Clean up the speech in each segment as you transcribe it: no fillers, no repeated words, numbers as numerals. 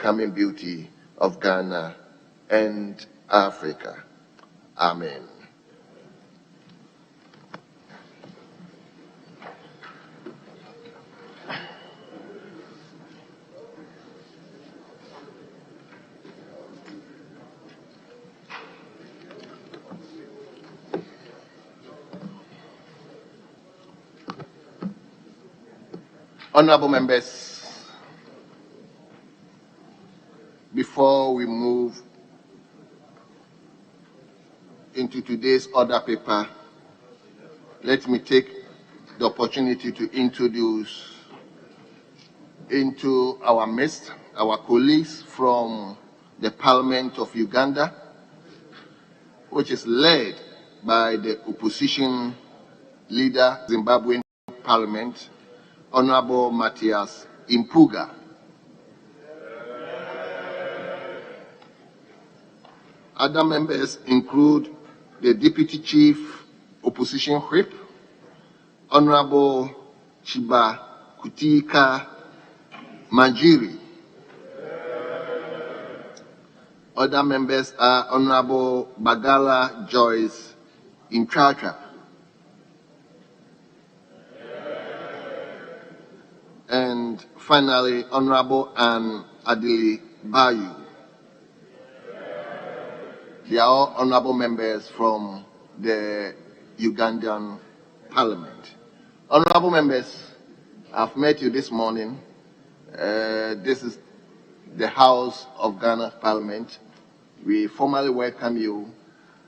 becoming beauty of Ghana and Africa. Amen. Honorable members, before we move into today's order paper, let me take the opportunity to introduce into our midst our colleagues from the Parliament of Uganda, which is led by the opposition leader, Zimbabwean Parliament, Honorable Matthias Impuga. Other members include the Deputy Chief Opposition Whip, Honorable Chiba Kutika Manjiri. Other members are Honorable Bagala Joyce Inchacha, and finally, Honorable Anne Adili Bayu. They are all honorable members from the Ugandan Parliament. Honorable members, I've met you this morning. This is the House of Ghana Parliament. We formally welcome you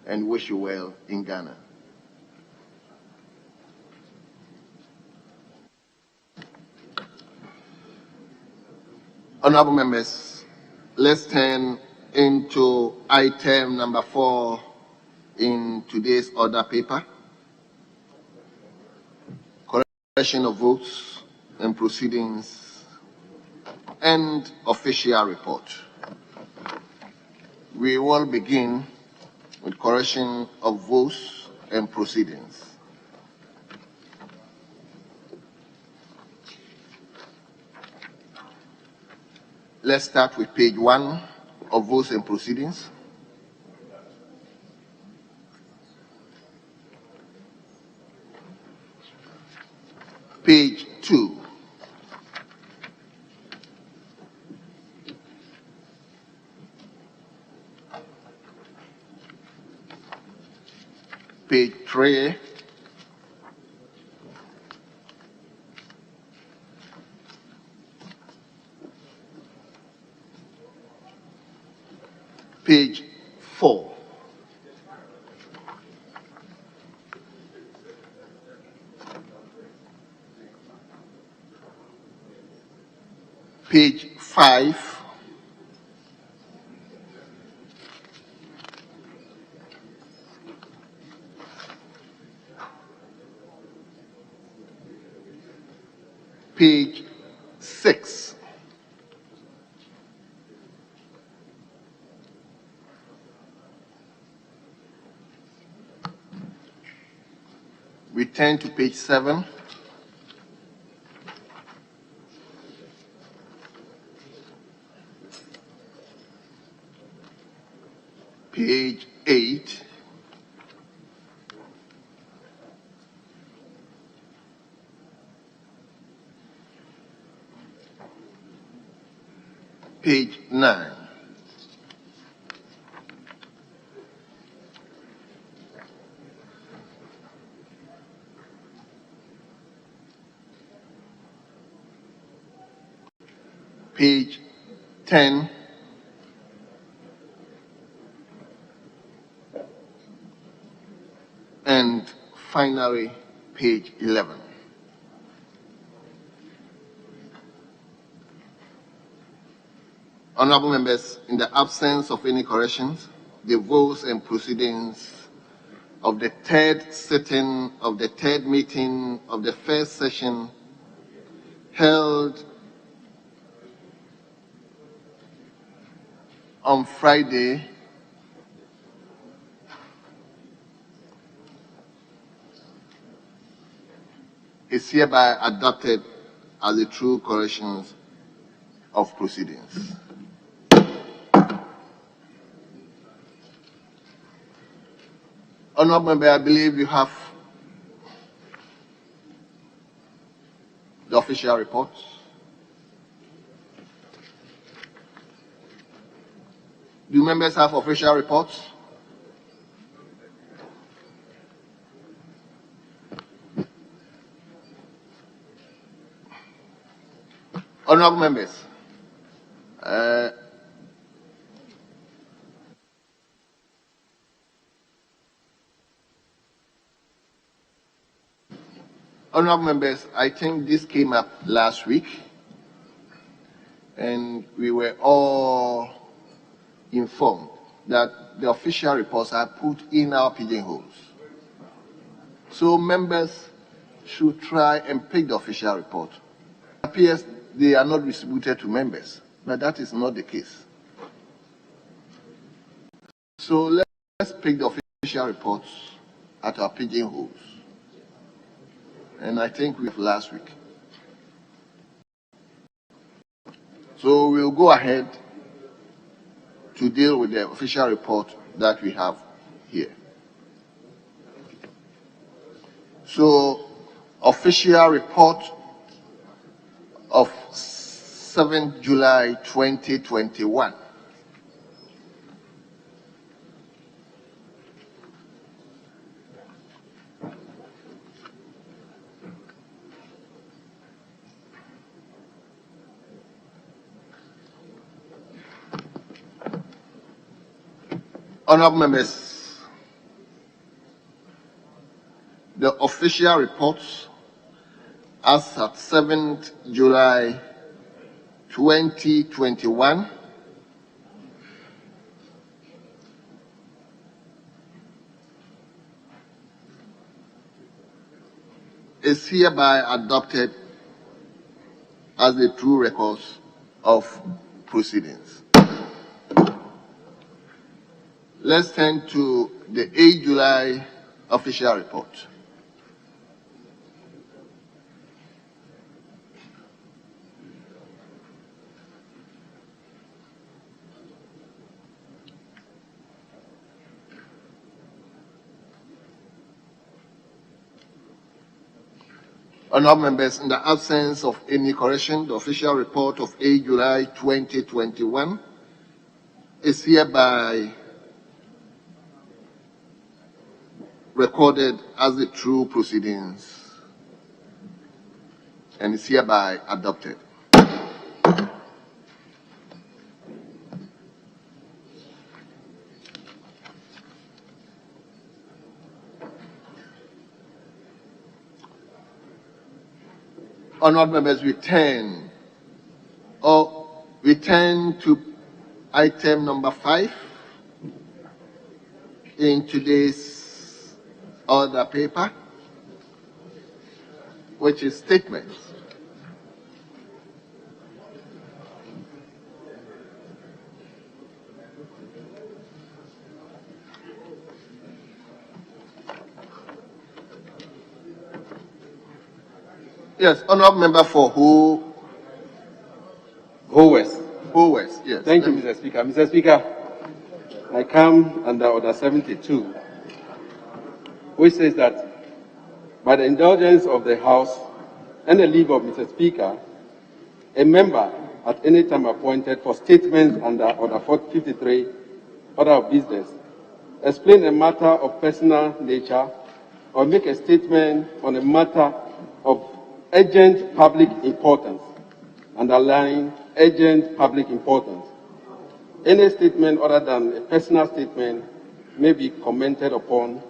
and wish you well in Ghana. Honorable members, let's turn into item number 4 in today's order paper. Correction of votes and proceedings and official report. We will begin with correction of votes and proceedings. Let's start with page 1 of votes and proceedings. Page 2. Page 3. Page 4. Page 5. Page 6. We turn to page 7. Page 8. Page 9. Page 10. And finally, page 11. Honorable members, in the absence of any corrections, the votes and proceedings of the third sitting of the third meeting of the first session held on Friday, is hereby adopted as the true corrections of proceedings. Honorable Member, I believe you have the official reports. Do members have official reports? Honorable members, honorable members, I think this came up last week, and we were all informed that the official reports are put in our pigeonholes. So members should try and pick the official report. It appears they are not distributed to members, but that is not the case. So let's pick the official reports at our pigeonholes. And I think we've last week. So we'll go ahead to deal with the official report that we have here. So, official report of 7th July 2021. Honorable members, the official reports as at 7th July 2021 is hereby adopted as the true records of proceedings. Let's turn to the 8th July official report. Honorable members, in the absence of any correction, the official report of 8 July 2021 is hereby recorded as the true proceedings and is hereby adopted. Honorable members, we turn to item number 5 in today's order paper, which is statements. Yes, honorable member for who? West. Yes. Thank you, Mr. Speaker. Mr. Speaker, I come under Order 72, which says that by the indulgence of the House and the leave of Mr. Speaker, a member at any time appointed for statements under Order 453, Order of Business, explain a matter of personal nature or make a statement on a matter of urgent public importance, underlying urgent public importance. Any statement other than a personal statement may be commented upon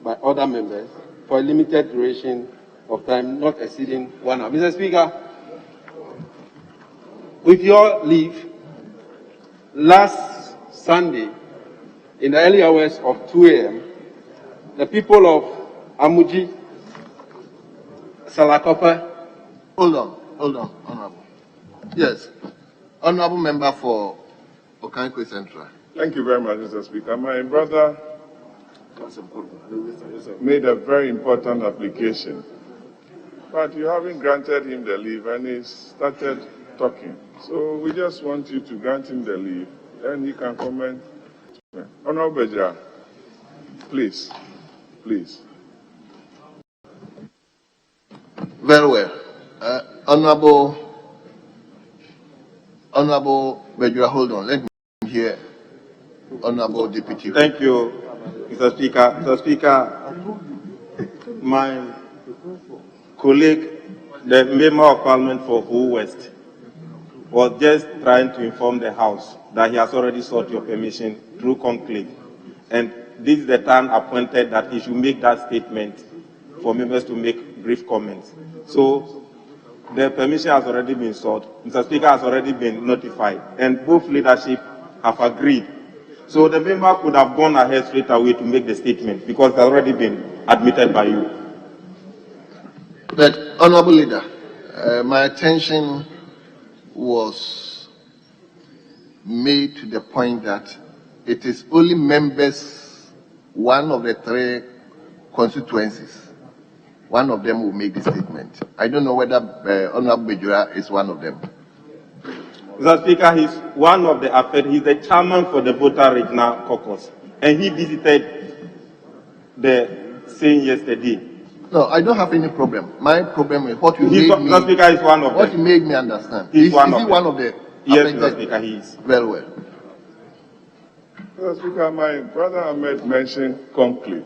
by other members for a limited duration of time not exceeding 1 hour. Mr. Speaker, with your leave, last Sunday, in the early hours of 2 a.m., the people of Amuji, Salakopa. Hold on, honorable. Yes, honorable member for Okankwe Central. Thank you very much, Mr. Speaker. My brother made a very important application, but you haven't granted him the leave and he started talking. So we just want you to grant him the leave, then he can comment. Honorable Beja, please. please. Very well. Honorable Bejura, hold on. Let me hear Honorable Deputy. Thank you, Mr. Speaker. Mr. Speaker, my colleague, the Member of Parliament for Who West, was just trying to inform the House that he has already sought your permission through conclave. And this is the time appointed that he should make that statement for members to make brief comments. So the permission has already been sought. Mr. Speaker has already been notified, and both leadership have agreed. So the member could have gone ahead straight away to make the statement because it has already been admitted by you. But, Honorable Leader, my attention was made to the point that it is only members, one of the three constituencies, one of them will make the statement. I don't know whether Honorable Bejura is one of them. Mr. Speaker, he's one of the affected. He's the chairman for the voter regional caucus, and he visited the scene yesterday. No, I don't have any problem. My problem is what you Mr. Speaker is one of what them. you made me understand. He's Is one he of one them. of the Yes, affected? Mr. Speaker, he is. Very well. Mr. Speaker, my brother Ahmed mentioned conclave.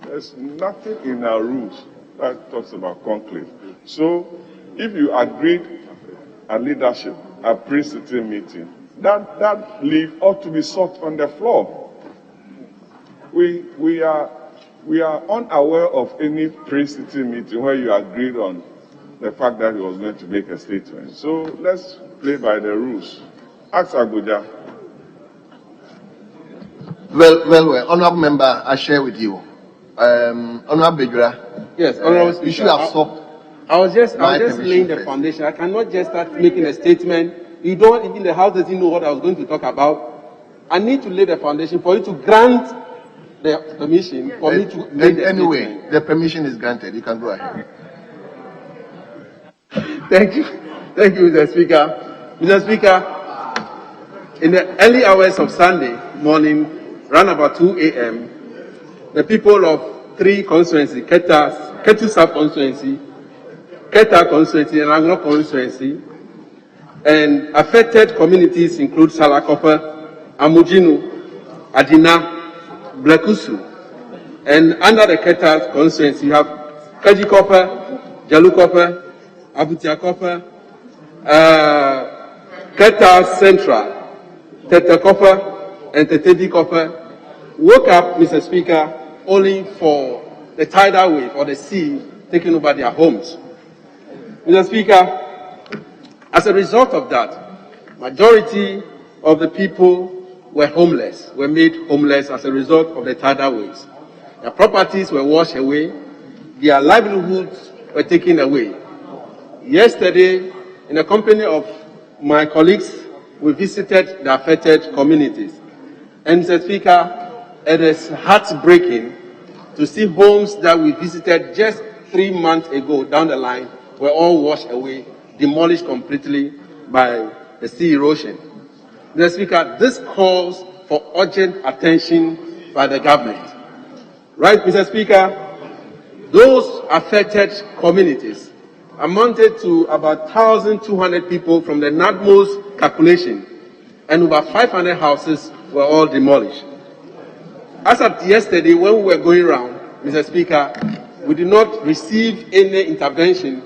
There's nothing in our rules that talks about conclave. So, if you agreed at leadership, at pre-sitting meeting, that leave ought to be sought on the floor. We are unaware of any pre-sitting meeting where you agreed on the fact that he was going to make a statement. So let's play by the rules. Ask Abuja. Well. Honorable Member, I share with you. Honorable Bejura. Yes, Honorable Speaker. You should have stopped. I was just permission laying the first. foundation. I cannot just start making a statement. You don't, even the House doesn't know what I was going to talk about. I need to lay the foundation for you to grant the permission for me to make the Anyway, statement. the permission is granted. You can go ahead. Thank you, Mr. Speaker. Mr. Speaker, in the early hours of Sunday morning, around about 2 a.m., the people of three constituencies, Ketu sub-constituency, Keta constituency, and Anglo constituency, and affected communities include Salakopa, Amujinu, Adina, Blekusu, and under the Keta constituency, you have Kajikopa, Jalukopa, Abutiakopa, Keta Central, Tetakopa, and Tetedikopa woke up, Mr. Speaker, only for the tidal wave or the sea taking over their homes. Mr. Speaker, as a result of that, majority of the people were homeless, were made homeless as a result of the tidal waves. Their properties were washed away, their livelihoods were taken away. Yesterday, in the company of my colleagues, we visited the affected communities. And Mr. Speaker, it is heartbreaking to see homes that we visited just 3 months ago down the line were all washed away, demolished completely by the sea erosion. Mr. Speaker, this calls for urgent attention by the government. Right, Mr. Speaker, those affected communities amounted to about 1,200 people from the NADMO's calculation, and over 500 houses were all demolished. As of yesterday, when we were going around, Mr. Speaker, we did not receive any intervention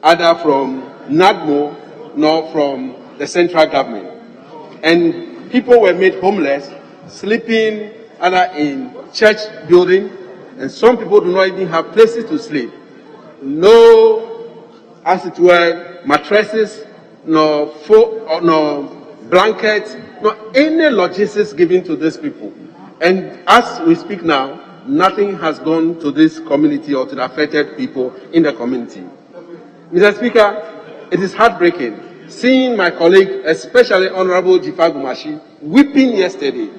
either from NADMO nor from the central government. And people were made homeless, sleeping either in church building, and some people do not even have places to sleep. No, as it were, mattresses, nor blankets, nor any logistics given to these people. And as we speak now, nothing has gone to this community or to the affected people in the community. Mr. Speaker, it is heartbreaking seeing my colleague, especially Honorable Jifagumashi, weeping yesterday,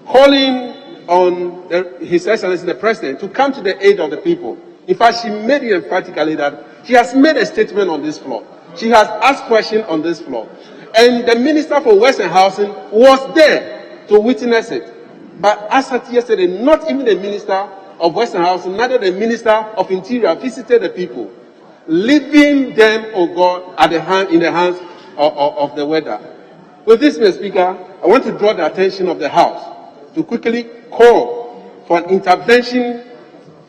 calling on His Excellency the President to come to the aid of the people. In fact, she made it emphatically that she has made a statement on this floor. She has asked questions on this floor. And the Minister for Western Housing was there to witness it. But as of yesterday, not even the minister of Western House, neither the Minister of Interior visited the people, leaving them, oh God, in the hands of the weather. With this, Mr. Speaker, I want to draw the attention of the House to quickly call for an intervention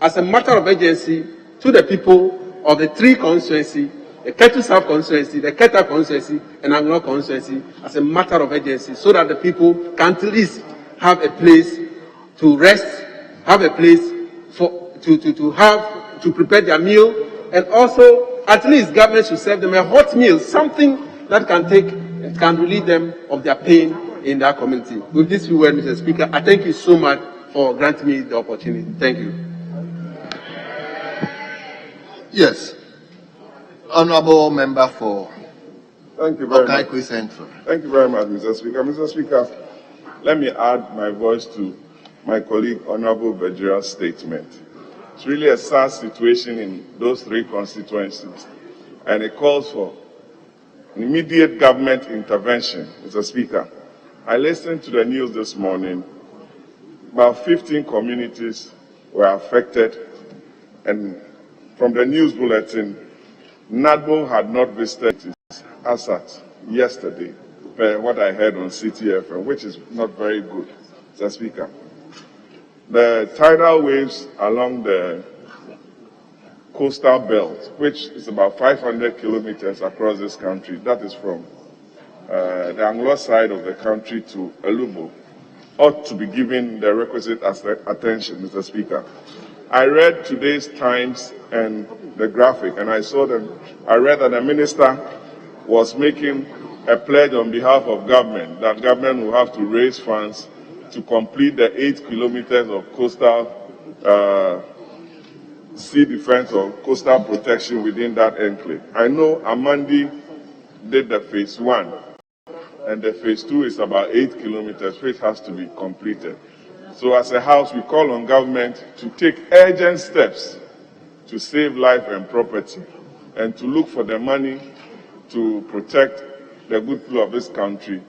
as a matter of urgency to the people of the three constituency, the Ketu South constituency, the Keta constituency, and Anglo constituency, as a matter of urgency, so that the people can at least have a place to rest, have a place to prepare their meal, and also at least government should serve them a hot meal, something that can relieve them of their pain in their community. With this few words, Mr. Speaker, I thank you so much for granting me the opportunity. Thank you. Yes. Honorable Member for Thank you very Okaikwe much. Central. Thank you very much, Mr. Speaker. Mr. Speaker, let me add my voice to my colleague Honorable Bajira's statement. It's really a sad situation in those three constituencies, and it calls for immediate government intervention, Mr. Speaker. I listened to the news this morning. About 15 communities were affected, and from the news bulletin, NADBO had not visited Assat yesterday, per what I heard on CTFM, which is not very good, Mr. Speaker. The tidal waves along the coastal belt, which is about 500 kilometers across this country, that is from the Anglo side of the country to Elubo, ought to be given the requisite attention, Mr. Speaker. I read today's Times and the graphic, and I read that the minister was making a pledge on behalf of government, that government will have to raise funds to complete the 8 kilometers of coastal sea defense or coastal protection within that enclave. I know Amandi did the phase 1, and the phase 2 is about 8 kilometers, which has to be completed. So as a House, we call on government to take urgent steps to save life and property, and to look for the money to protect the good people of this country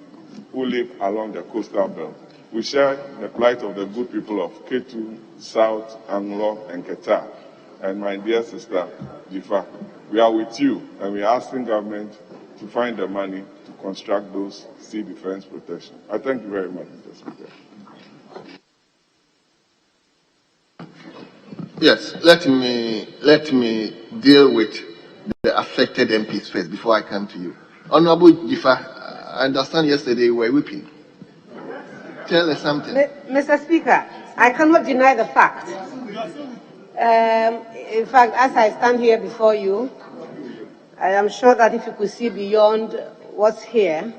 who live along the coastal belt. We share the plight of the good people of Ketu, South, Anglo, and Keta. And my dear sister, Jifa, we are with you, and we are asking government to find the money to construct those sea defense protection. I thank you very much, Mr. Speaker. Yes, let me deal with the affected MPs first before I come to you. Honorable Jifa, I understand yesterday you were weeping. Tell us something. Mr. Speaker, I cannot deny the fact. In fact, as I stand here before you, I am sure that if you could see beyond what's here,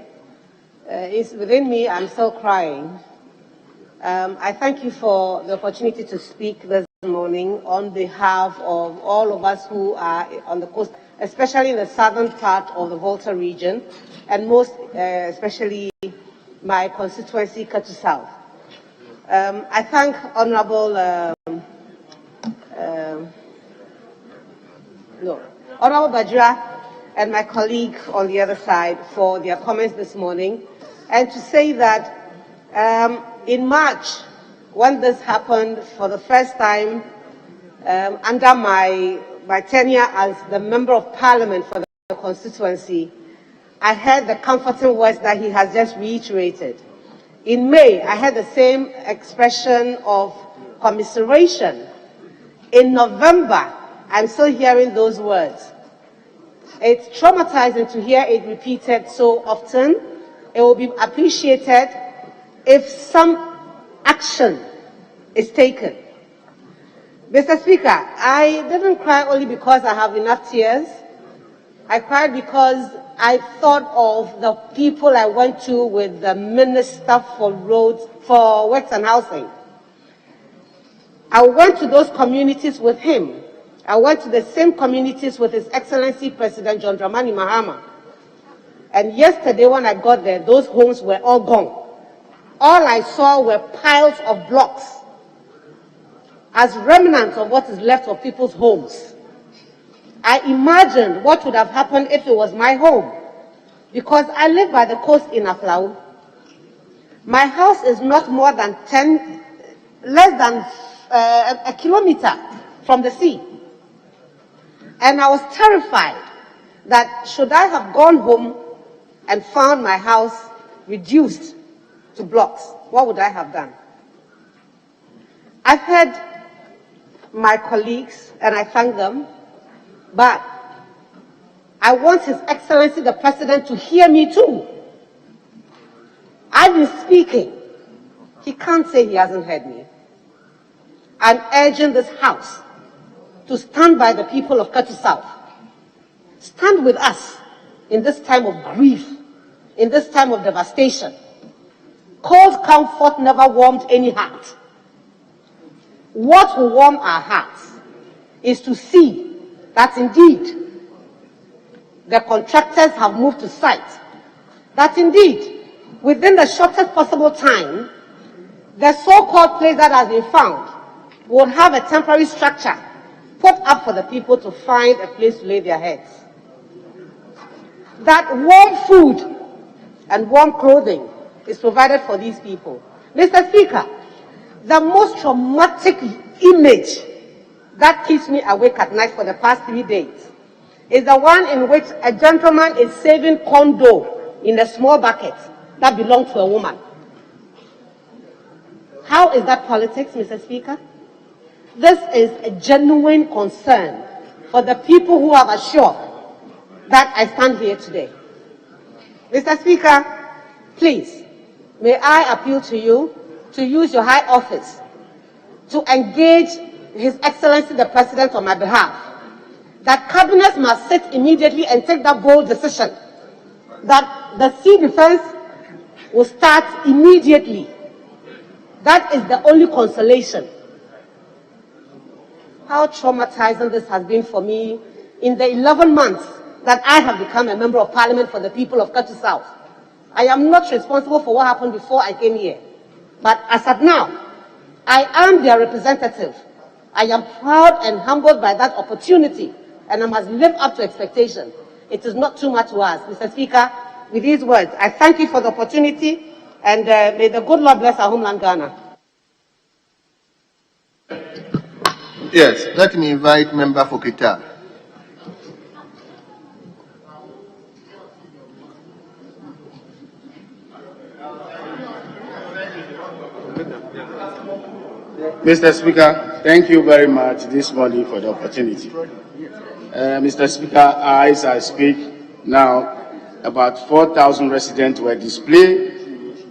it's within me, I'm still crying. I thank you for the opportunity to speak this morning on behalf of all of us who are on the coast, especially in the southern part of the Volta region, and most especially my constituency, Ketu South. I thank Honorable Bajira and my colleague on the other side for their comments this morning, and to say that in March, when this happened for the first time under my tenure as the Member of Parliament for the constituency, I heard the comforting words that he has just reiterated. In May, I had the same expression of commiseration. In November, I'm still hearing those words. It's traumatizing to hear it repeated so often. It will be appreciated if some action is taken. Mr. Speaker, I didn't cry only because I have enough tears. I cried because I thought of the people I went to with the Minister for Roads, for Works and Housing. I went to those communities with him. I went to the same communities with His Excellency President John Dramani Mahama. And yesterday when I got there, those homes were all gone. All I saw were piles of blocks as remnants of what is left of people's homes. I imagined what would have happened if it was my home, because I live by the coast in Aflau. My house is not more than less than a kilometer from the sea. And I was terrified that should I have gone home and found my house reduced to blocks, what would I have done? I've heard my colleagues, and I thank them, but I want His Excellency the President to hear me too. I've been speaking. He can't say he hasn't heard me. I'm urging this House to stand by the people of Ketu South. Stand with us in this time of grief, in this time of devastation. Cold comfort never warmed any heart. What will warm our hearts is to see that indeed the contractors have moved to site, that indeed within the shortest possible time, the so-called place that has been found will have a temporary structure put up for the people to find a place to lay their heads. That warm food and warm clothing is provided for these people. Mr. Speaker, the most traumatic image that keeps me awake at night for the past 3 days is the one in which a gentleman is saving corn dough in a small bucket that belonged to a woman. How is that politics, Mr. Speaker? This is a genuine concern for the people who have assured that I stand here today. Mr. Speaker, please, may I appeal to you to use your high office to engage His Excellency the President on my behalf, that Cabinet must sit immediately and take that bold decision that the sea defense will start immediately. That is the only consolation. How traumatizing this has been for me in the 11 months that I have become a member of Parliament for the people of Ketu South. I am not responsible for what happened before I came here. But as of now, I am their representative. I am proud and humbled by that opportunity, and I must live up to expectation. It is not too much to ask. Mr. Speaker, with these words, I thank you for the opportunity, and may the good Lord bless our homeland, Ghana. Yes, let me invite Member for Kita. Mr. Speaker, thank you very much this morning for the opportunity. Mr. Speaker, as I speak now, about 4,000 residents were displaced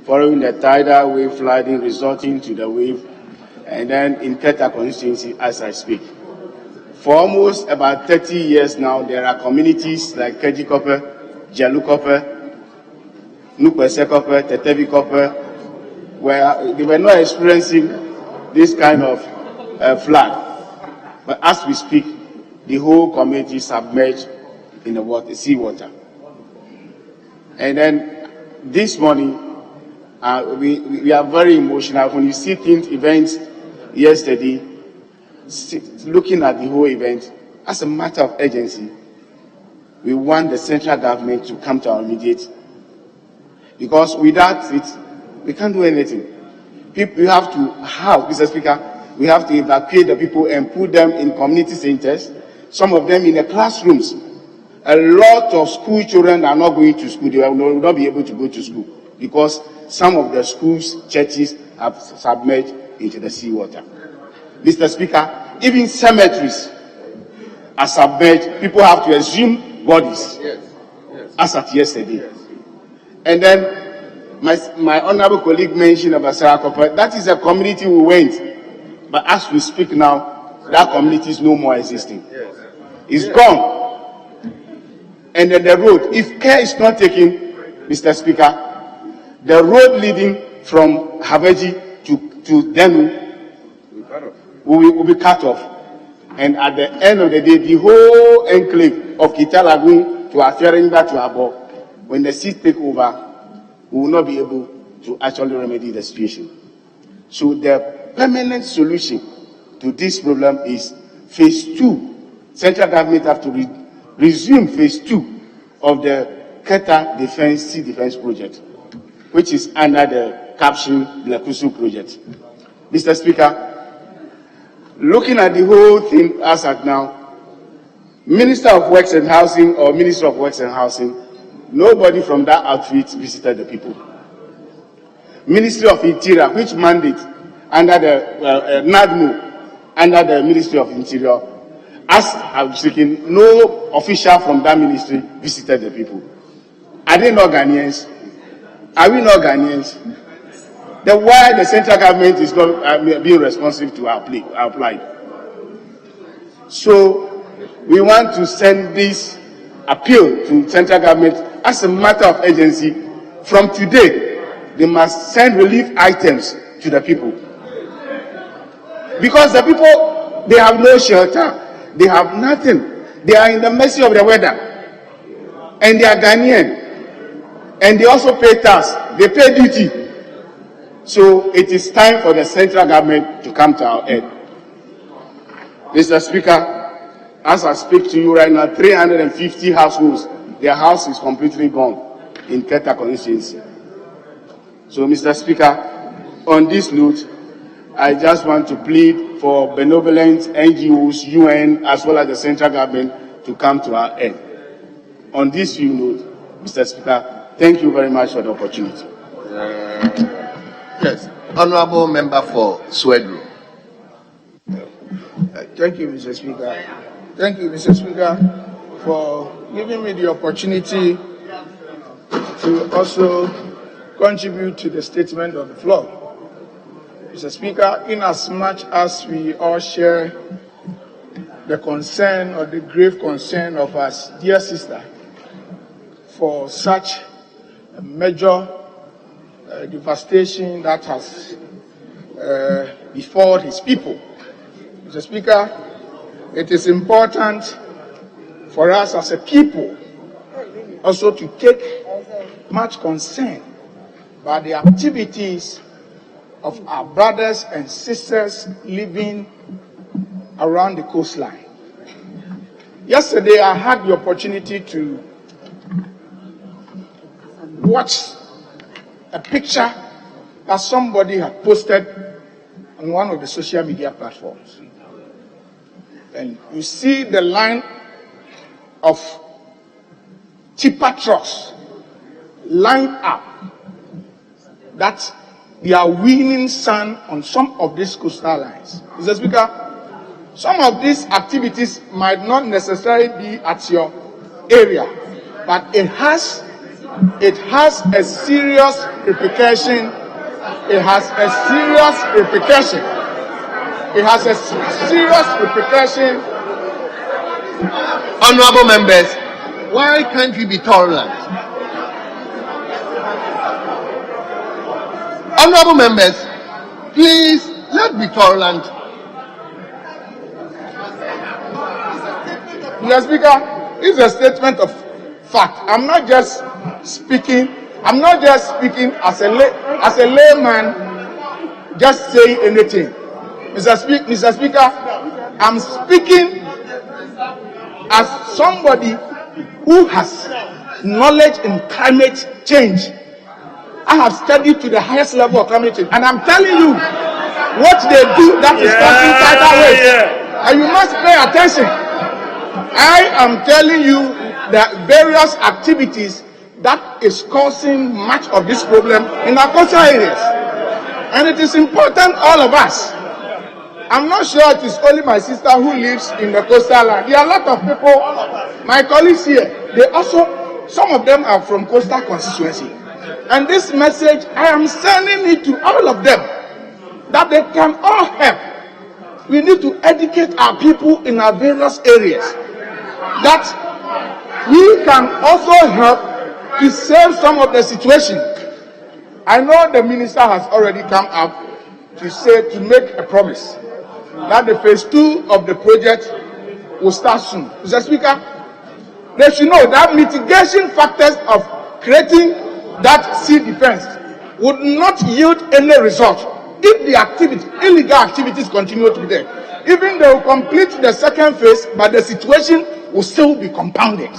following the tidal wave flooding resulting to the wave, and then in Keta constituency as I speak. For almost about 30 years now, there are communities like Keji Kope, Jalu Kope, Nupese Kope, Tetevi Kope, where they were not experiencing this kind of flood. But as we speak, the whole community is submerged in the water, seawater. And then this morning, we are very emotional. When you see events yesterday, looking at the whole event, as a matter of urgency, we want the central government to come to our immediate, because without it, we can't do anything. People, you have to have, Mr. Speaker, we have to evacuate the people and put them in community centers, some of them in the classrooms. A lot of school children are not going to school. They will not be able to go to school because some of the schools, churches have submerged into the seawater. Mr. Speaker, even cemeteries are submerged. People have to exhume bodies, as at yesterday. And then my honorable colleague mentioned about Sarakopa. That is a community we went, but as we speak now, that community is no more existing. It's gone. And then the road, if care is not taken, Mr. Speaker, the road leading from Habeji to Denu will be cut off. And at the end of the day, the whole enclave of Kita Lagoon to Afiaringa to Abo, when the sea take over, we will not be able to actually remedy the situation. So the permanent solution to this problem is phase 2. Central government have to resume phase 2 of the Keta Defense Sea Defense Project, which is under the caption Lekusu Project. Mr. Speaker, looking at the whole thing as at now, Minister of Works and Housing or Minister of Works and Housing, nobody from that outfit visited the people. Ministry of Interior, which mandate under the NADMO, under the Ministry of Interior, as I'm speaking, no official from that ministry visited the people. Are they not Ghanaians? Are we not Ghanaians? Then why the central government is not being responsive to our plight? So we want to send this appeal to central government as a matter of urgency. From today, they must send relief items to the people. Because the people, they have no shelter. They have nothing. They are in the mercy of the weather. And they are Ghanaian. And they also pay tax. They pay duty. So it is time for the central government to come to our aid. Mr. Speaker, as I speak to you right now, 350 households, their house is completely gone in Keta constituency. So, Mr. Speaker, on this note, I just want to plead for benevolent NGOs, UN, as well as the central government to come to our aid. On this few note, Mr. Speaker, thank you very much for the opportunity. Yes, Honorable Member for Swedru. Thank you, Mr. Speaker. Thank you, Mr. Speaker, for giving me the opportunity to also contribute to the statement on the floor. Mr. Speaker, in as much as we all share the concern or the grave concern of our dear sister for such a major devastation that has befallen his people, Mr. Speaker, it is important for us as a people also to take much concern by the activities of our brothers and sisters living around the coastline. Yesterday, I had the opportunity to watch a picture that somebody had posted on one of the social media platforms. And you see the line of tipper trucks lined up that they are winning sand on some of these coastal lines. Mr. Speaker, some of these activities might not necessarily be at your area, but it has a serious repercussion. It has a serious repercussion. It has a serious repercussion. Honorable members, why can't we be tolerant? Honorable members, please, let's be tolerant. Mr. Speaker, it's a statement of fact. I'm not just speaking as a layman, just saying anything. Mr. Speaker, I'm speaking as somebody who has knowledge in climate change. I have studied to the highest level of climate change, and I'm telling you what they do that is causing tidal waves. And you must pay attention. I am telling you that various activities that is causing much of this problem in our coastal areas. And it is important, all of us. I'm not sure it is only my sister who lives in the coastal line. There are a lot of people, my colleagues here, some of them are from coastal constituency. And this message, I am sending it to all of them, that they can all help. We need to educate our people in our various areas, that we can also help to save some of the situation. I know the minister has already come up to make a promise that the phase 2 of the project will start soon. Mr. Speaker, they should know that mitigation factors of creating that sea defense would not yield any result if the illegal activities continue to be there. Even they will complete the second phase, but the situation will still be compounded.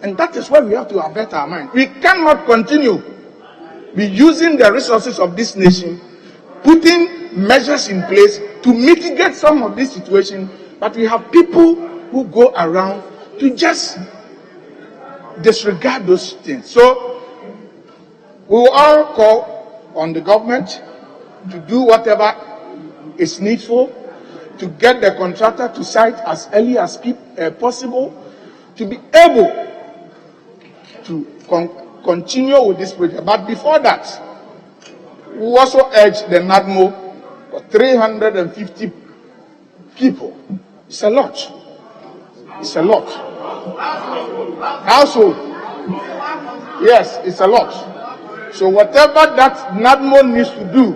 And that is why we have to avert our mind. We cannot continue be using the resources of this nation, putting measures in place to mitigate some of this situation, but we have people who go around to just disregard those things. So we will all call on the government to do whatever is needful to get the contractor to site as early as possible to be able to continue with this project. But before that, we also urge the NADMO for 350 people. It's a lot. It's a lot. Household. Yes, it's a lot. So whatever that NADMO needs to do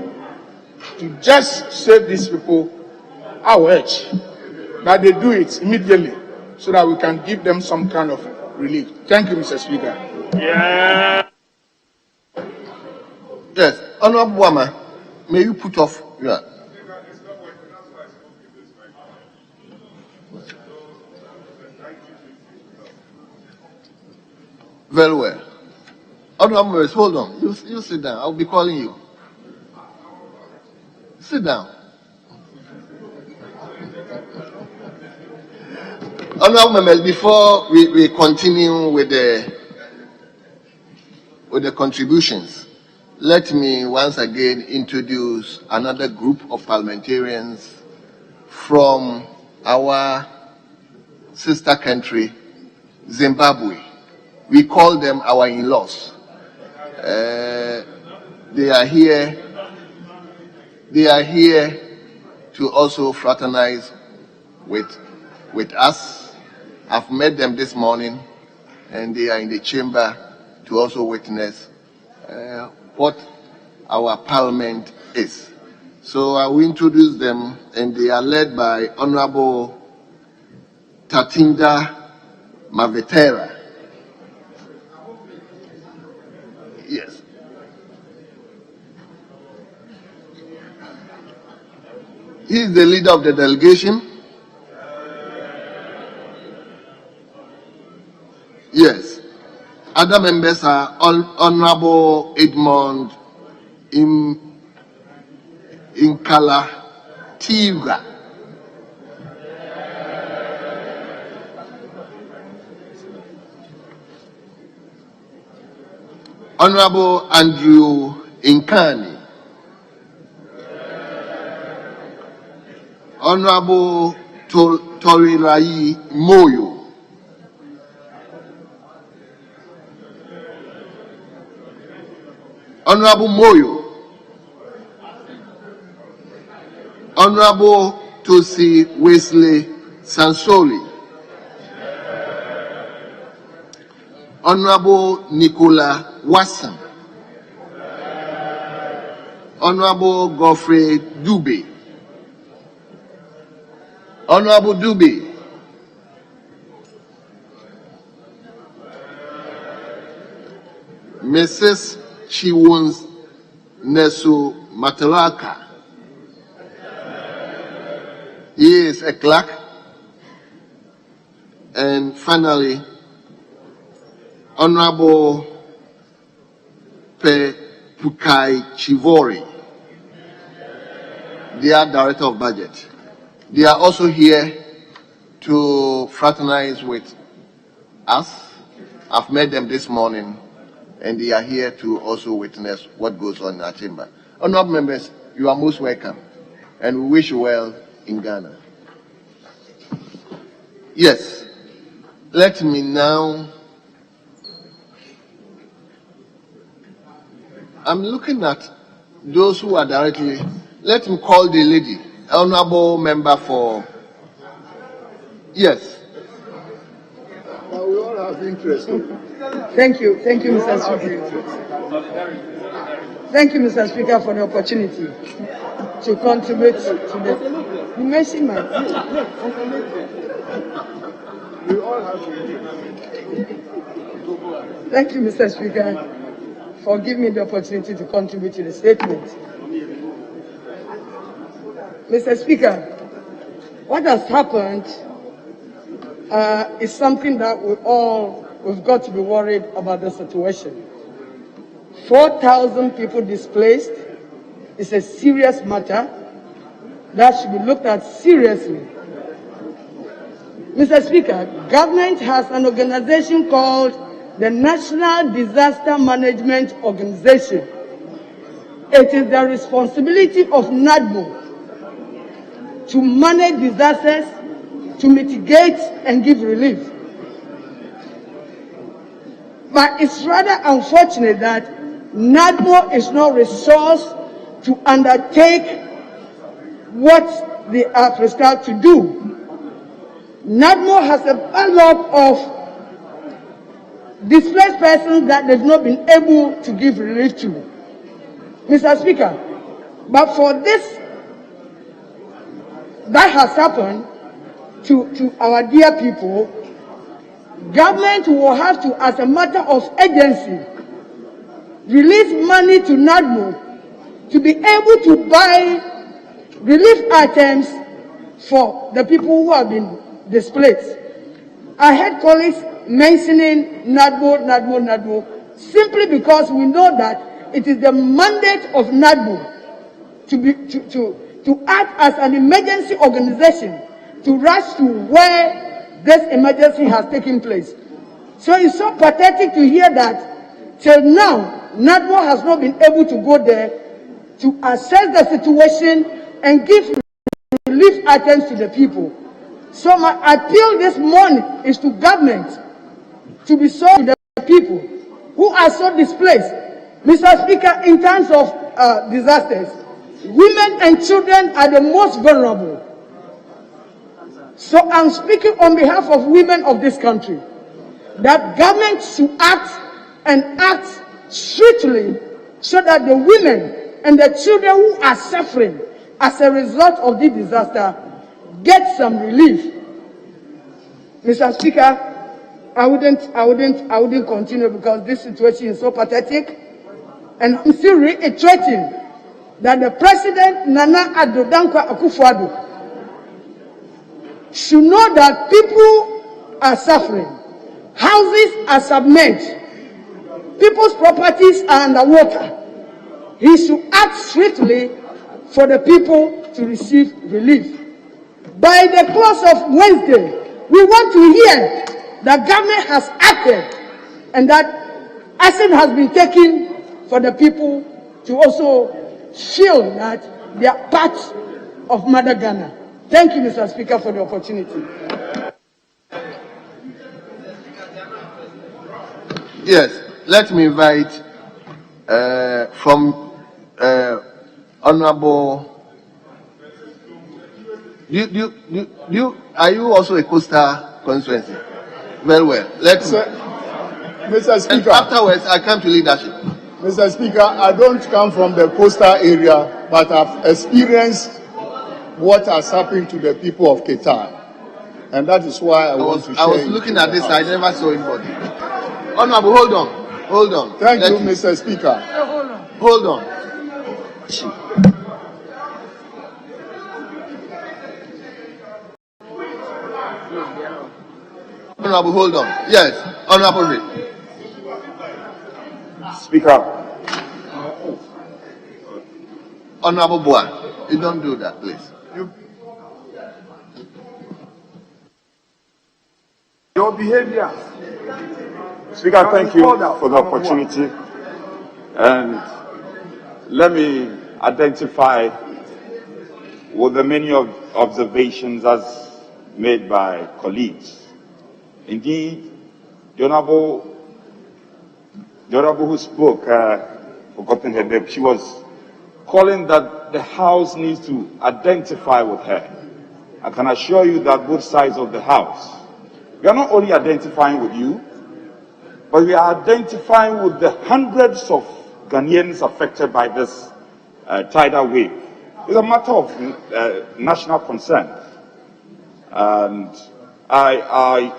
to just save these people, I urge that they do it immediately so that we can give them some kind of relief. Thank you, Mr. Speaker. Yeah. Yes, Honorable Wama, may you put off your. Very well. Honorable members, hold on. You sit down. I'll be calling you. Sit down. Honorable members, before we continue with the contributions, let me once again introduce another group of parliamentarians from our sister country, Zimbabwe. We call them our in-laws. They are here to also fraternize with us. I've met them this morning, and they are in the chamber to also witness what our parliament is. So I will introduce them, and they are led by Honorable Tatinda Mavetera. Yes. He is the leader of the delegation. Yes. Other members are Honorable Edmond Inkala Tiga. Honorable Andrew Inkani. Honorable Torirai Moyo. Honorable Moyo. Honorable Tosi Wesley Sansoli. Honorable Nicola Watson. Honorable Godfrey Dube. Honorable Dube. Mrs. Chiwons Nesu Matalaka. He is a clerk. And finally, Honorable Pe Pukai Chivori, they are Director of Budget. They are also here to fraternize with us. I've met them this morning, and they are here to also witness what goes on in our chamber. Honorable members, you are most welcome, and we wish you well in Ghana. Yes, let me now. I'm looking at those who are directly. Let me call the lady, honorable member for. Yes. Now we all have interest. Thank you, Mr. Speaker. Thank you, Mr. Speaker, for the opportunity to contribute to the mercy man. We all have interest. Thank you, Mr. Speaker, for giving me the opportunity to contribute to the statement. Mr. Speaker, what has happened is something that we've got to be worried about the situation. 4,000 people displaced is a serious matter, that should be looked at seriously. Mr. Speaker, government has an organization called the National Disaster Management Organization. It is the responsibility of NADMO to manage disasters, to mitigate and give relief. But it's rather unfortunate that NADMO is not resourced to undertake what they are prescribed to do. NADMO has a backlog of displaced persons that they've not been able to give relief to. Mr. Speaker, but for this that has happened to our dear people, government will have to, as a matter of urgency, release money to NADMO to be able to buy relief items for the people who have been displaced. I heard colleagues mentioning NADMO, simply because we know that it is the mandate of NADMO to act as an emergency organization to rush to where this emergency has taken place. So it's so pathetic to hear that till now, NADMO has not been able to go there to assess the situation and give relief items to the people. So my appeal this morning is to government to be so to the people who are so displaced. Mr. Speaker, in terms of disasters, women and children are the most vulnerable. So I'm speaking on behalf of women of this country, that government should act and act swiftly so that the women and the children who are suffering as a result of the disaster get some relief. Mr. Speaker, I wouldn't continue because this situation is so pathetic. And I'm still reiterating that the President, Nana Addo Dankwa Akufo-Addo, should know that people are suffering. Houses are submerged. People's properties are underwater. He should act swiftly for the people to receive relief. By the close of Wednesday, we want to hear that government has acted and that action has been taken for the people to also feel that they are part of Mother Ghana. Thank you, Mr. Speaker, for the opportunity. Yes, let me invite from Honorable. Are you also a coastal constituency? Very well. Mr. Speaker. Afterwards, I come to leadership. Mr. Speaker, I don't come from the coastal area, but I've experienced what has happened to the people of Qatar. And that is why I want to share. I was looking at this, I never saw anybody. Honorable, hold on. Thank you, Mr. Speaker. Hold on. Honorable, hold on. Yes, Honorable. Speaker. Honorable Boa, you don't do that, please. Your behavior. Speaker, thank you for the opportunity. And let me identify with the many observations as made by colleagues. Indeed, the Honorable who spoke, forgotten her name, she was calling that the House needs to identify with her. I can assure you that both sides of the House, we are not only identifying with you, but we are identifying with the hundreds of Ghanaians affected by this tidal wave. It's a matter of national concern. And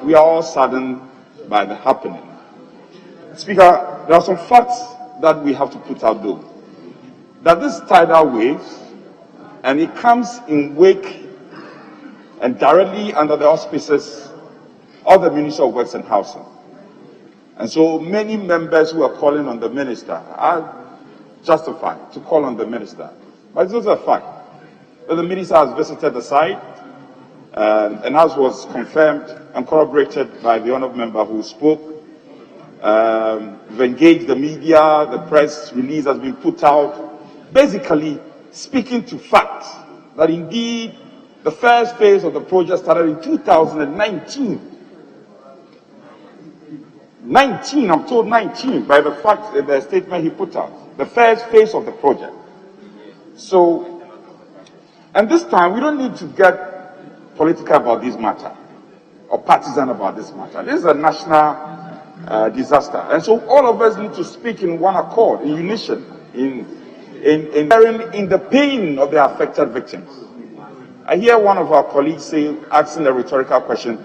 we are all saddened by the happening. Speaker, there are some facts that we have to put out though. That this tidal wave, and it comes in wake and directly under the auspices of the Ministry of Works and Housing. And so many members who are calling on the minister are justified to call on the minister. But it's also a fact that the minister has visited the site, and as was confirmed and corroborated by the honourable member who spoke, we've engaged the media, the press release has been put out, basically speaking to facts that indeed the first phase of the project started in 2019. 19, I'm told 19 by the fact that the statement he put out, the first phase of the project. So, and this time we don't need to get political about this matter or partisan about this matter. This is a national disaster, and so all of us need to speak in one accord, in unison, in sharing in the pain of the affected victims. I hear one of our colleagues asking a rhetorical question,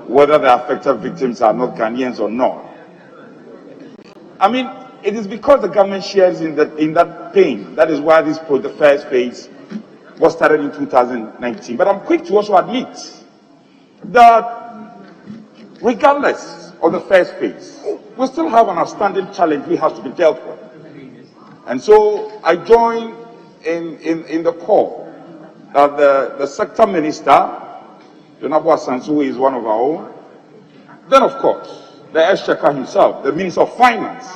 whether the affected victims are not Ghanaians or not. I mean, it is because the government shares in that pain. That is why the first phase was started in 2019. But I'm quick to also admit that regardless of the first phase, we still have an outstanding challenge which has to be dealt with. And so I join in the call that the sector minister, Jonabwa Sansu, is one of our own. Then, of course, the Exchequer himself, the Minister of Finance,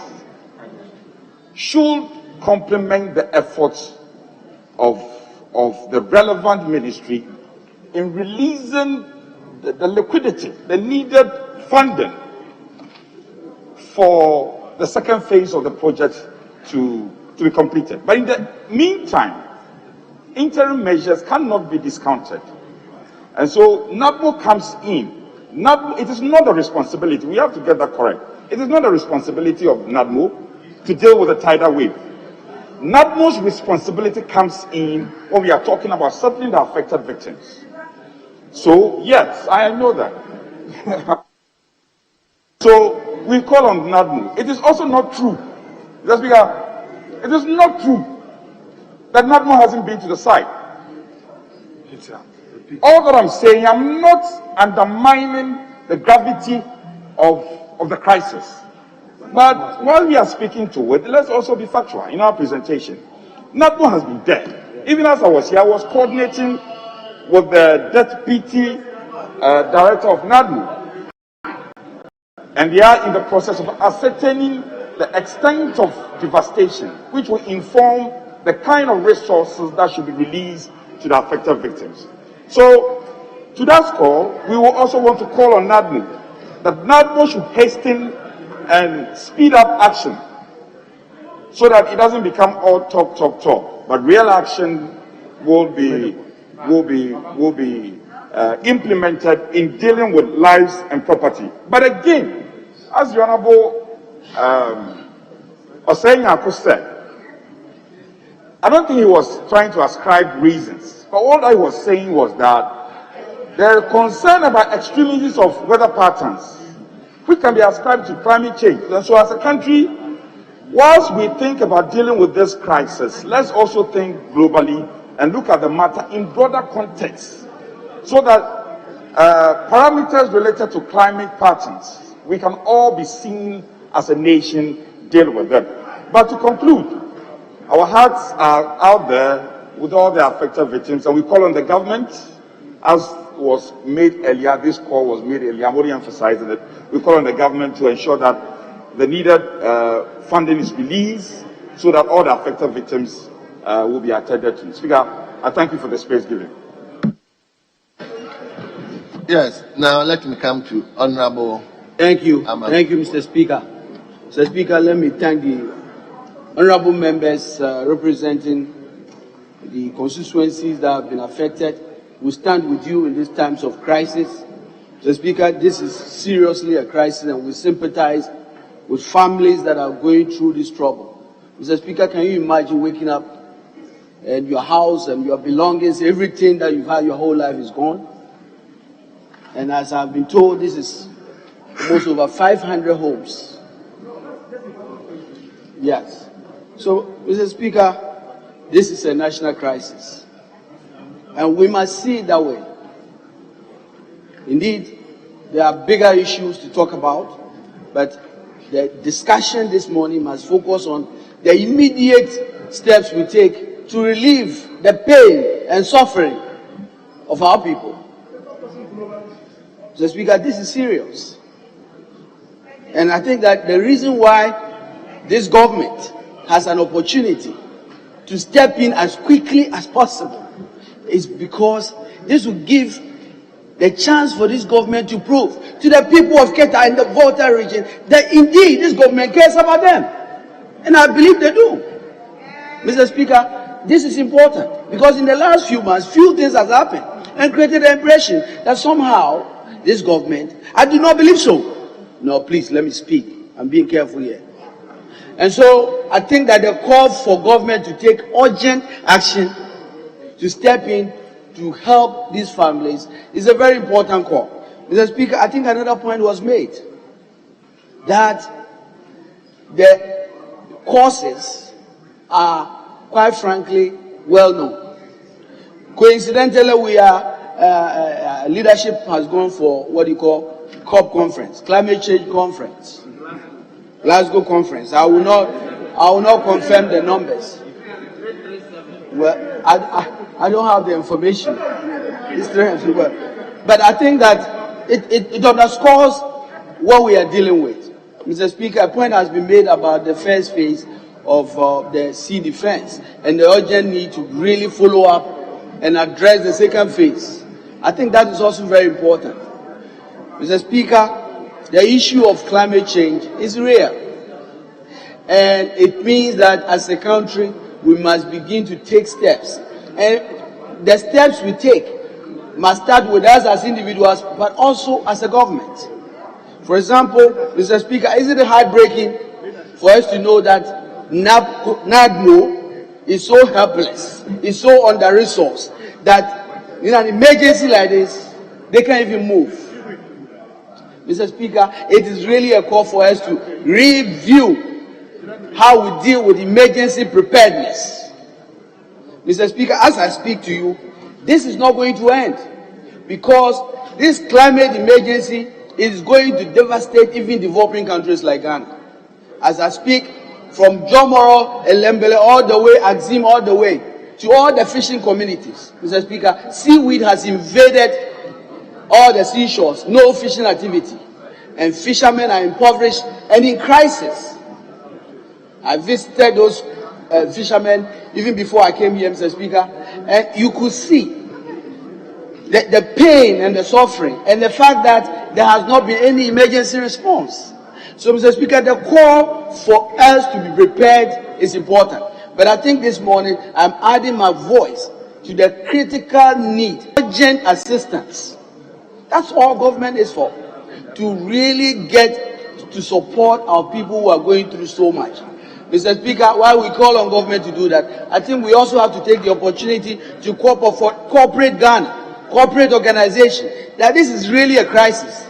should complement the efforts of the relevant ministry in releasing the liquidity, the needed funding for the second phase of the project to be completed. But in the meantime, interim measures cannot be discounted. And so NADMO comes in. It is not a responsibility, we have to get that correct. It is not a responsibility of NADMO to deal with the tidal wave. NADMO's responsibility comes in when we are talking about settling the affected victims. So, yes, I know that. So, we call on NADMO. It is also not true, Mr. Speaker, it is not true that NADMO hasn't been to the site. All that I'm saying, I'm not undermining the gravity of the crisis. But while we are speaking to it, let's also be factual in our presentation. NADMO has been there. Even as I was here, I was coordinating with the deputy director of NADMO. And they are in the process of ascertaining the extent of devastation, which will inform the kind of resources that should be released to the affected victims. So, to that score, we will also want to call on NADMO, that NADMO should hasten and speed up action so that it doesn't become all talk, but real action will be implemented in dealing with lives and property. But again, as the Honorable Osenyako said, I don't think he was trying to ascribe reasons. But what I was saying was that there are concern about extremities of weather patterns, which can be ascribed to climate change. And so as a country, whilst we think about dealing with this crisis, let's also think globally and look at the matter in broader context, so that parameters related to climate patterns, we can all be seen as a nation deal with them. But to conclude, our hearts are out there with all the affected victims, and we call on the government, as was made earlier, this call was made earlier, I'm only emphasizing it, we call on the government to ensure that the needed funding is released so that all the affected victims will be attended to. Speaker, I thank you for the space given. Yes, now let me come to Honorable. Thank you. Thank you, Mr. Speaker. Mr. Speaker, let me thank the honorable members representing the constituencies that have been affected. We stand with you in these times of crisis. Mr. Speaker, this is seriously a crisis, and we sympathize with families that are going through this trouble. Mr. Speaker, can you imagine waking up and your house and your belongings, everything that you've had your whole life is gone? And as I've been told, this is almost over 500 homes. Yes. So, Mr. Speaker, this is a national crisis, and we must see it that way. Indeed, there are bigger issues to talk about, but the discussion this morning must focus on the immediate steps we take to relieve the pain and suffering of our people. Mr. Speaker, this is serious. And I think that the reason why this government has an opportunity to step in as quickly as possible is because this will give the chance for this government to prove to the people of Keta and the Volta region that indeed this government cares about them. And I believe they do. Mr. Speaker, this is important because in the last few months, few things have happened and created the impression that somehow this government, I do not believe so. No, please, let me speak. I'm being careful here. And so, I think that the call for government to take urgent action to step in to help these families is a very important call. Mr. Speaker, I think another point was made that the causes are, quite frankly, well known. Coincidentally, we are, leadership has gone for what you call COP conference, climate change conference, Glasgow conference. I will not confirm the numbers. Well, I don't have the information. But I think that it underscores what we are dealing with. Mr. Speaker, a point has been made about the first phase of the sea defense and the urgent need to really follow up and address the second phase. I think that is also very important. Mr. Speaker, the issue of climate change is real. And it means that as a country, we must begin to take steps. And the steps we take must start with us as individuals, but also as a government. For example, Mr. Speaker, isn't it heartbreaking for us to know that NADMO is so helpless, is so under-resourced, that in an emergency like this, they can't even move. Mr. Speaker, it is really a call for us to review how we deal with emergency preparedness. Mr. Speaker, as I speak to you, this is not going to end because this climate emergency is going to devastate even developing countries like Ghana. As I speak, from Jomoro, Elembele, all the way, Axim, all the way, to all the fishing communities. Mr. Speaker, seaweed has invaded all the seashores, no fishing activity. And fishermen are impoverished and in crisis. I visited those fishermen even before I came here, Mr. Speaker, and you could see the pain and the suffering and the fact that there has not been any emergency response. So, Mr. Speaker, the call for us to be prepared is important. But I think this morning I'm adding my voice to the critical need, urgent assistance. That's all government is for, to really get to support our people who are going through so much. Mr. Speaker, while we call on government to do that, I think we also have to take the opportunity to cooperate Ghana, corporate organization, that this is really a crisis.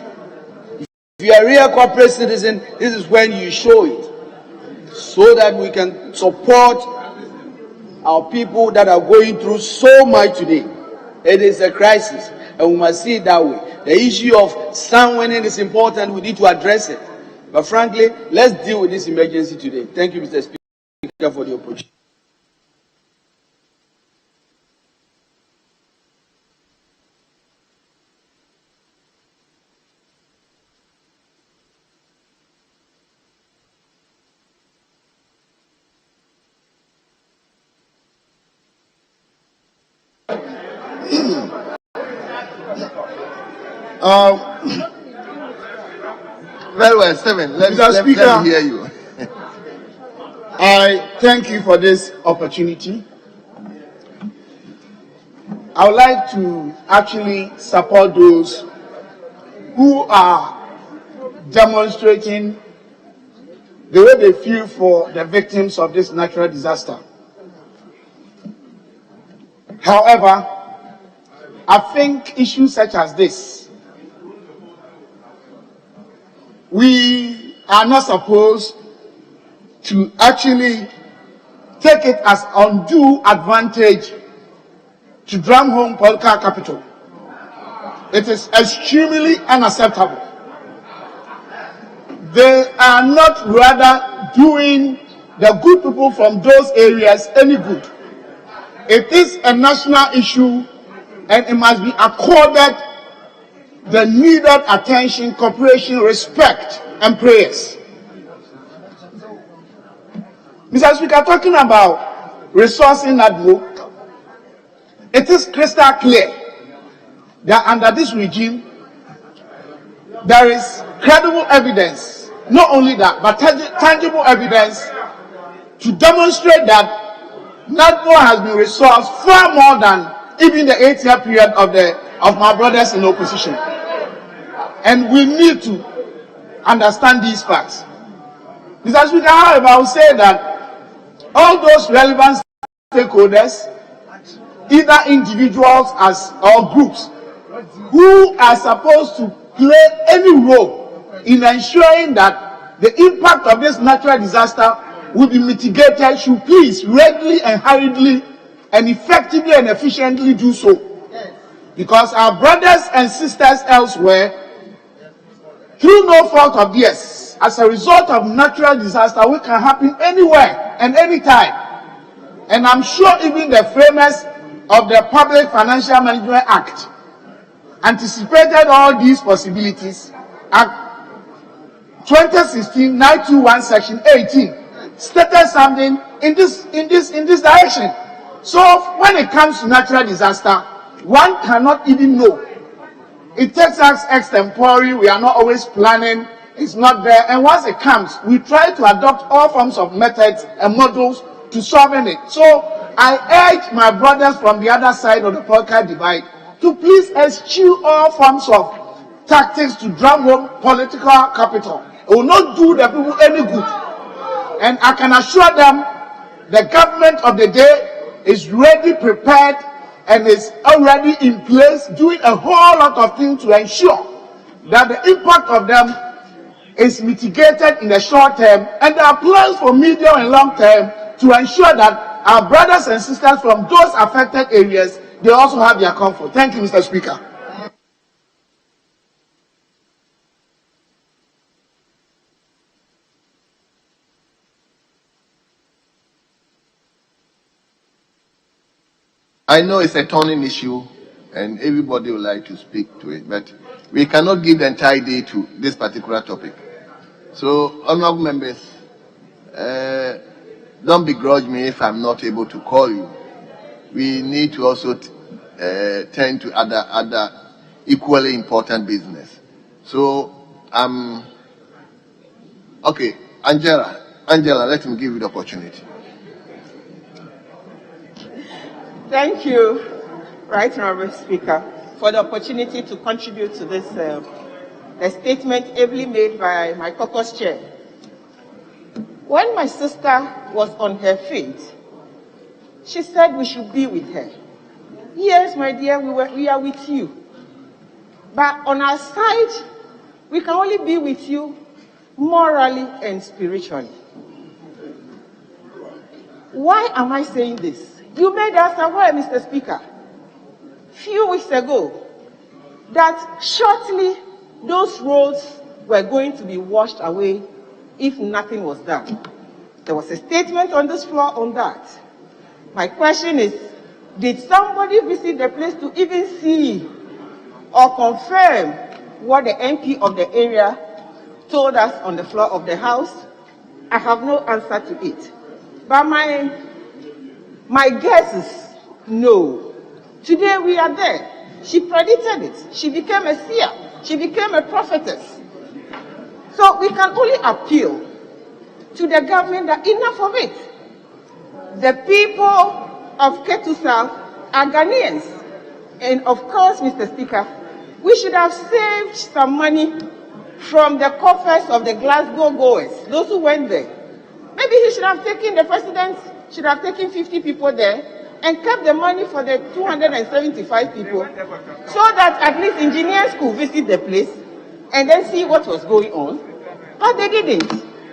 If you are a real corporate citizen, this is when you show it, so that we can support our people that are going through so much today. It is a crisis, and we must see it that way. The issue of sun winning is important. We need to address it. But frankly, let's deal with this emergency today. Thank you, Mr. Speaker, for the opportunity. Very well, Stephen. Let me hear you. I thank you for this opportunity. I would like to actually support those who are demonstrating the way they feel for the victims of this natural disaster. However, I think issues such as this, we are not supposed to actually take it as undue advantage to drum home political capital. It is extremely unacceptable. They are not rather doing the good people from those areas any good. it is a national issue and it must be accorded the needed attention, cooperation, respect, and prayers. Mr. Speaker, talking about resourcing NADVO, it is crystal clear that under this regime, there is credible evidence, not only that, but tangible evidence to demonstrate that NADVO has been resourced far more than even the 8-year period of my brothers in opposition. And we need to understand these facts. Mr. Speaker, however, I will say that all those relevant stakeholders, either individuals or groups, who are supposed to play any role in ensuring that the impact of this natural disaster will be mitigated, should please readily and hurriedly and effectively and efficiently do so. Because our brothers and sisters elsewhere, through no fault of theirs, as a result of natural disaster, which can happen anywhere and anytime. And I'm sure even the framers of the Public Financial Management Act anticipated all these possibilities. Act 2016-921 Section 18 stated something in this direction. So when it comes to natural disaster, one cannot even know. It takes us extempore. We are not always planning. It's not there. And once it comes, we try to adopt all forms of methods and models to solving it. So I urge my brothers from the other side of the political divide to please eschew all forms of tactics to drum home political capital. It will not do the people any good. And I can assure them the government of the day is ready, prepared, and is already in place doing a whole lot of things to ensure that the impact of them is mitigated in the short term, and there are plans for medium and long term to ensure that our brothers and sisters from those affected areas, they also have their comfort. Thank you, Mr. Speaker. I know it's a turning issue and everybody would like to speak to it, but we cannot give the entire day to this particular topic. So, honorable members, don't begrudge me if I'm not able to call you. We need to also tend to other equally important business. So, okay, Angela, let me give you the opportunity. Thank you, Right Honourable Speaker, for the opportunity to contribute to this the statement ably made by my caucus chair. When my sister was on her feet, she said we should be with her. Yes, my dear, we are with you. But on our side, we can only be with you morally and spiritually. Why am I saying this? You made us aware, Mr. Speaker, few weeks ago, that shortly those roads were going to be washed away if nothing was done. There was a statement on this floor on that. My question is, did somebody visit the place to even see or confirm what the MP of the area told us on the floor of the House? I have no answer to it. But my guess is no. Today we are there. She predicted it. She became a seer. She became a prophetess. So we can only appeal to the government that enough of it. The people of Ketu South are Ghanaians. And of course, Mr. Speaker, we should have saved some money from the coffers of the Glasgow goers, those who went there. Maybe he should have taken, the president should have taken 50 people there and kept the money for the 275 people so that at least engineers could visit the place and then see what was going on. But they didn't.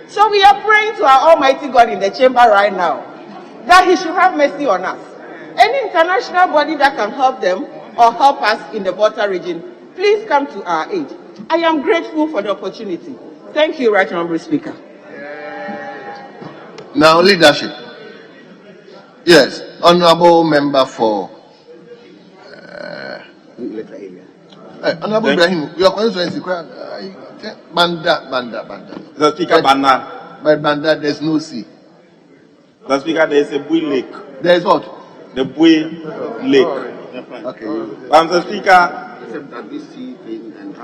So we are praying to our Almighty God in the chamber right now that he should have mercy on us. Any international body that can help them or help us in the Volta region, please come to our aid. I am grateful for the opportunity. Thank you, Right Honourable Speaker. Now, leadership. Yes. Honorable member for Honorable Ibrahim, your constituency, Banda. Mr. Speaker, Banda. But Banda, there's no sea. Mr. Speaker, there is a Bui Lake. There is what? The Bui Lake. Okay. Mr. Speaker,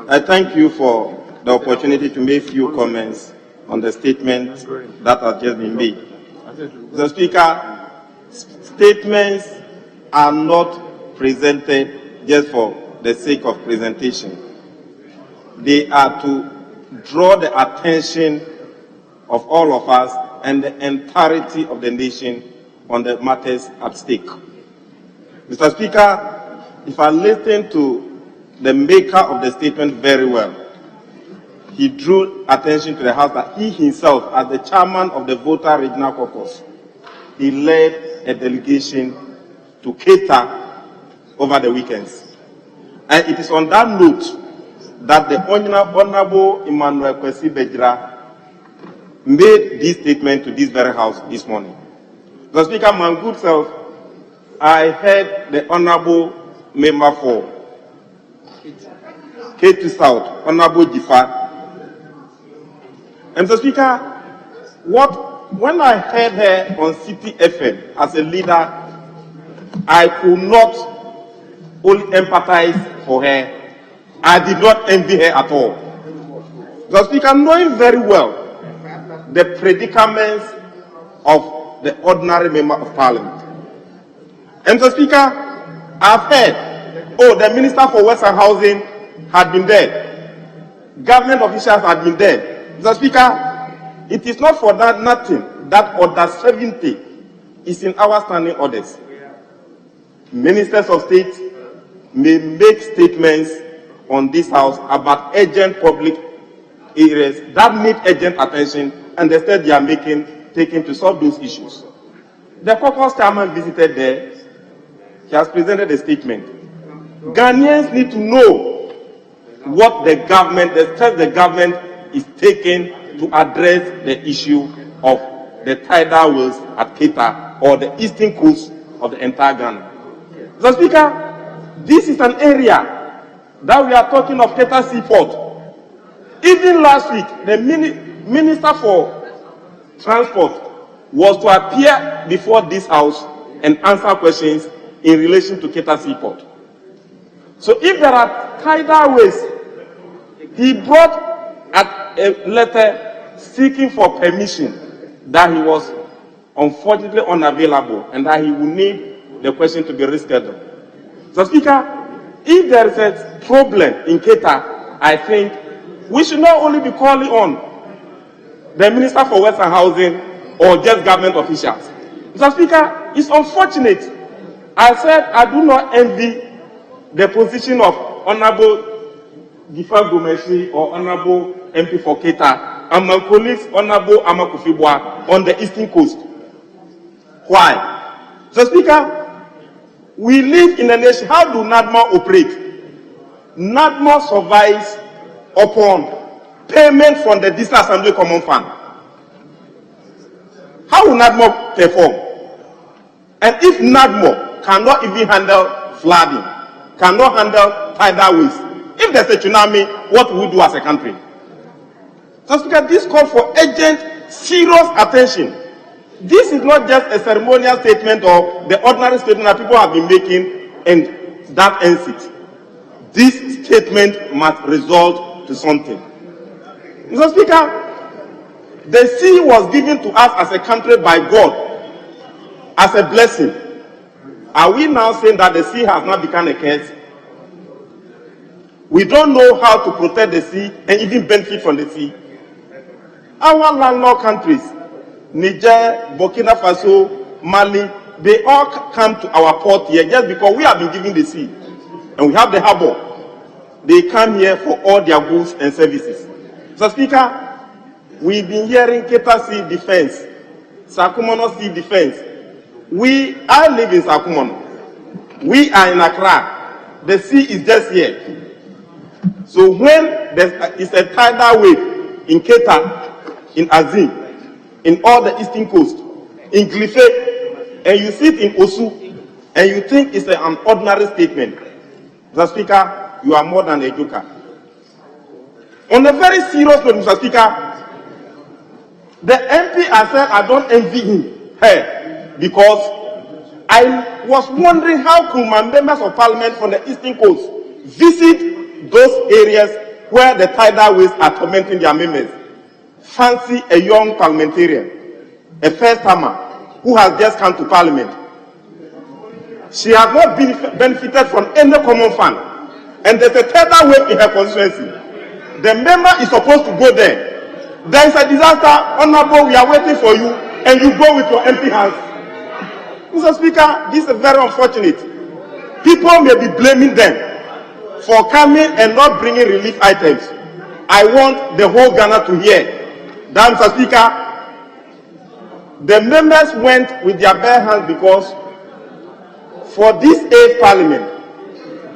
I thank you for the opportunity to make few comments on the statement that has just been made. Mr. Speaker, statements are not presented just for the sake of presentation. They are to draw the attention of all of us and the entirety of the nation on the matters at stake. Mr. Speaker, if I listen to the maker of the statement very well, he drew attention to the House that he himself, as the chairman of the Voter Regional Caucus, he led a delegation to Keita over the weekends. And it is on that note that the Honorable Emmanuel Kwesi Bejira made this statement to this very House this morning. Mr. Speaker, my good self, I heard the Honorable Member for K2 South, Honorable Jifa. And Mr. Speaker, when I heard her on City FM as a leader, I could not only empathize for her, I did not envy her at all. Mr. Speaker, knowing very well the predicaments of the ordinary member of parliament. And Mr. Speaker, I've heard, the Minister for Western Housing had been dead. Government officials had been dead. Mr. Speaker, it is not for that nothing that Order 70 is in our standing orders. Ministers of state may make statements on this House about urgent public areas that need urgent attention, and the steps they are taking to solve those issues. The caucus chairman visited there. He has presented a statement. Ghanaians need to know what the steps the government is taking to address the issue of the tidal waves at Keita or the eastern coast of the entire Ghana. Mr. Speaker, this is an area that we are talking of Keita Seaport. Even last week, the Minister for Transport was to appear before this House and answer questions in relation to Keita Seaport. So if there are tidal waves, he brought a letter seeking for permission that he was unfortunately unavailable and that he would need the question to be rescheduled. So Speaker, if there is a problem in Keita, I think we should not only be calling on the Minister for Western Housing or just government officials. Mr. Speaker, it's unfortunate. I said I do not envy the position of Honorable Gifa Gomeshi or Honorable MP for Keita and my colleagues Honorable Amakufibwa on the eastern coast. Why? Mr. Speaker, we live in a nation. How do NADMA operate? NADMA survives upon payment from the District Assembly Common Fund. How will NADMA perform? And if NADMA cannot even handle flooding, cannot handle tidal waves, if there's a tsunami, what will we do as a country? So Speaker, this calls for urgent, serious attention. This is not just a ceremonial statement or the ordinary statement that people have been making and that ends it. This statement must result to something. Mr. Speaker, the sea was given to us as a country by God as a blessing. Are we now saying that the sea has not become a curse? We don't know how to protect the sea and even benefit from the sea. Our landlocked countries, Niger, Burkina Faso, Mali, they all come to our port here just because we have been given the sea and we have the harbor. They come here for all their goods and services. So Speaker, we've been hearing Keita Sea Defense, Sakumono Sea Defense. I live in Sakumono. We are in Accra. The sea is just here. So when there is a tidal wave in Keita, in Azim, in all the eastern coast, in Glife, and you sit in Osu, and you think it's an ordinary statement, Mr. Speaker, you are more than a joker. On a very serious note, Mr. Speaker, the MP has said I don't envy him, because I was wondering how could my members of parliament from the Eastern Coast visit those areas where the tidal waves are tormenting their members. Fancy a young parliamentarian, a first-timer who has just come to parliament. She has not benefited from any common fund, and there's a tidal wave in her constituency. The member is supposed to go there. There is a disaster, honorable, we are waiting for you, and you go with your empty hands. Mr. Speaker, this is very unfortunate. People may be blaming them for coming and not bringing relief items. I want the whole Ghana to hear that, Mr. Speaker, the members went with their bare hands because for this 8th parliament,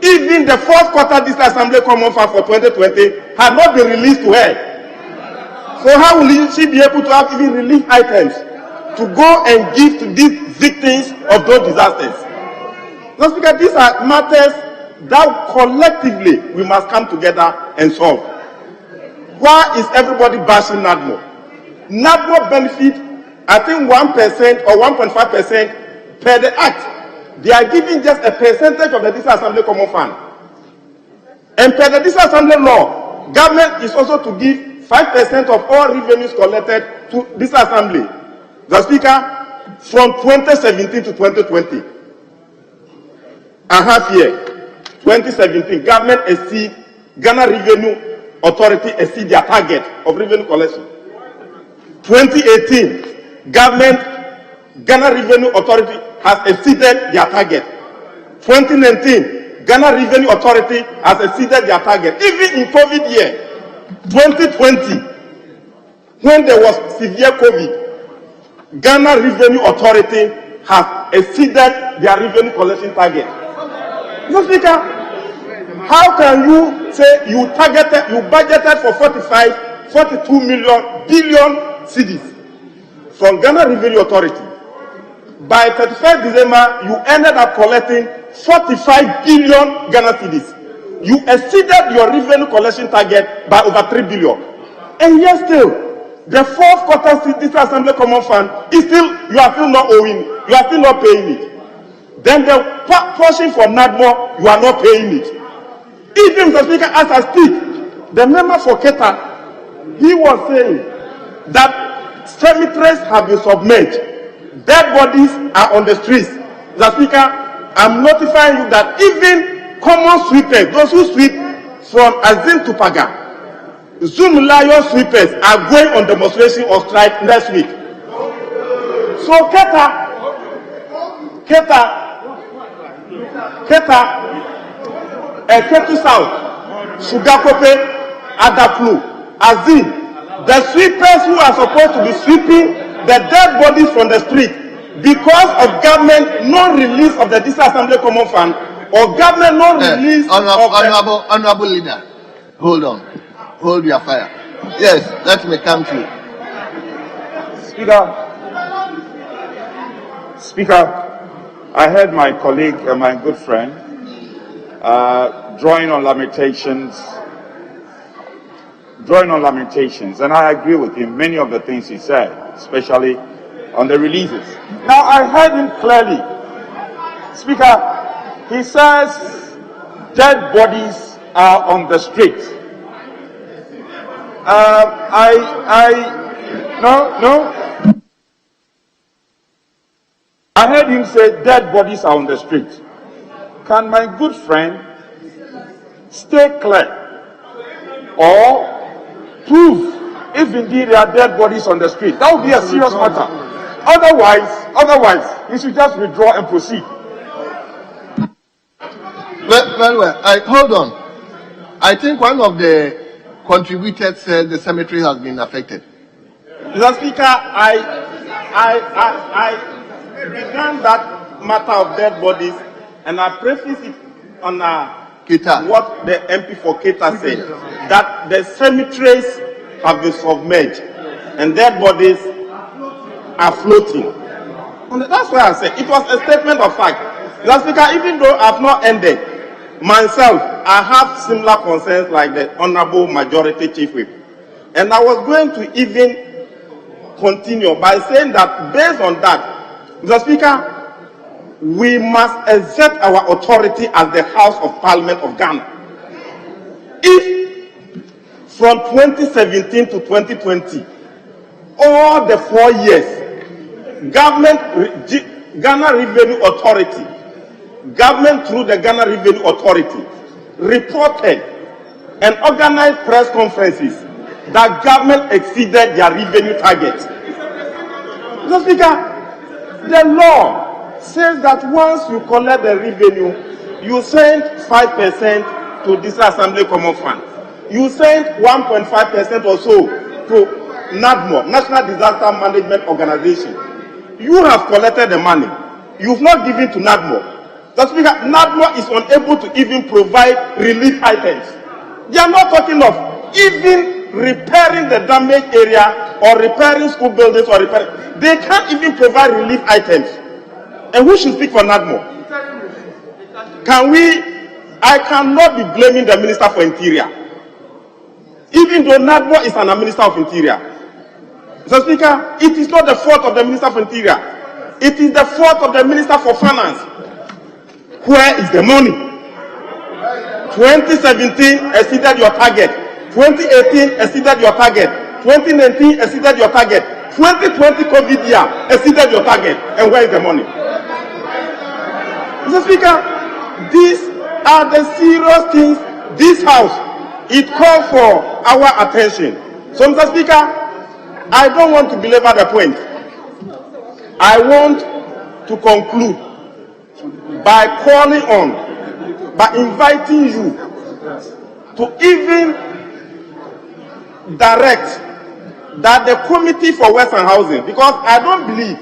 even the 4th quarter district assembly common fund for 2020 had not been released to her. So how will she be able to have even relief items to go and give to these victims of those disasters? Mr. Speaker, these are matters that collectively we must come together and solve. Why is everybody bashing NADMO? NADMO benefit, I think 1% or 1.5% per the act. They are giving just a percentage of the District Assembly Common Fund. And per the District Assembly law, government is also to give 5% of all revenues collected to this assembly. The Speaker, from 2017 to 2020, a half year, 2017, government exceed, Ghana Revenue Authority exceed their target of revenue collection. 2018, Ghana Revenue Authority has exceeded their target. 2019, Ghana Revenue Authority has exceeded their target. Even in COVID year, 2020, when there was severe COVID, Ghana Revenue Authority has exceeded their revenue collection target. Mr. Speaker, how can you say you budgeted for 42 billion cedis from Ghana Revenue Authority? By 31st December, you ended up collecting 45 billion Ghana cedis. You exceeded your revenue collection target by over 3 billion. And yet still, the 4th quarter District Assembly Common Fund is still, you are still not owing, you are still not paying it. Then the portion for NADMO, you are not paying it. Even Mr. Speaker, as I speak, the member for Keta, he was saying that cemeteries have been submerged. Dead bodies are on the streets. Mr. Speaker, I'm notifying you that even common sweepers, those who sweep from Azim to Paga, Zoom Lion sweepers are going on demonstration or strike next week. So Keta, Ketu South, Sugakope, Adaplu, Azim, the sweepers who are supposed to be sweeping the dead bodies from the street because of government non-release of the District Assembly Common Fund or government non-release Honorable Leader, hold on. Hold your fire. Yes, let me come to you. Speaker, I heard my colleague and my good friend drawing on lamentations, and I agree with him, many of the things he said, especially on the releases. Now, I heard him clearly. Speaker, he says dead bodies are on the street. No. I heard him say dead bodies are on the street. Can my good friend stay clear or prove if indeed there are dead bodies on the street? That would be a serious matter. Otherwise, he should just withdraw and proceed. Well, hold on. I think one of the contributors said the cemetery has been affected. Mr. Speaker, I began that matter of dead bodies and I preface it on what the MP for Keta said, that the cemeteries have been submerged and dead bodies are floating. That's why I said it was a statement of fact. Mr. Speaker, even though I've not ended, myself, I have similar concerns like the Honorable Majority Chief Whip. And I was going to even continue by saying that based on that, Mr. Speaker, we must exert our authority as the House of Parliament of Ghana. If from 2017 to 2020, all the 4 years, Ghana Revenue Authority, government through the Ghana Revenue Authority, reported and organized press conferences that government exceeded their revenue target. Mr. Speaker, the law says that once you collect the revenue, you send 5% to this Assembly Common Fund. You send 1.5% or so to NADMO, National Disaster Management Organization. You have collected the money. You've not given to NADMO. Mr. Speaker, NADMO is unable to even provide relief items. They are not talking of even repairing the damaged area or repairing school buildings or repairing. They can't even provide relief items. And who should speak for NADMO? I cannot be blaming the Minister for Interior, even though NADMO is an Minister of Interior. Mr. Speaker, it is not the fault of the Minister for Interior. It is the fault of the Minister for Finance. Where is the money? 2017 exceeded your target. 2018 exceeded your target. 2019 exceeded your target. 2020 COVID year exceeded your target. And where is the money? Mr. Speaker, these are the serious things this House, it calls for our attention. So, Mr. Speaker, I don't want to belabor the point. I want to conclude by calling on, by inviting you to even direct that the Committee for Western Housing, because I don't believe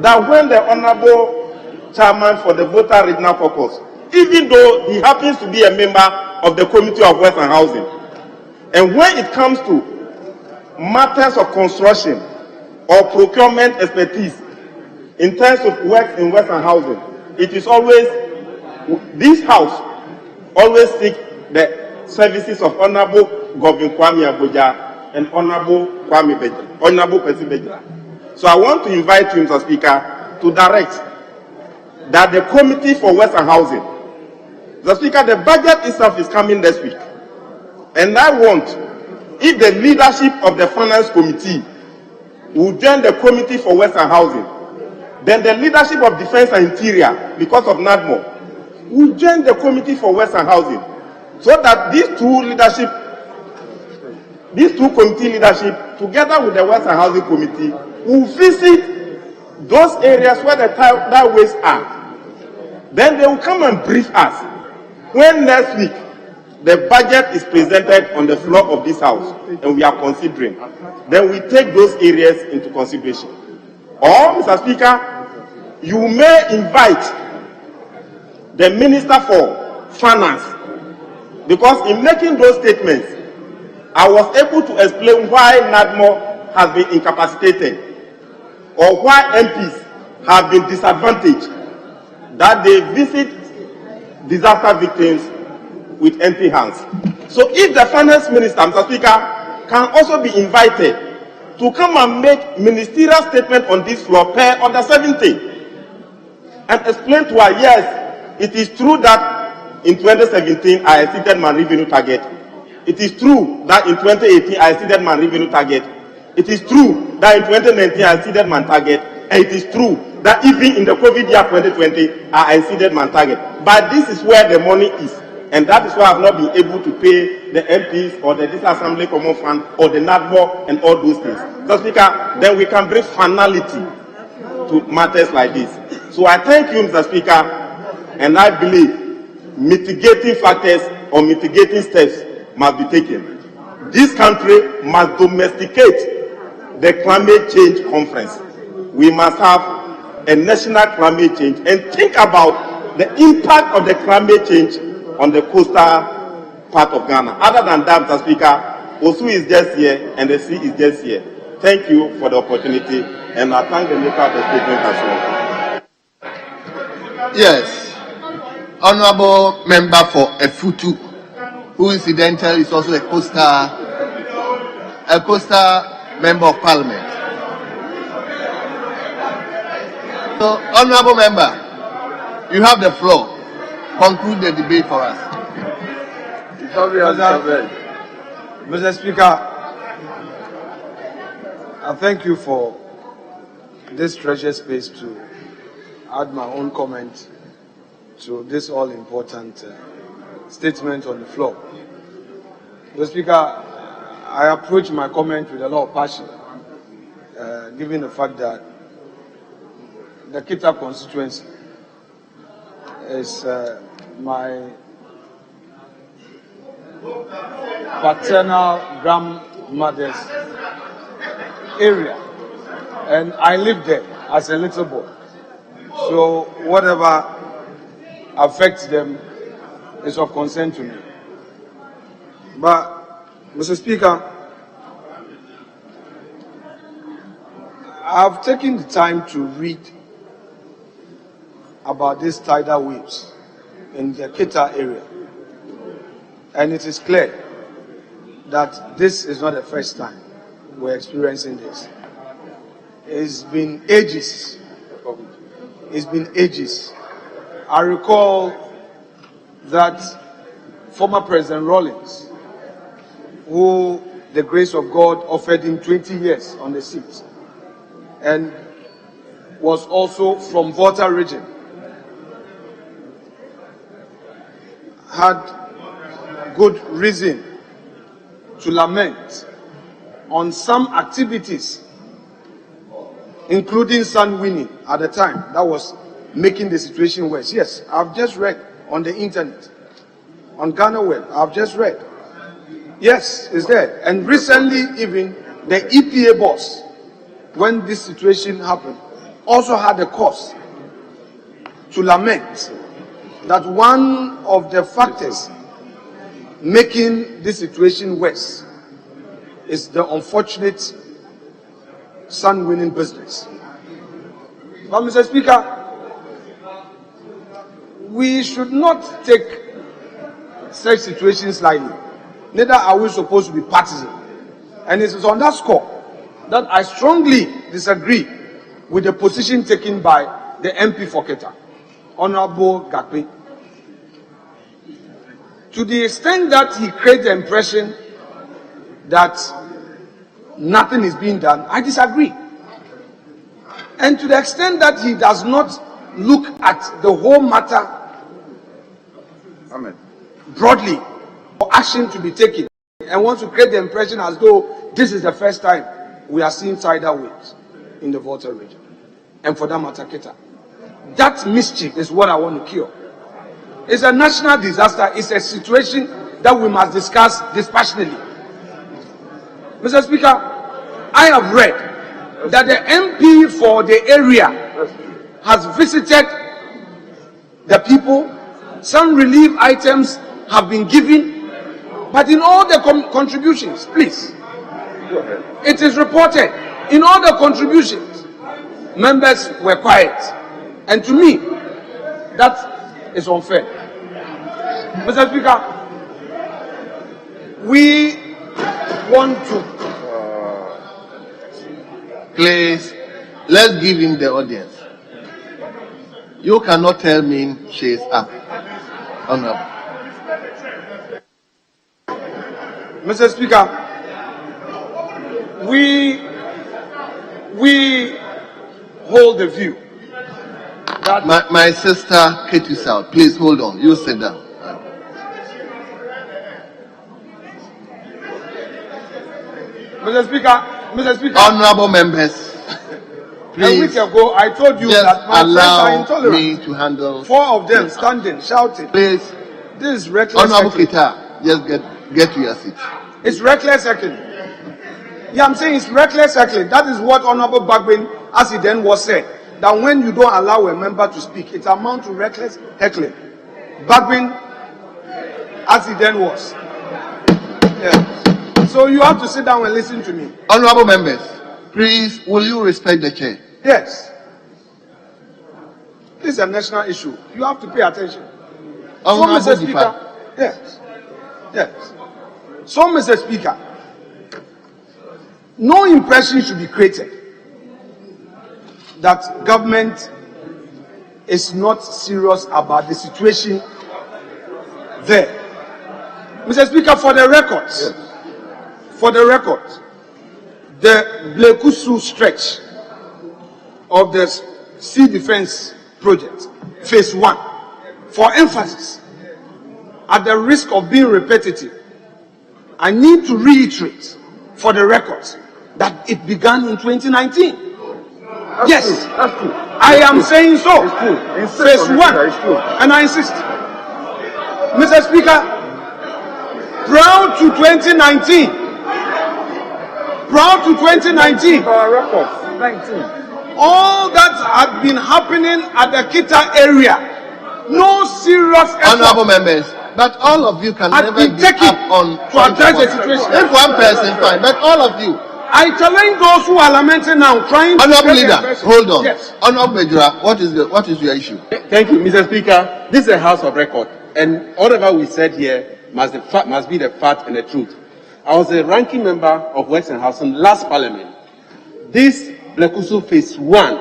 that when the Honorable Chairman for the Voter Regional Caucus, even though he happens to be a member of the Committee of Western Housing, and when it comes to matters of construction or procurement expertise in terms of work in Western Housing, it is always, this House always seek the services of Honorable Govin Kwame Abuja and Honorable Kwame Bejira, Honorable Kwesi Bejira. So I want to invite you, Mr. Speaker, to direct that the Committee for Western Housing, Mr. Speaker, the budget itself is coming next week. And I want, if the leadership of the Finance Committee will join the Committee for Western Housing, then the leadership of Defense and Interior, because of NADMO, will join the Committee for Western Housing, so that these two committee leadership, together with the Western Housing Committee, will visit those areas where the tidal waves are. Then they will come and brief us. When next week the budget is presented on the floor of this House and we are considering, then we take those areas into consideration. Or, Mr. Speaker, you may invite the Minister for Finance, because in making those statements, I was able to explain why NADMO has been incapacitated or why MPs have been disadvantaged, that they visit disaster victims with empty hands. So if the Finance Minister, Mr. Speaker, can also be invited to come and make ministerial statement on this floor per on the 17th and explain to her, yes, it is true that in 2017 I exceeded my revenue target. It is true that in 2018 I exceeded my revenue target. It is true that in 2019 I exceeded my target. And it is true that even in the COVID year 2020 I exceeded my target. But this is where the money is. And that is why I have not been able to pay the MPs or the Disassembly Common Fund or the NADMO and all those things. So, Speaker, then we can bring finality to matters like this. So I thank you, Mr. Speaker, and I believe mitigating factors or mitigating steps must be taken. This country must domesticate the climate change conference. We must have a national climate change and think about the impact of the climate change on the coastal part of Ghana. Other than that, Mr. Speaker, Osu is just here and the sea is just here. Thank you for the opportunity, and I thank the maker of the statement as well. Yes, honorable member for Efutu, who incidentally is also a coastal member of parliament. So, honorable member, you have the floor. Conclude the debate for us. Mr. Speaker, I thank you for this treasure space to add my own comment to this all-important statement on the floor. Mr. Speaker, I approach my comment with a lot of passion, given the fact that the Kita constituency is my paternal grandmother's area, and I lived there as a little boy. So whatever affects them is of concern to me. But, Mr. Speaker, I've taken the time to read about these tidal waves in the Kita area, and it is clear that this is not the first time we're experiencing this. It's been ages. It's been ages. I recall that former President Rawlings, who the grace of God offered him 20 years on the seat, and was also from Volta region, had good reason to lament on some activities, including sun winning at the time, that was making the situation worse. Yes, I've just read on the internet, on Ghana Web, I've just read. Yes, it's there. And recently, even the EPA boss, when this situation happened, also had a cause to lament that one of the factors making this situation worse is the unfortunate sun winning business. But, Mr. Speaker, we should not take such situations lightly. Neither are we supposed to be partisan. And it is on that score that I strongly disagree with the position taken by the MP for Keta, Honorable Gakpe. To the extent that he created the impression that nothing is being done, I disagree. And to the extent that he does not look at the whole matter broadly for action to be taken, and wants to create the impression as though this is the first time we are seeing tidal waves in the Volta region, and for that matter, Keta. That mischief is what I want to cure. It's a national disaster. It's a situation that we must discuss dispassionately. Mr. Speaker, I have read that the MP for the area has visited the people. Some relief items have been given, but in all the contributions, please, it is reported, in all the contributions, members were quiet. And to me, that is unfair. Mr. Speaker, we want to... Please, let's give him the audience. You cannot tell me she is up. Honorable. Mr. Speaker, we hold the view that... My sister, Katie South, please hold on. You sit down. Mr. Speaker, Honorable members, please. A week ago, I told you that my friends are intolerant. Me to handle. 4 of them standing, shouting. Please. This is reckless. Honorable Kita, just get to your seat. It's reckless heckling. Yeah, I'm saying it's reckless heckling. That is what Honorable Bagbin, as he then was said, that when you don't allow a member to speak, it amounts to reckless heckling. Bagbin, as he then was. Yeah. So you have to sit down and listen to me. Honorable members, please, will you respect the chair? Yes. This is a national issue. You have to pay attention. So, Mr. Speaker, yes. So, Mr. Speaker, no impression should be created that government is not serious about the situation there. Mr. Speaker, for the records, the Blekusu stretch of the sea defense project, phase 1, for emphasis, at the risk of being repetitive, I need to reiterate for the records that it began in 2019. Yes, that's true. I am saying so. It's true. Phase 1, and I insist. Mr. Speaker, prior to 2019, all that had been happening at the Kita area, no serious effort. Honorable members, but all of you can never be up on to address the situation. If one person, fine, but all of you. I challenge those who are lamenting now, trying to... Honorable Leader, hold on. Yes. Honorable Majora, what is your issue? Thank you, Mr. Speaker. This is a house of record, and whatever we said here must be the fact and the truth. I was a ranking member of Western House in last Parliament. This Blekusu Phase 1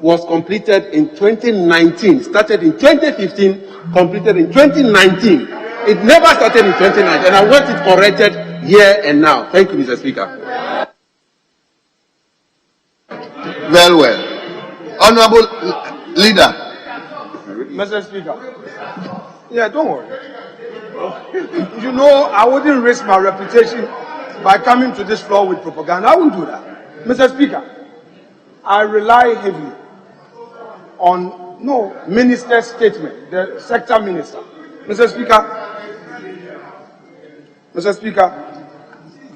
was completed in 2019, started in 2015, completed in 2019. It never started in 2019, and I want it corrected here and now. Thank you, Mr. Speaker. Well. Honorable Leader. Mr. Speaker. Yeah, don't worry. You know, I wouldn't risk my reputation by coming to this floor with propaganda. I wouldn't do that. Mr. Speaker, I rely heavily on minister's statement, the sector minister. Mr. Speaker,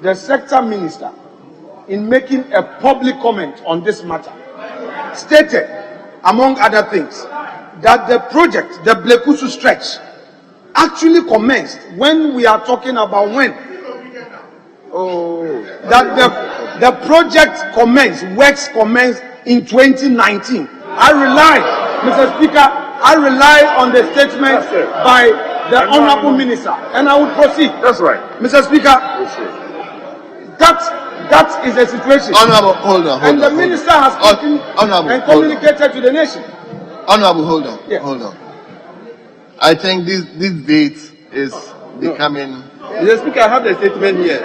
the sector minister, in making a public comment on this matter, stated, among other things, that the project, the Blekusu stretch, actually commenced when we are talking about when? That the project commenced, works commenced in 2019. Mr. Speaker, I rely on the statement by the Honorable Minister, and I would proceed. That's right. Mr. Speaker, that is the situation. Honorable, hold on. And the Minister has spoken and communicated to the nation. Honorable, hold on. Yes. Hold on. I think this date is becoming... Mr. Speaker, I have the statement here.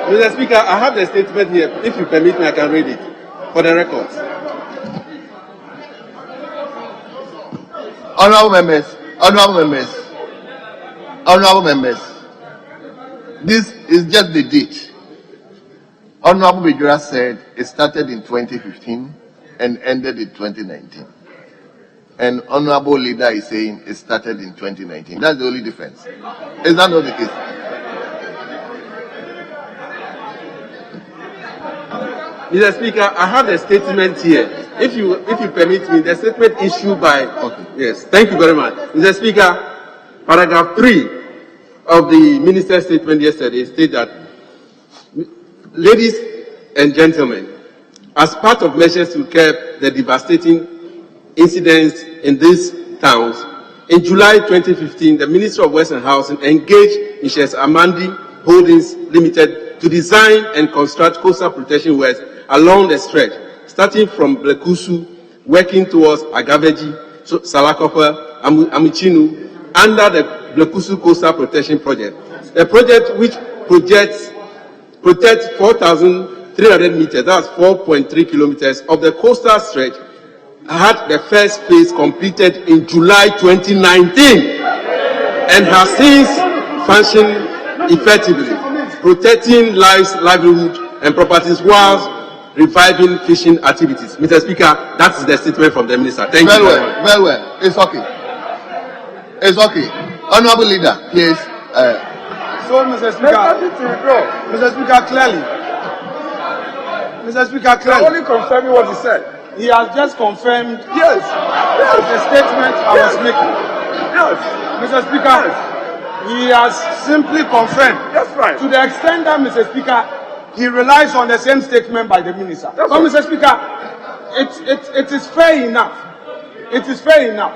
Mr. Speaker, I have the statement here. If you permit me, I can read it for the records. Honorable members, this is just the date. Honorable Majora said it started in 2015 and ended in 2019. And Honorable Leader is saying it started in 2019. That's the only difference. Is that not the case? Mr. Speaker, I have the statement here. If you permit me, the statement issued by... Okay. Yes, thank you very much. Mr. Speaker, paragraph 3 of the minister's statement yesterday states that, ladies and gentlemen, as part of measures to curb the devastating incidents in these towns, in July 2015, the Minister of Western Housing engaged Mrs. Amandi Holdings Limited to design and construct coastal protection works along the stretch, starting from Blekusu, working towards Agaveji, Salakopa, Amichinu, under the Blekusu Coastal Protection Project. The project, which protects 4,300 meters, that's 4.3 kilometers of the coastal stretch, had the first phase completed in July 2019 and has since functioned effectively, protecting lives, livelihood, and properties whilst reviving fishing activities. Mr. Speaker, that is the statement from the Minister. Thank you very much. Well. It's okay. Honorable Leader, please. So, Mr. Speaker, clearly. Only confirming what he said. He has just confirmed the statement I was making. Yes. Mr. Speaker, he has simply confirmed. That's right. To the extent that, Mr. Speaker, he relies on the same statement by the Minister. But, Mr. Speaker, it is fair enough it is fair enough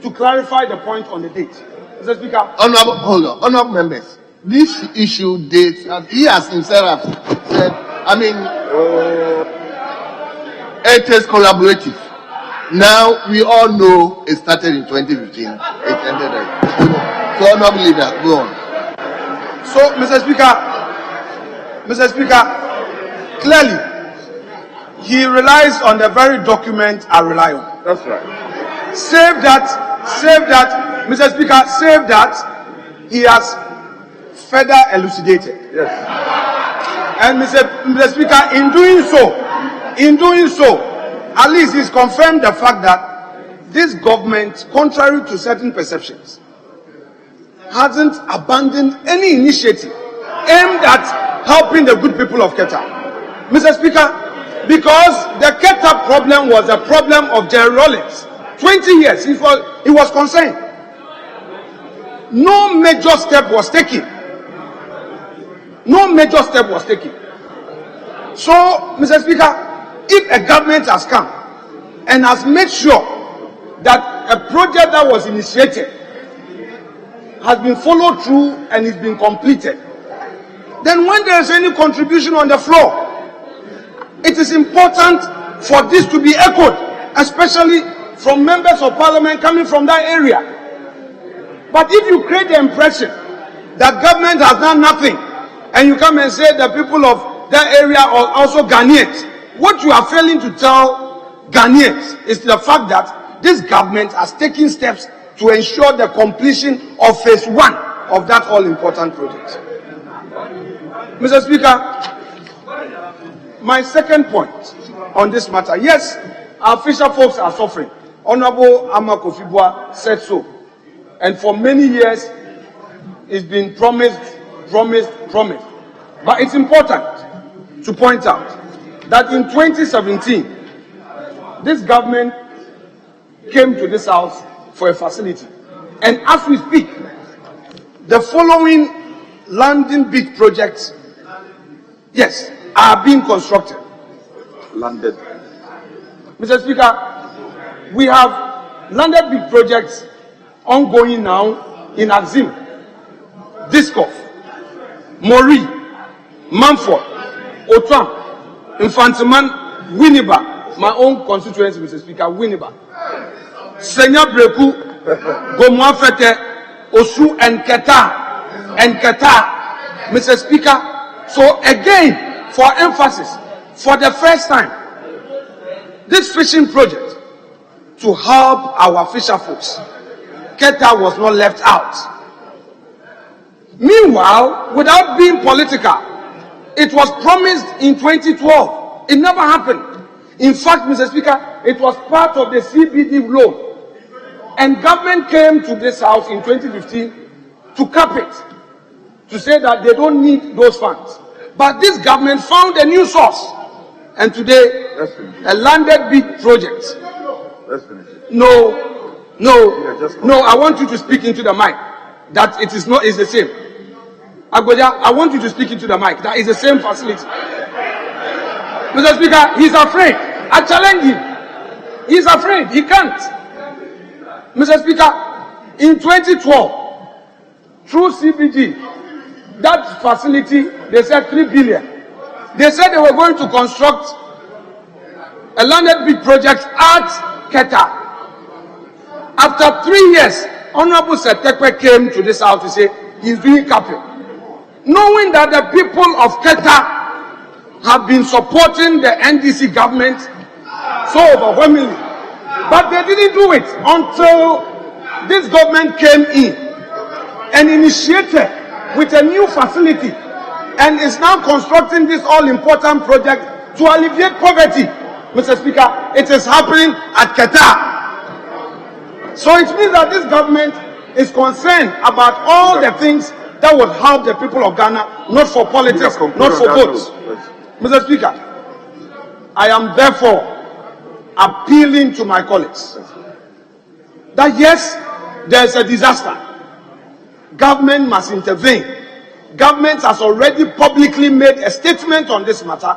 to clarify the point on the date. Mr. Speaker. Honorable members, this issue dates, and he has himself said, it is collaborative. Now we all know it started in 2015. It ended there. So honorable leader, go on. So, Mr. Speaker, clearly, he relies on the very document I rely on. That's right. Save that, Mr. Speaker, save that he has further elucidated. Yes. And Mr. Speaker, in doing so, at least he's confirmed the fact that this government, contrary to certain perceptions, hasn't abandoned any initiative aimed at helping the good people of Keta. Mr. Speaker, because the Keta problem was a problem of Jerry Rawlings. 20 years he was concerned. No major step was taken. So, Mr. Speaker, if a government has come and has made sure that a project that was initiated has been followed through and is being completed, then when there is any contribution on the floor, it is important for this to be echoed, especially from members of parliament coming from that area. But if you create the impression that government has done nothing, and you come and say the people of that area are also Ghanaians, what you are failing to tell Ghanaians is the fact that this government has taken steps to ensure the completion of phase 1 of that all-important project. Mr. Speaker, my second point on this matter, yes, our fisher folks are suffering. Honorable Ama Kofi-Boah said so. And for many years, it's been promised. But it's important to point out that in 2017, this government came to this house for a facility. And as we speak, the following landing big projects, yes, are being constructed. Landed. Mr. Speaker, we have landed big projects ongoing now in Axim, Diskoff, Mori, Mumford, Otram, Infantiman, Winneba, my own constituency, Mr. Speaker, Winneba, Senya Breku, Gomuafete, Osu, and Keta, Mr. Speaker. So again, for emphasis, for the first time, this fishing project to help our fisher folks, Keta was not left out. Meanwhile, without being political, it was promised in 2012. It never happened. In fact, Mr. Speaker, it was part of the CBD loan. And government came to this house in 2015 to cap it, to say that they don't need those funds. But this government found a new source. And today, a landed big project. No, I want you to speak into the mic that it is not, it's the same. Agboja, I want you to speak into the mic that is the same facility. Mr. Speaker, he's afraid. I challenge him. He's afraid. He can't. Mr. Speaker, in 2012, through CBG, that facility, they said 3 billion. They said they were going to construct a landed big project at Keta. After 3 years, Honorable Setekwe came to this house to say he's doing capping. Knowing that the people of Keta have been supporting the NDC government so overwhelmingly. But they didn't do it until this government came in and initiated with a new facility and is now constructing this all-important project to alleviate poverty. Mr. Speaker, it is happening at Keta. So it means that this government is concerned about all the things that would help the people of Ghana, not for politics, not for votes. Mr. Speaker, I am therefore appealing to my colleagues that yes, there is a disaster. Government must intervene. Government has already publicly made a statement on this matter.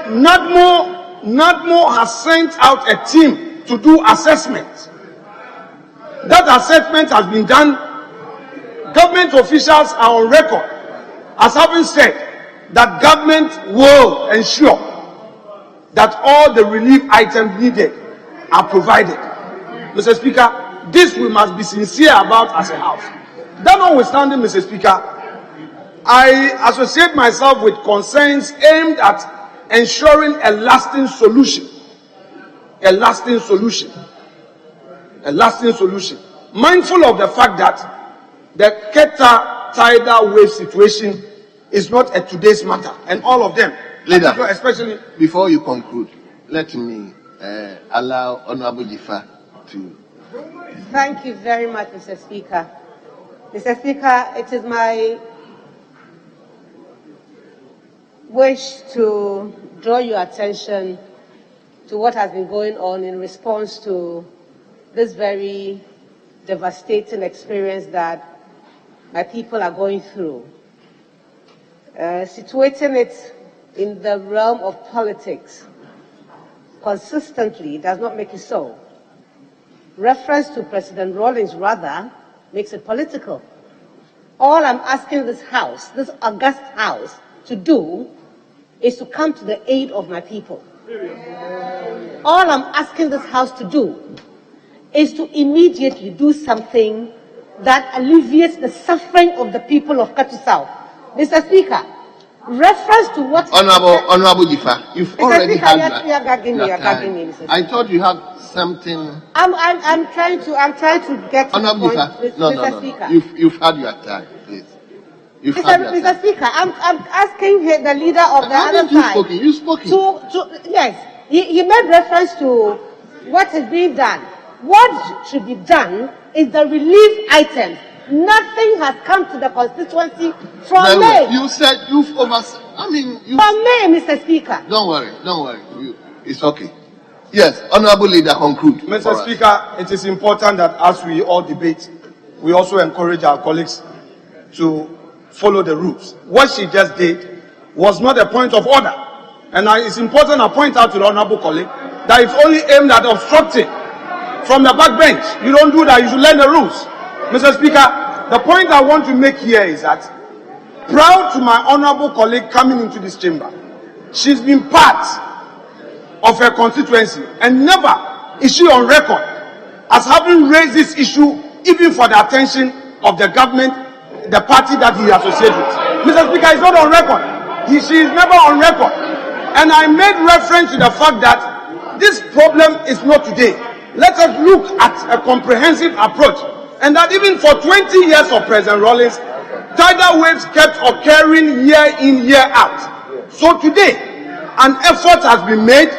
NADMO NADMO has sent out a team to do assessment. That assessment has been done. Government officials are on record as having said that government will ensure that all the relief items needed are provided. Mr. Speaker, this we must be sincere about as a house. That notwithstanding, Mr. Speaker, I associate myself with concerns aimed at ensuring a lasting solution. A lasting solution. A lasting solution. Mindful of the fact that the Keta tidal wave situation is not a today's matter, and all of them, Leader, especially before you conclude, let me allow Honorable Jifa to. Thank you very much, Mr. Speaker. Mr. Speaker, it is my wish to draw your attention to what has been going on in response to this very devastating experience that my people are going through. Situating it in the realm of politics consistently does not make it so. Reference to President Rawlings rather makes it political. All I'm asking this House, this august House, to do is to come to the aid of my people. All I'm asking this House to do is to immediately do something that alleviates the suffering of the people of Katu South. Mr. Speaker, reference to what... Honorable Jifa, you've already Speaker, had you're gagging me, Mr. Speaker. I thought you had something... I'm trying to get to Honorable the point, Jifa, Mr. Speaker. You've had your time, please. Mr. Speaker, I'm asking the leader of the other side. You've spoken. Yes, he made reference to what is being done. What should be done is the relief items. Nothing has come to the constituency from May. You said you've overseen. From May, Mr. Speaker. Don't worry. It's okay. Yes, Honorable Leader, conclude. Mr. Speaker, it is important that as we all debate, we also encourage our colleagues to follow the rules. What she just did was not a point of order. And it's important I point out to the honorable colleague that it's only aimed at obstructing from the back bench. You don't do that, you should learn the rules. Mr. Speaker, the point I want to make here is that, proud to my honorable colleague coming into this chamber, she's been part of her constituency and never is she on record as having raised this issue even for the attention of the government, the party that he associates with. Mr. Speaker, he's not on record. She is never on record. And I made reference to the fact that this problem is not today. Let us look at a comprehensive approach. And that even for 20 years of President Rawlings, tidal waves kept occurring year in, year out. So today, an effort has been made.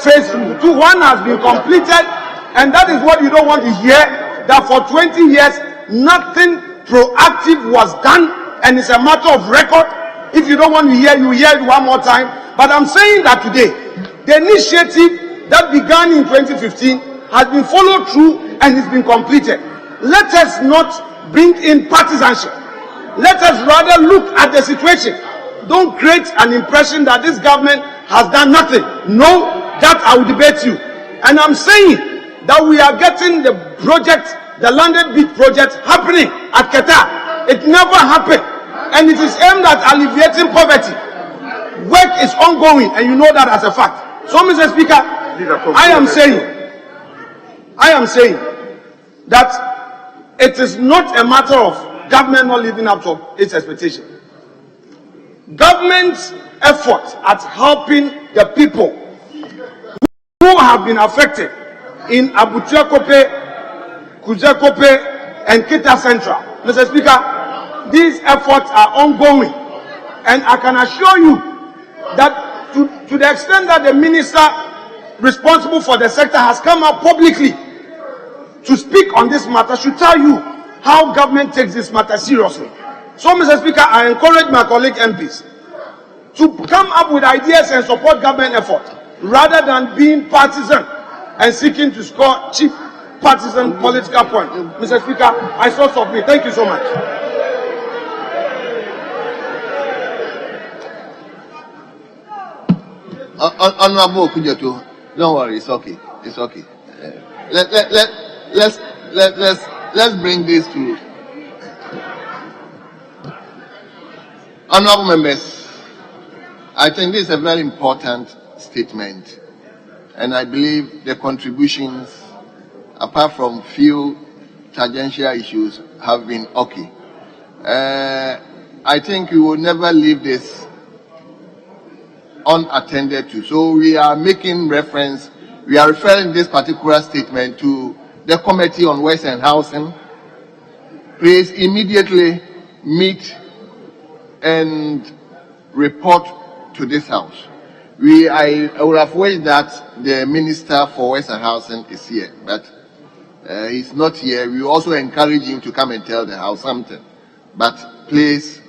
Phase 2 has been completed. And that is what you don't want to hear, that for 20 years, nothing proactive was done, and it's a matter of record. If you don't want to hear, you hear it one more time. But I'm saying that today, the initiative that began in 2015 has been followed through and it's been completed. Let us not bring in partisanship. Let us rather look at the situation. Don't create an impression that this government has done nothing. No, that I will debate you. And I'm saying that we are getting the project, the landed beach project happening at Keta. It never happened. And it is aimed at alleviating poverty. Work is ongoing, and you know that as a fact. So, Mr. Speaker, I am saying that it is not a matter of government not living up to its expectation. Government's efforts at helping the people who have been affected in Abuja-Kope, Kuje-Kope, and Kita Central. Mr. Speaker, these efforts are ongoing. And I can assure you that to the extent that the minister responsible for the sector has come out publicly to speak on this matter, should tell you how government takes this matter seriously. So, Mr. Speaker, I encourage my colleague MPs to come up with ideas and support government effort rather than being partisan and seeking to score cheap partisan political points. Mr. Speaker, I so submit. Thank you so much. Honorable Kujoto, don't worry, it's okay. It's okay. Let, let, let, let's, let's bring this to honorable members. I think this is a very important statement, and I believe the contributions, apart from few tangential issues, have been okay. I think we will never leave this unattended to. So we are making reference, we are referring this particular statement to the Committee on Works and Housing. Please immediately meet and report to this House. I would have wished that the Minister for Works and Housing is here, but he's not here. We also encourage him to come and tell the House something. But please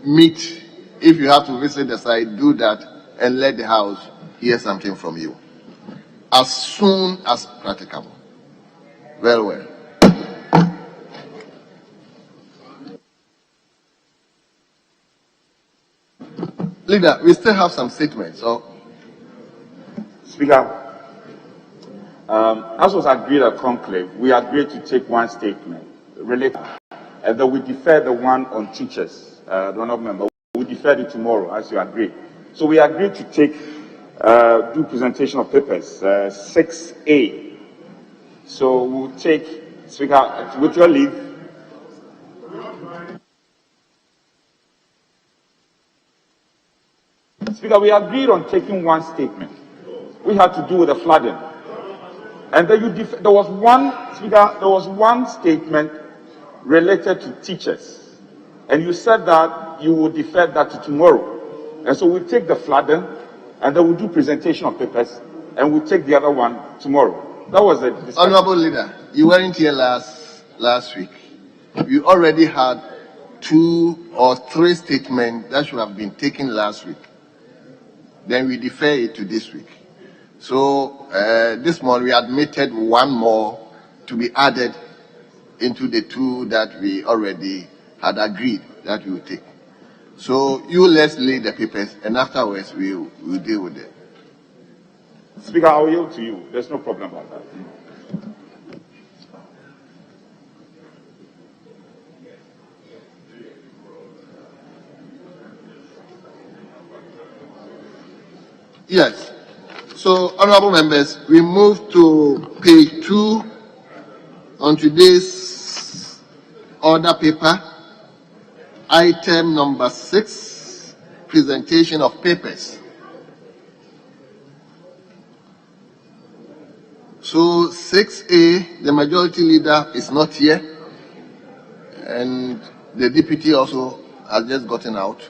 meet. If you have to visit the site, do that and let the House hear something from you as soon as practicable. Very well. Leader, we still have some statements. So, Speaker, as was agreed at conclave, we agreed to take one statement related, and then we defer the one on teachers. The honourable member, we deferred it tomorrow, as you agreed. So we agreed to take do presentation of papers 6A. So we'll take, Speaker, with your leave. Speaker, we agreed on taking one statement. We had to do with the flooding. And then there was one, Speaker, there was one statement related to teachers. And you said that you would defer that to tomorrow. And so we'll take the flooding, and then we'll do presentation of papers, and we'll take the other one tomorrow. That was the discussion. Honorable Leader, you weren't here last week. We already had 2 or 3 statements that should have been taken last week. Then we defer it to this week. So this morning we admitted one more to be added into the 2 that we already had agreed that we would take. So you let's lay the papers, and afterwards we'll deal with it. Speaker, I will yield to you. There's no problem about that. Yes. So, honorable members, we move to page 2 on today's order paper. Item number 6, presentation of papers. So 6A, the majority leader is not here, and the deputy also has just gotten out.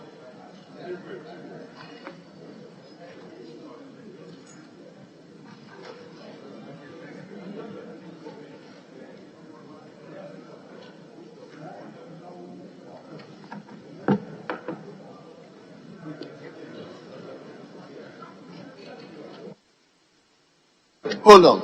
Hold on.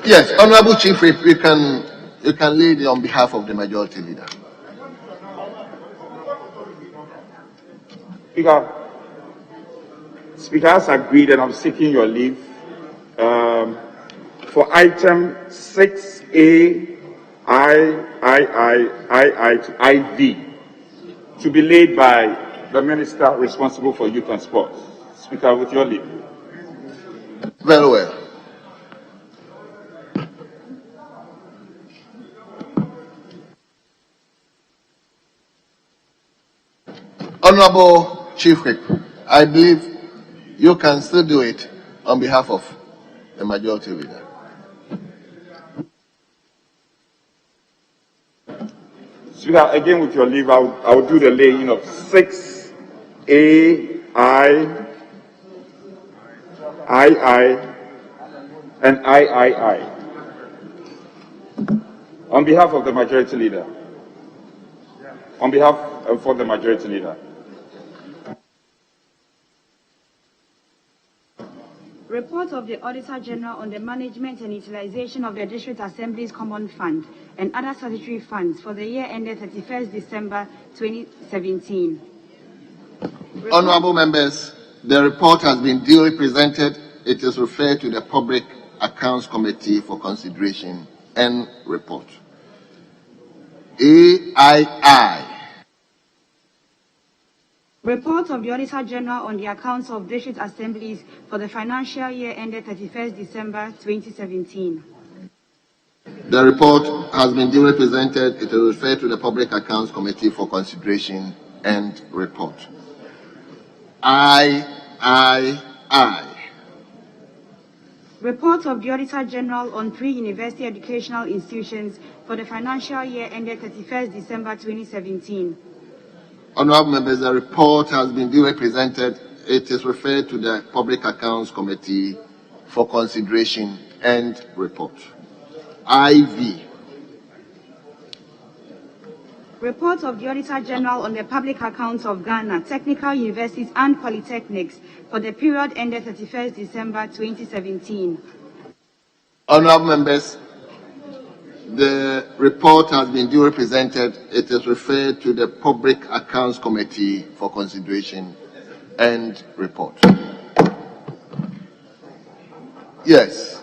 Yes, Honorable Chief Whip, you can lead on behalf of the majority leader. Speaker, as agreed, and I'm seeking your leave for item 6A, I to IV to be laid by the Minister responsible for youth and sports. Speaker, with your leave. Very well. Honorable Chief Whip, I believe you can still do it on behalf of the majority leader. Speaker, again with your leave, I will do the laying of 6 A, I, and I. On behalf of the Majority Leader. On behalf and for the Majority Leader. Report of the Auditor General on the management and utilization of the District Assembly's Common Fund and other statutory funds for the year ended 31st December 2017. Honorable members, the report has been duly presented. It is referred to the Public Accounts Committee for consideration and report. AII. Report of the Auditor General on the accounts of district assemblies for the financial year ended 31st December 2017. The report has been duly presented. It is referred to the Public Accounts Committee for consideration and report. II. Report of the Auditor General on pre-university educational institutions for the financial year ended 31st December 2017. Honorable members, the report has been duly presented. It is referred to the Public Accounts Committee for consideration and report. IV. Report of the Auditor General on the public accounts of Ghana, technical universities and polytechnics for the period ended 31st December 2017. Honorable members, the report has been duly presented. It is referred to the Public Accounts Committee for consideration and report. Yes.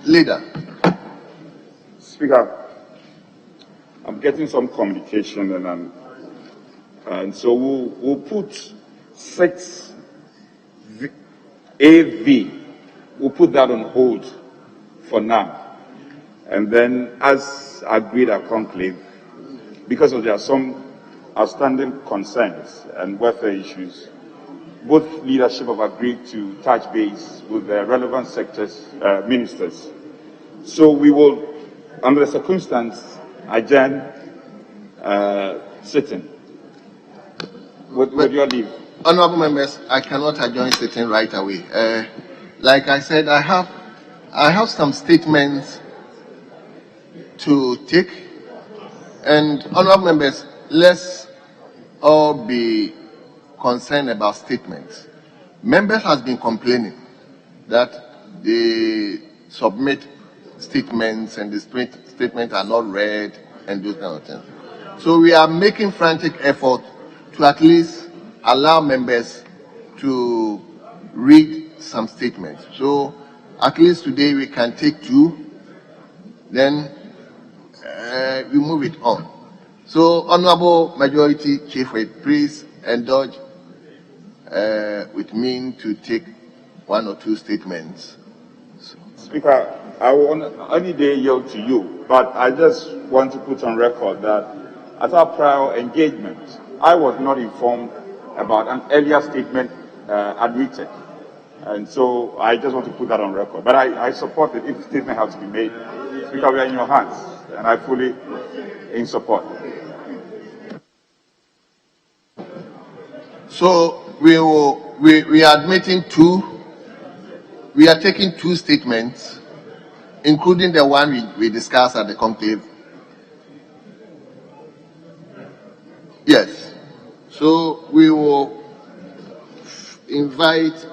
Leader. Speaker, I'm getting some communication and so we'll put 6 AV. We'll put that on hold for now. And then as agreed at conclave, because there are some outstanding concerns and welfare issues, both leadership have agreed to touch base with the relevant sectors, ministers. So we will, under the circumstance, adjourn sitting. With your leave. Honorable members, I cannot adjourn sitting right away. Like I said, I have some statements to take. And honorable members, let's all be concerned about statements. Members has been complaining that they submit statements and the statements are not read and those kind of things. So we are making frantic effort to at least allow members to read some statements. So at least today we can take 2, then we move it on. So Honorable Majority Chief Whip, please indulge with me to take 1 or 2 statements. Speaker, I will any day yield to you, but I just want to put on record that at our prior engagement, I was not informed about an earlier statement admitted. And so I just want to put that on record. But I support it if statement has to be made. Speaker, we are in your hands, and I fully in support. So we are admitting 2. We are taking 2 statements, including the one we discussed at the conclave. Yes. So we will invite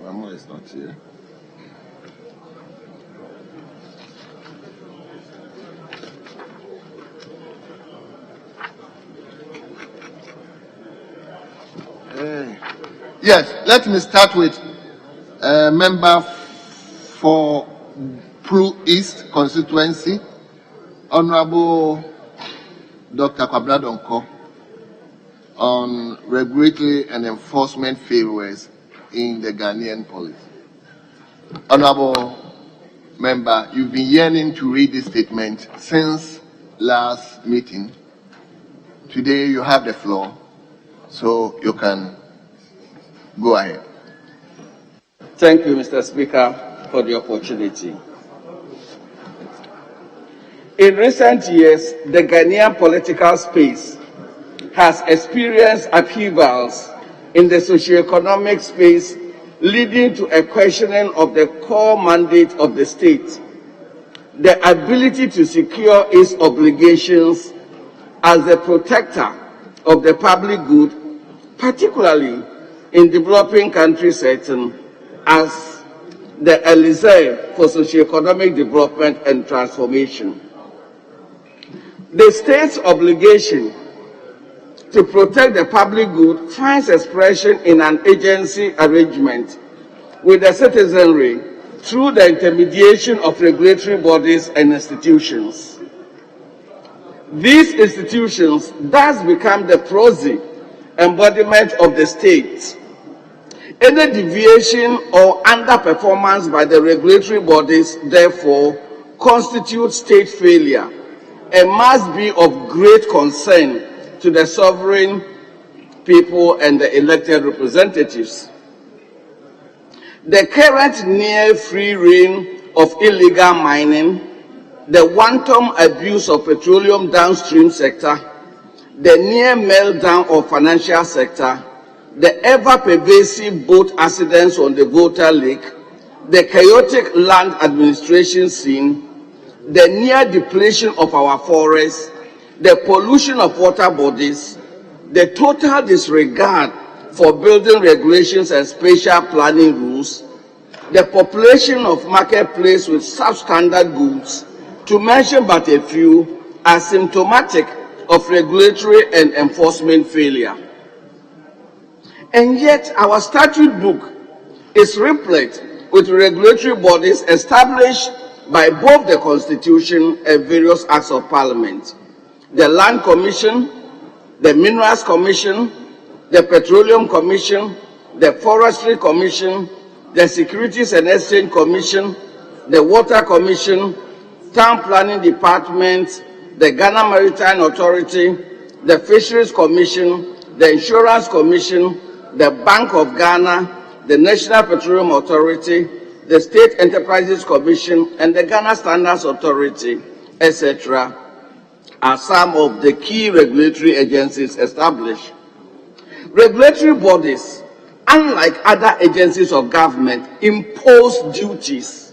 Mama is not here. Yes, let me start with member for Pro East constituency, Honorable Dr. Kwabradonko, on regulatory and enforcement failures in the Ghanaian police. Honorable member, you've been yearning to read this statement since last meeting. Today you have the floor, so you can go ahead. Thank you, Mr. Speaker, for the opportunity. In recent years, the Ghanaian political space has experienced upheavals in the socio-economic space, leading to a questioning of the core mandate of the state, the ability to secure its obligations as the protector of the public good, particularly in developing country setting, as the elixir for socio-economic development and transformation. The state's obligation to protect the public good finds expression in an agency arrangement with the citizenry through the intermediation of regulatory bodies and institutions. These institutions thus become the prosy embodiment of the state. Any deviation or underperformance by the regulatory bodies, therefore, constitutes state failure and must be of great concern to the sovereign people and the elected representatives. The current near free reign of illegal mining, the wanton abuse of petroleum downstream sector, the near meltdown of financial sector, the ever-pervasive boat accidents on the Volta Lake, the chaotic land administration scene, the near depletion of our forests, the pollution of water bodies, the total disregard for building regulations and spatial planning rules, the population of marketplace with substandard goods, to mention but a few, are symptomatic of regulatory and enforcement failure. And yet our statute book is replete with regulatory bodies established by both the Constitution and various acts of Parliament. The Land Commission, the Minerals Commission, the Petroleum Commission, the Forestry Commission, the Securities and Exchange Commission, the Water Commission, Town Planning Department, the Ghana Maritime Authority, the Fisheries Commission, the Insurance Commission, the Bank of Ghana, the National Petroleum Authority, the State Enterprises Commission, and the Ghana Standards Authority, etc., are some of the key regulatory agencies established. Regulatory bodies, unlike other agencies of government, impose duties.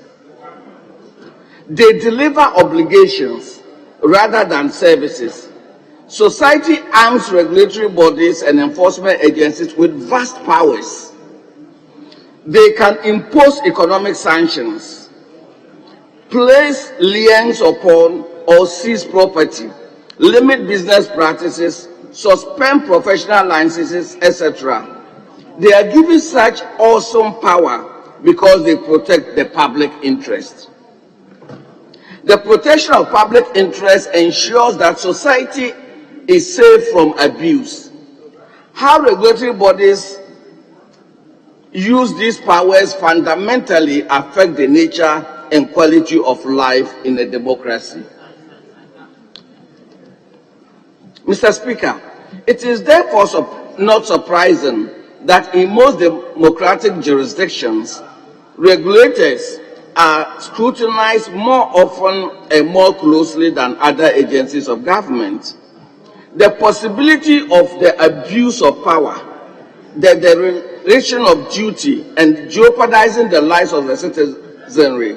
They deliver obligations rather than services. Society arms regulatory bodies and enforcement agencies with vast powers. They can impose economic sanctions, place liens upon or seize property, limit business practices, suspend professional licenses, etc. They are given such awesome power because they protect the public interest. The protection of public interest ensures that society is safe from abuse. How regulatory bodies use these powers fundamentally affect the nature and quality of life in a democracy. Mr. Speaker, it is therefore not surprising that in most democratic jurisdictions, regulators are scrutinized more often and more closely than other agencies of government. The possibility of the abuse of power, the dereliction of duty, and jeopardizing the lives of the citizenry,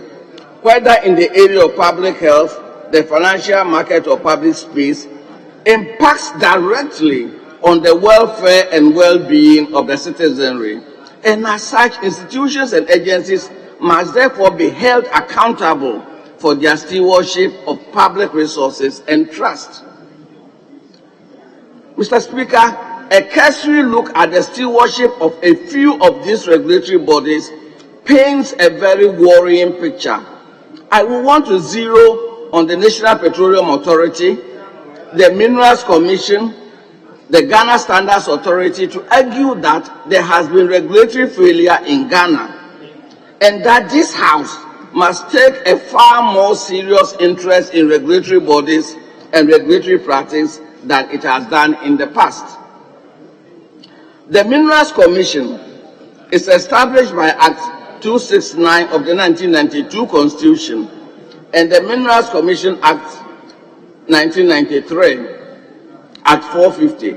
whether in the area of public health, the financial market, or public space, impacts directly on the welfare and well-being of the citizenry. And as such, institutions and agencies must therefore be held accountable for their stewardship of public resources and trust. Mr. Speaker, a cursory look at the stewardship of a few of these regulatory bodies paints a very worrying picture. I will want to zero on the National Petroleum Authority, the Minerals Commission, the Ghana Standards Authority, to argue that there has been regulatory failure in Ghana and that this House must take a far more serious interest in regulatory bodies and regulatory practice than it has done in the past. The Minerals Commission is established by Act 269 of the 1992 Constitution and the Minerals Commission Act 1993, Act 450.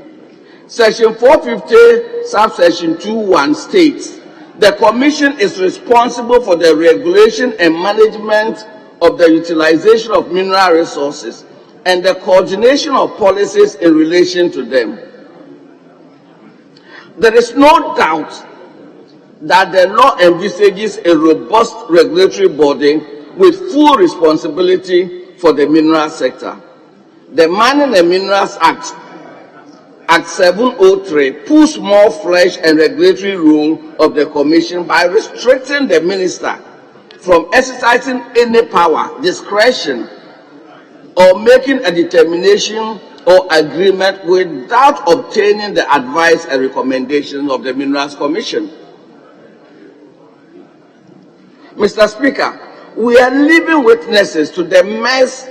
Section 450, subsection 2(1) states, the Commission is responsible for the regulation and management of the utilization of mineral resources and the coordination of policies in relation to them. There is no doubt that the law envisages a robust regulatory body with full responsibility for the mineral sector. The Mining and Minerals Act, Act 703, puts more flesh and regulatory role of the Commission by restricting the minister from exercising any power, discretion, or making a determination or agreement without obtaining the advice and recommendation of the Minerals Commission. Mr. Speaker, we are living witnesses to the mess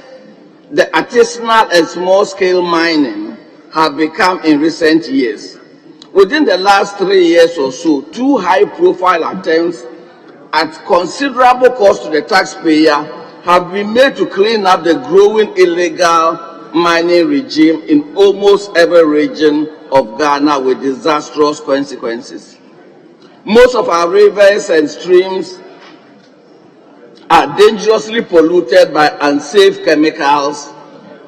the artisanal and small-scale mining have become in recent years. Within the last 3 years or so, 2 high-profile attempts at considerable cost to the taxpayer have been made to clean up the growing illegal mining regime in almost every region of Ghana with disastrous consequences. Most of our rivers and streams are dangerously polluted by unsafe chemicals,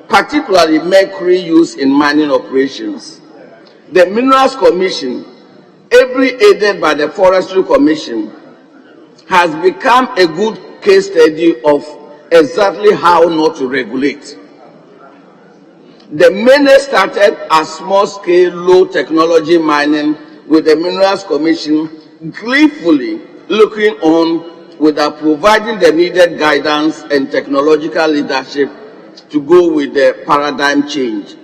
particularly mercury used in mining operations. The Minerals Commission, ably aided by the Forestry Commission, has become a good case study of exactly how not to regulate. The many started as small-scale, low-technology mining, with the Minerals Commission gleefully looking on without providing the needed guidance and technological leadership to go with the paradigm change.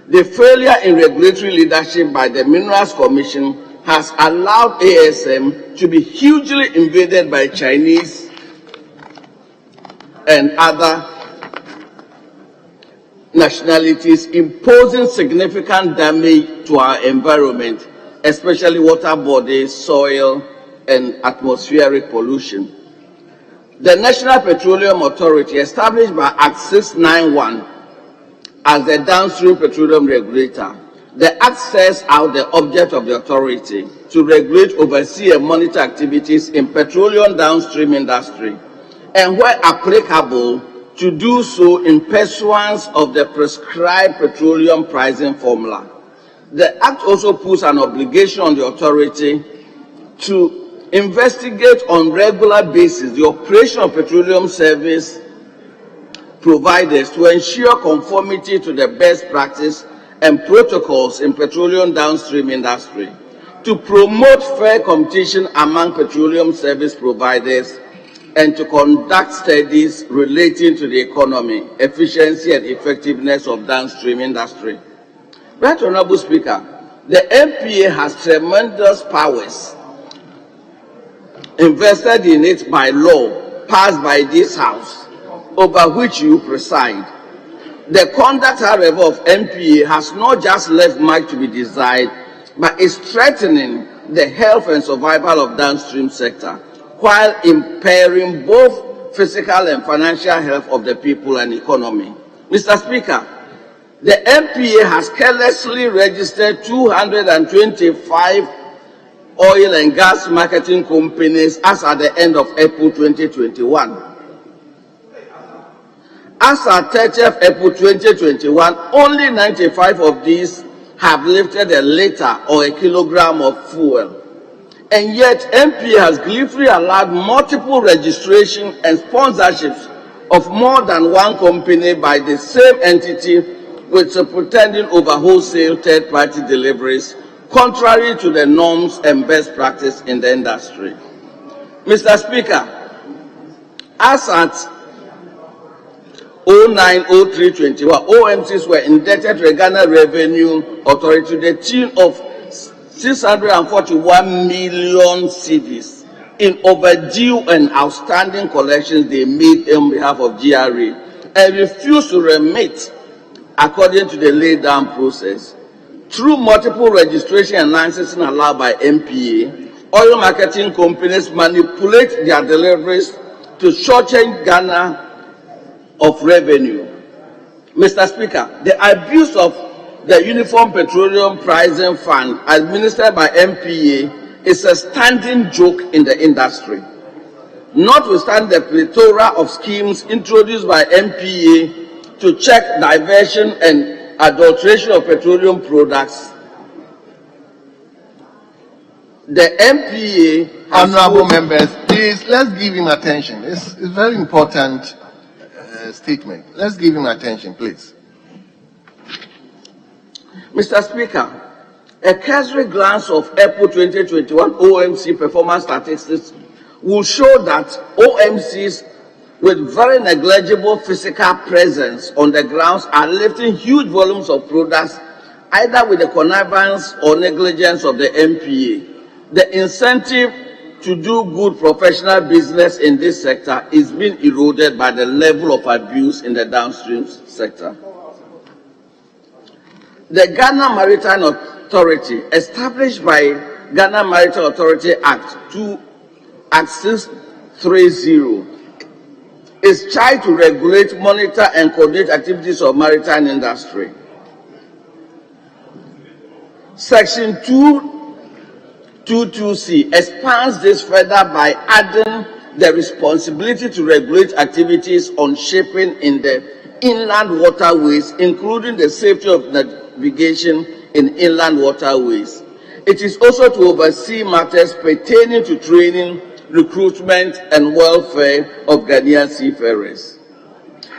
The failure in regulatory leadership by the Minerals Commission has allowed ASM to be hugely invaded by Chinese and other nationalities, imposing significant damage to our environment, especially water bodies, soil, and atmospheric pollution. The National Petroleum Authority, established by Act 691 as the downstream petroleum regulator, the Act sets out the object of the authority to regulate, oversee, and monitor activities in petroleum downstream industry, and where applicable, to do so in pursuance of the prescribed petroleum pricing formula. The Act also puts an obligation on the authority to investigate on regular basis the operation of petroleum service providers to ensure conformity to the best practice and protocols in petroleum downstream industry, to promote fair competition among petroleum service providers, and to conduct studies relating to the economy, efficiency, and effectiveness of downstream industry. Right Honorable Speaker, the MPA has tremendous powers invested in it by law passed by this House, over which you preside. The conduct, however, of MPA has not just left much to be desired, but is threatening the health and survival of downstream sector, while impairing both physical and financial health of the people and economy. Mr. Speaker, the MPA has carelessly registered 225 oil and gas marketing companies as at the end of April 2021. As at 30th April 2021, only 95 of these have lifted a liter or a kilogram of fuel. And yet, MPA has gleefully allowed multiple registration and sponsorships of more than one company by the same entity, with pretending over wholesale third-party deliveries, contrary to the norms and best practice in the industry. Mr. Speaker, as at 09/03/21, OMCs were indebted to the Ghana Revenue Authority to the tune of 641 million cedis in overdue and outstanding collections they made on behalf of GRA, and refused to remit according to the laid-down process. Through multiple registration and licensing allowed by MPA, oil marketing companies manipulate their deliveries to shortchange Ghana of revenue. Mr. Speaker, the abuse of the Uniform Petroleum Pricing Fund administered by MPA is a standing joke in the industry. Notwithstanding the plethora of schemes introduced by MPA to check diversion and adulteration of petroleum products, the MPA has... Honorable members, please, let's give him attention. It's a very important statement. Let's give him attention, please. Mr. Speaker, a cursory glance of April 2021 OMC performance statistics will show that OMCs with very negligible physical presence on the grounds are lifting huge volumes of products either with the connivance or negligence of the MPA. The incentive to do good professional business in this sector is being eroded by the level of abuse in the downstream sector. The Ghana Maritime Authority, established by Ghana Maritime Authority Act 630, is charged to regulate, monitor, and coordinate activities of maritime industry. Section 222C expands this further by adding the responsibility to regulate activities on shipping in the inland waterways, including the safety of navigation in inland waterways. It is also to oversee matters pertaining to training, recruitment, and welfare of Ghanaian seafarers.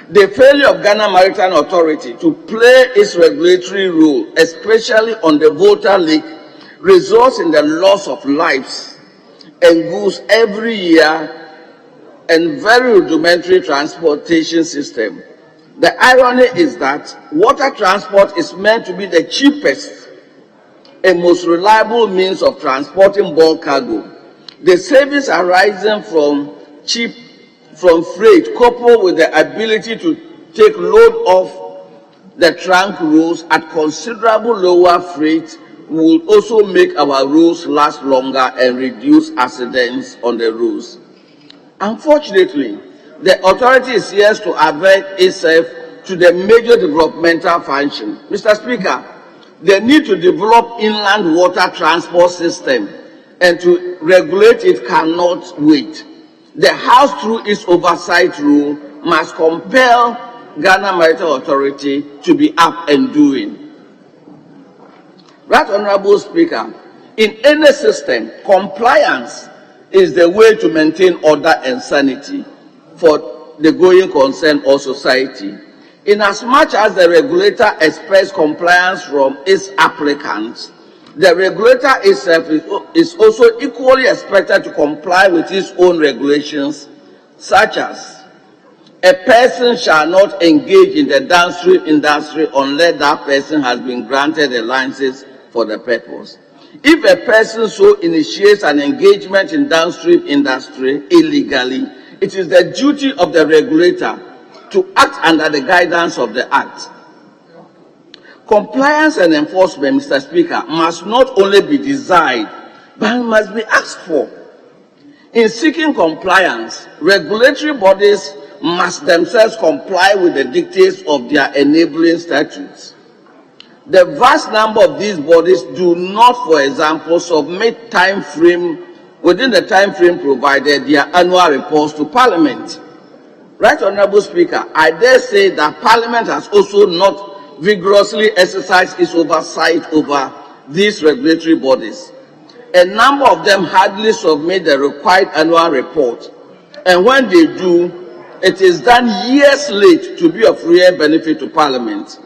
The failure of Ghana Maritime Authority to play its regulatory role, especially on the Volta Lake, results in the loss of lives and goods every year and very rudimentary transportation system. The irony is that water transport is meant to be the cheapest and most reliable means of transporting bulk cargo. The savings arising from freight, coupled with the ability to take load off the trunk roads at considerable lower freight, will also make our roads last longer and reduce accidents on the roads. Unfortunately, the authority is here to avert itself to the major developmental function. Mr. Speaker, the need to develop inland water transport system and to regulate it cannot wait. The House, through its oversight rule, must compel Ghana Maritime Authority to be up and doing. Right, Honorable Speaker, in any system, compliance is the way to maintain order and sanity for the going concern or society. Inasmuch as the regulator expects compliance from its applicants, the regulator itself is also equally expected to comply with its own regulations, such as a person shall not engage in the downstream industry unless that person has been granted a license for the purpose. If a person so initiates an engagement in downstream industry illegally, it is the duty of the regulator to act under the guidance of the Act. Compliance and enforcement, Mr. Speaker, must not only be desired, but must be asked for. In seeking compliance, regulatory bodies must themselves comply with the dictates of their enabling statutes. The vast number of these bodies do not, for example, submit within the time frame provided their annual reports to Parliament. Right, Honorable Speaker, I dare say that Parliament has also not vigorously exercised its oversight over these regulatory bodies. A number of them hardly submit the required annual report, and when they do, it is done years late to be of real benefit to Parliament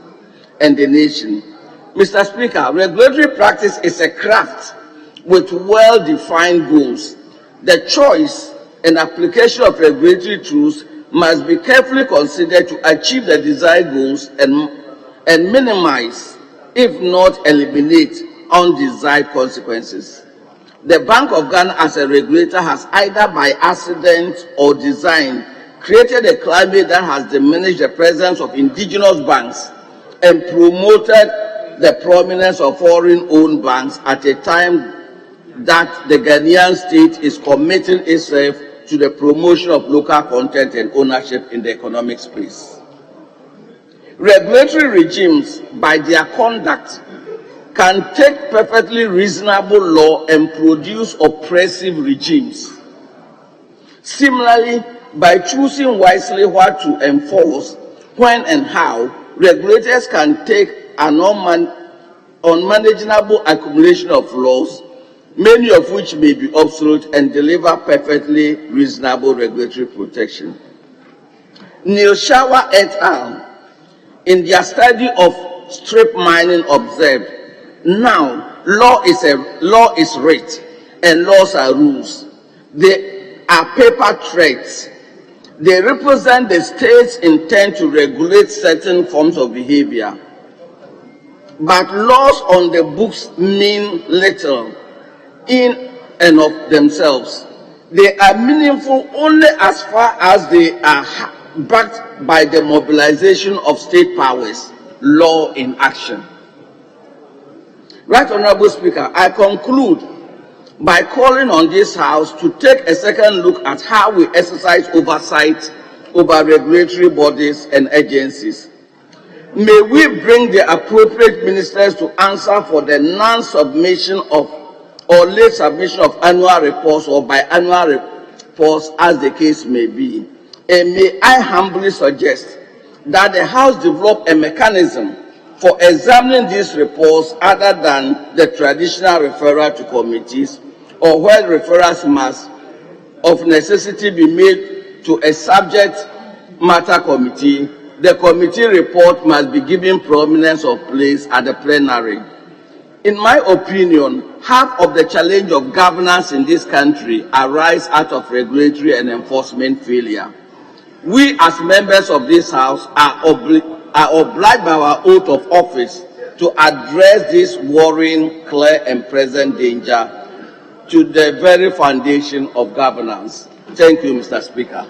and the nation. Mr. Speaker, regulatory practice is a craft with well-defined goals. The choice and application of regulatory tools must be carefully considered to achieve the desired goals and minimize, if not eliminate, undesired consequences. The Bank of Ghana as a regulator has either by accident or design created a climate that has diminished the presence of indigenous banks and promoted the prominence of foreign-owned banks at a time that the Ghanaian state is committing itself to the promotion of local content and ownership in the economic space. Regulatory regimes, by their conduct, can take perfectly reasonable law and produce oppressive regimes. Similarly, by choosing wisely what to enforce, when and how, regulators can take an unmanageable accumulation of laws, many of which may be obsolete, and deliver perfectly reasonable regulatory protection. Neil Shower et al., in their study of strip mining, observed, now law is writ and laws are rules. They are paper threads. They represent the state's intent to regulate certain forms of behavior. But laws on the books mean little in and of themselves. They are meaningful only as far as they are backed by the mobilization of state powers, law in action. Right Honorable Speaker, I conclude by calling on this House to take a second look at how we exercise oversight over regulatory bodies and agencies. May we bring the appropriate ministers to answer for the non-submission of or late submission of annual reports or biannual reports, as the case may be. And may I humbly suggest that the House develop a mechanism for examining these reports other than the traditional referral to committees, or where referrals must of necessity be made to a subject matter committee. The committee report must be given prominence of place at the plenary. In my opinion, half of the challenge of governance in this country arise out of regulatory and enforcement failure. We as members of this House are obliged by our oath of office to address this worrying, clear and present danger to the very foundation of governance. Thank you, Mr. Speaker.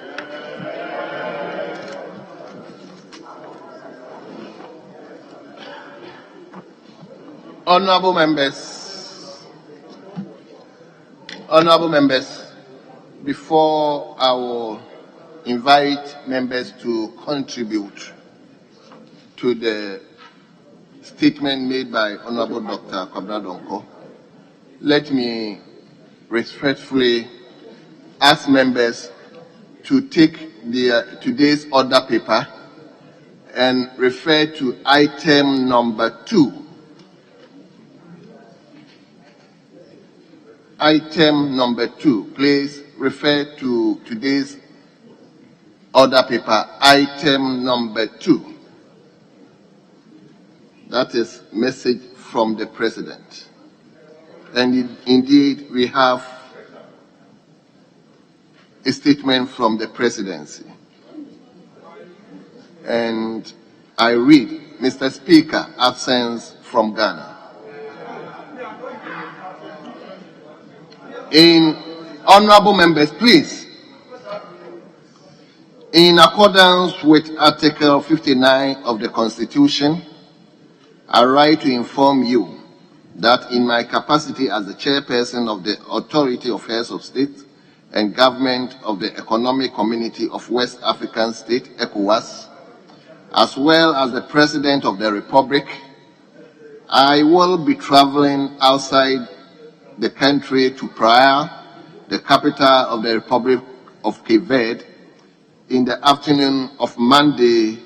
Honorable members, before I will invite members to contribute to the statement made by Honorable Dr. Kwabena Donkor, let me respectfully ask members to take today's order paper and refer to item number 2. Item number 2, please refer to today's order paper, item number 2. That is message from the President. And indeed, we have a statement from the Presidency. And I read, Mr. Speaker, absence from Ghana. Honorable members, please, in accordance with Article 59 of the Constitution, I write to inform you that in my capacity as the chairperson of the Authority of Heads of State and Government of the Economic Community of West African States, ECOWAS, as well as the President of the Republic, I will be traveling outside the country to Praia, the capital of the Republic of Cape Verde, in the afternoon of Monday,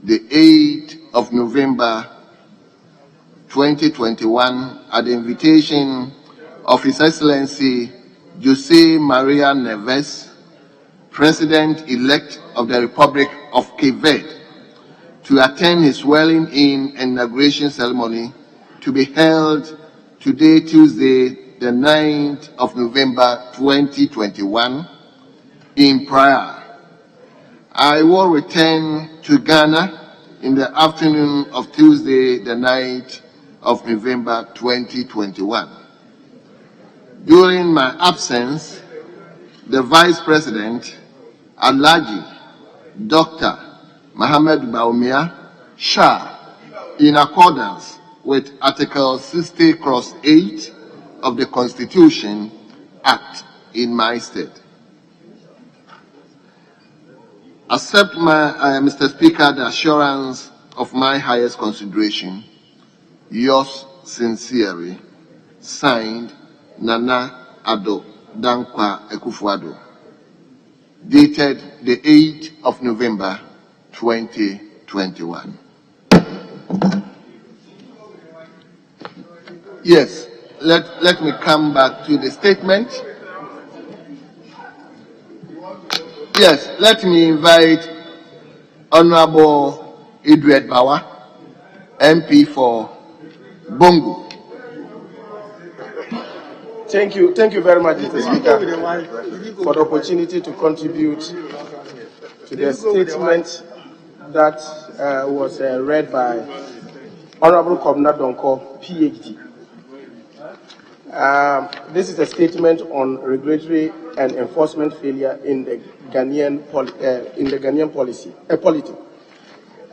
the 8th of November 2021, at the invitation of His Excellency Jose Maria Neves, President-elect of the Republic of Cape Verde, to attend his swearing-in inauguration ceremony to be held today, Tuesday, the 9th of November 2021, in Praia. I will return to Ghana in the afternoon of Tuesday, the 9th of November 2021. During my absence, the Vice President, Alhaji Dr. Mohamed Baumia Shah, in accordance with Article 60(8) of the Constitution act in my state. Accept Mr. Speaker, the assurance of my highest consideration. Yours sincerely, signed, Nana Addo Dankwa Ekufuado, dated the 8th of November, 2021. Yes, let me come back to the statement. Yes, let me invite Honorable Edward Bawa, MP for Bongo. Thank you very much, Mr. Speaker, for the opportunity to contribute to the statement that was read by Honorable Kobna Donko, PhD. This is a statement on regulatory and enforcement failure in the Ghanaian polity.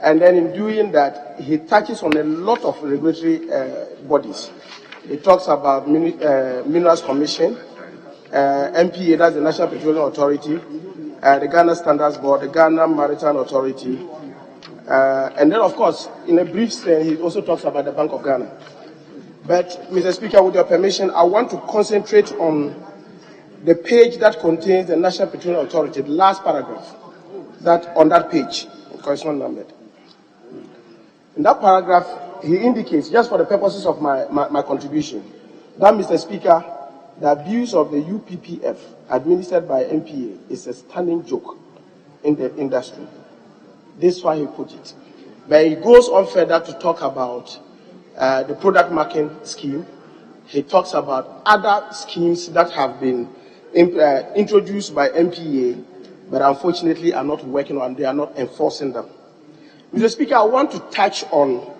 And then in doing that, he touches on a lot of regulatory bodies. He talks about Minerals Commission, MPA, that's the National Petroleum Authority, the Ghana Standards Board, the Ghana Maritime Authority, and then, of course, in a brief sense, he also talks about the Bank of Ghana. But, Mr. Speaker, with your permission, I want to concentrate on the page that contains the National Petroleum Authority, the last paragraph, that on that page, because it's not numbered. In that paragraph, he indicates, just for the purposes of my contribution, that, Mr. Speaker, the abuse of the UPPF administered by MPA is a stunning joke in the industry. This is why he put it. But he goes on further to talk about the product marking scheme. He talks about other schemes that have been introduced by MPA, but unfortunately are not working on, they are not enforcing them. Mr. Speaker, I want to touch on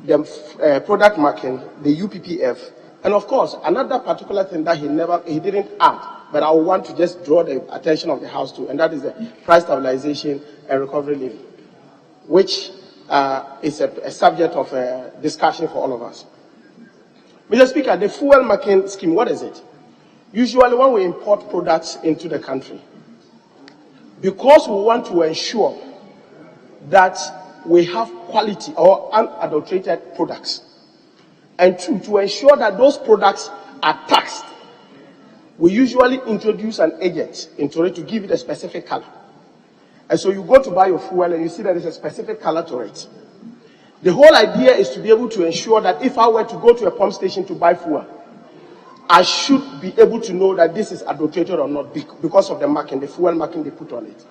the product marking, the UPPF, and of course, another particular thing that he didn't add, but I want to just draw the attention of the House to, and that is the price stabilization and recovery levy, which is a subject of discussion for all of us. Mr. Speaker, the fuel marking scheme, what is it? Usually when we import products into the country, because we want to ensure that we have quality or unadulterated products, and to ensure that those products are taxed, we usually introduce an agent into it to give it a specific color. And so you go to buy your fuel and you see that there's a specific color to it. The whole idea is to be able to ensure that if I were to go to a pump station to buy fuel, I should be able to know that this is adulterated or not because of the marking, the fuel marking they put on it.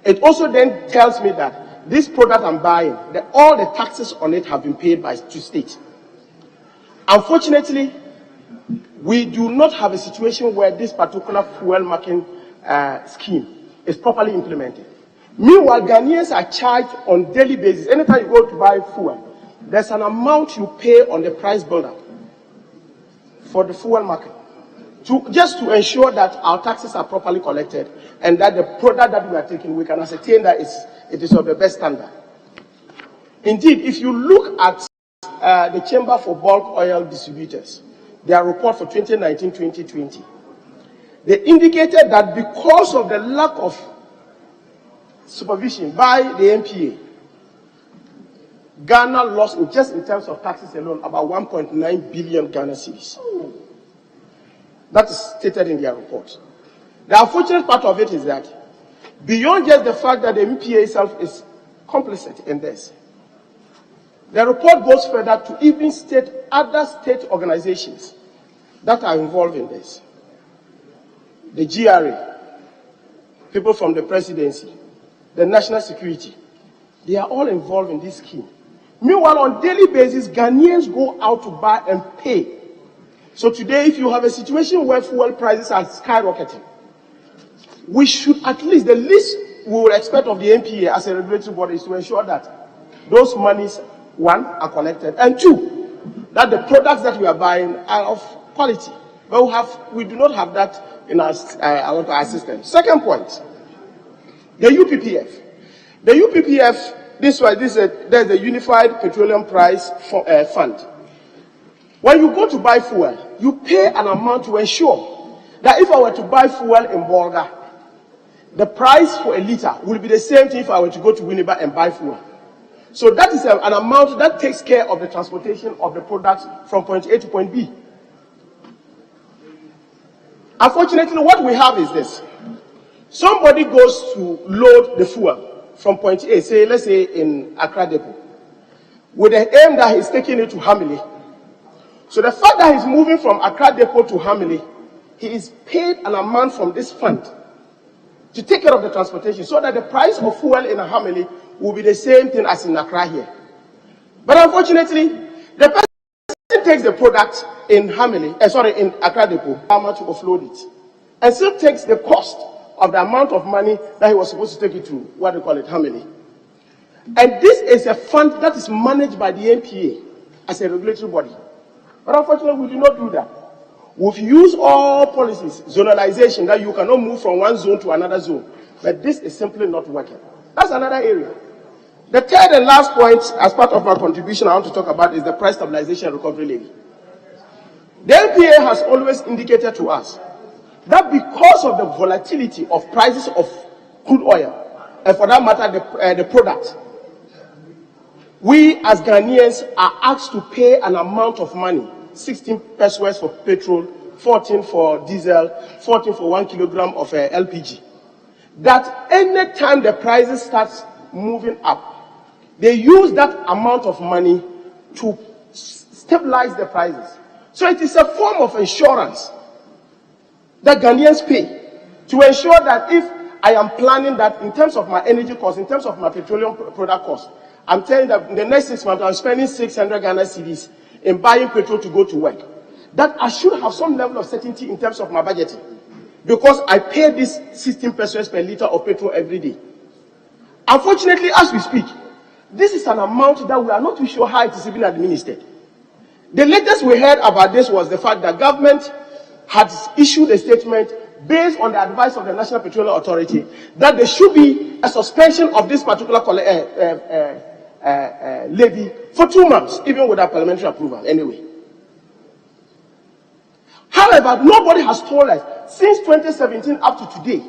It also then tells me that this product I'm buying, all the taxes on it have been paid to state. Unfortunately, we do not have a situation where this particular fuel marking scheme is properly implemented. Meanwhile, Ghanaians are charged on daily basis. Anytime you go to buy fuel, there's an amount you pay on the price builder for the fuel market, just to ensure that our taxes are properly collected and that the product that we are taking, we can ascertain that it is of the best standard. Indeed, if you look at the Chamber for Bulk Oil Distributors, their report for 2019-2020, they indicated that because of the lack of supervision by the MPA, Ghana lost, just in terms of taxes alone, about 1.9 billion Ghana cedis. That is stated in their report. The unfortunate part of it is that, beyond just the fact that the MPA itself is complicit in this, the report goes further to even state other state organizations that are involved in this. The GRA, people from the presidency, the national security, they are all involved in this scheme. Meanwhile, on a daily basis, Ghanaians go out to buy and pay. So today, if you have a situation where fuel prices are skyrocketing, we should at least, the least we will expect of the MPA as a regulatory body is to ensure that those monies, one, are collected, and two, that the products that we are buying are of quality. But we do not have that in our system. Second point, the UPPF. The UPPF, there's a Unified Petroleum Price Fund. When you go to buy fuel, you pay an amount to ensure that if I were to buy fuel in Bolga, the price for a liter will be the same thing if I were to go to Winneba and buy fuel. So that is an amount that takes care of the transportation of the products from point A to point B. Unfortunately, what we have is this. Somebody goes to load the fuel from point A, say, let's say in Accra Depot, with the aim that he's taking it to Hamile. So the fact that he's moving from Accra Depot to Hamile, he is paid an amount from this fund to take care of the transportation so that the price of fuel in Hamile will be the same thing as in Accra here. But unfortunately, the person takes the product in in Accra Depot, how much to offload it, and still takes the cost of the amount of money that he was supposed to take it to, what they call it, Hamile. And this is a fund that is managed by the NPA as a regulatory body. But unfortunately, we do not do that. We've used all policies, zonalization, that you cannot move from one zone to another zone. But this is simply not working. That's another area. The third and last point, as part of my contribution, I want to talk about is the price stabilization and recovery levy. The NPA has always indicated to us that because of the volatility of prices of crude oil, and for that matter, the product, we as Ghanaians are asked to pay an amount of money, 16 pesos for petrol, 14 for diesel, 14 for 1 kilogram of LPG. That any time the prices starts moving up, they use that amount of money to stabilize the prices. So it is a form of insurance that Ghanaians pay to ensure that if I am planning that in terms of my energy cost, in terms of my petroleum product cost, I'm telling that in the next 6 months, I'm spending 600 Ghana cedis in buying petrol to go to work. That I should have some level of certainty in terms of my budgeting, because I pay this 16 pesos per liter of petrol every day. Unfortunately, as we speak, this is an amount that we are not too sure how it is even administered. The latest we heard about this was the fact that government had issued a statement based on the advice of the National Petroleum Authority that there should be a suspension of this particular levy for 2 months, even without parliamentary approval anyway. However, nobody has told us since 2017 up to today,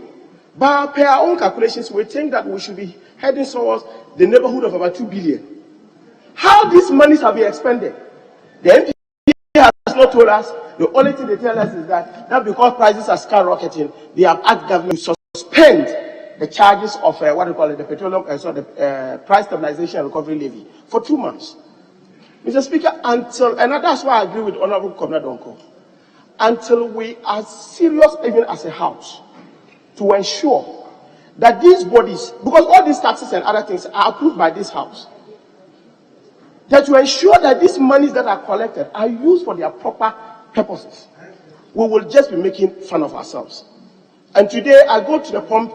but per our own calculations, we think that we should be heading towards the neighborhood of about 2 billion. How these monies have been expended, the NPA has not told us. The only thing they tell us is that because prices are skyrocketing, they have asked government to suspend the charges of the petroleum, price stabilization and recovery levy for 2 months. Mr. Speaker, and that's why I agree with Honorable Comrade Donko, until we are serious, even as a house, to ensure that these bodies, because all these taxes and other things are approved by this house, that to ensure that these monies that are collected are used for their proper purposes, we will just be making fun of ourselves. And today I go to the pump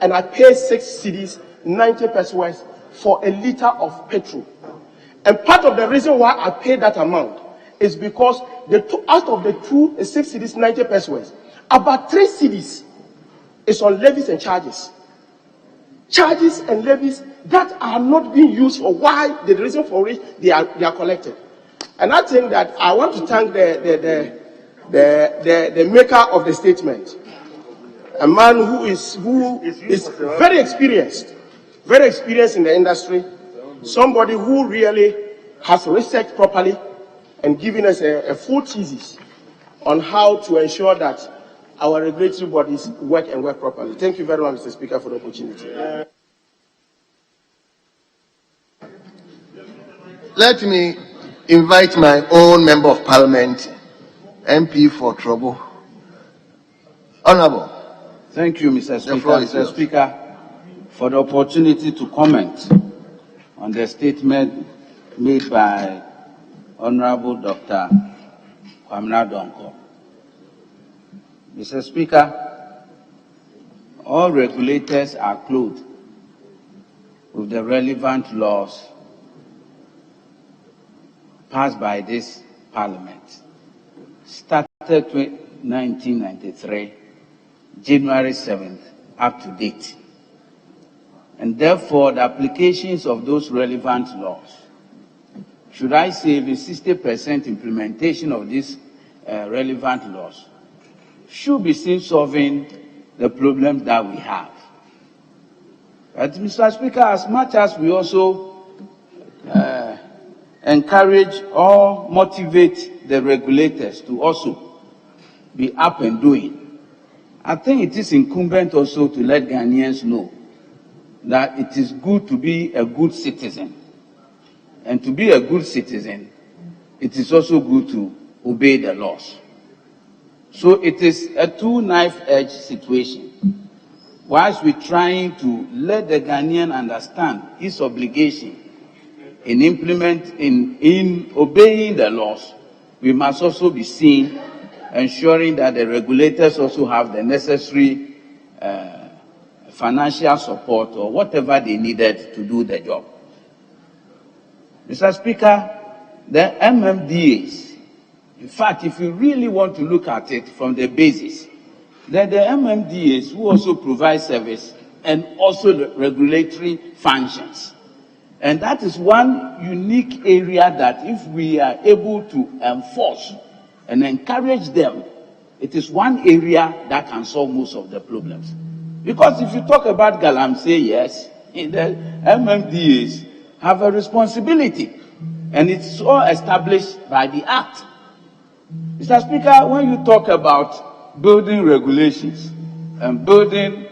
and I pay 6 cedis, 90 pesos for a liter of petrol. And part of the reason why I pay that amount is because out of the 6 cedis, 90 pesos, about 3 cedis is on levies and charges. Charges and levies that are not being used for the reason for which they are collected. And I think that I want to thank the maker of the statement, a man who is very experienced in the industry, somebody who really has researched properly and given us a full thesis on how to ensure that our regulatory bodies work and work properly. Thank you very much, Mr. Speaker, for the opportunity. Let me invite my own Member of Parliament, MP for Trouble. Honorable. Thank you, Mr. Speaker. Mr. Speaker, for the opportunity to comment on the statement made by Honorable Dr. Kwamina Donko. Mr. Speaker, all regulators are clothed with the relevant laws passed by this Parliament, started 1993, January 7th, up to date. And therefore, the applications of those relevant laws should I say, the 60% implementation of these relevant laws, should be seen solving the problems that we have. But, Mr. Speaker, as much as we also encourage or motivate the regulators to also be up and doing, I think it is incumbent also to let Ghanaians know that it is good to be a good citizen. And to be a good citizen, it is also good to obey the laws. So it is a two-knife-edged situation. Whilst we're trying to let the Ghanaian understand his obligation in obeying the laws, we must also be seen ensuring that the regulators also have the necessary financial support or whatever they needed to do the job. Mr. Speaker, the MMDAs, in fact, if you really want to look at it from the basis, then the MMDAs who also provide service and also regulatory functions. And that is one unique area that if we are able to enforce and encourage them, it is one area that can solve most of the problems. Because if you talk about Galamsey, yes, the MMDAs have a responsibility, and it's all established by the Act. Mr. Speaker, when you talk about building regulations and building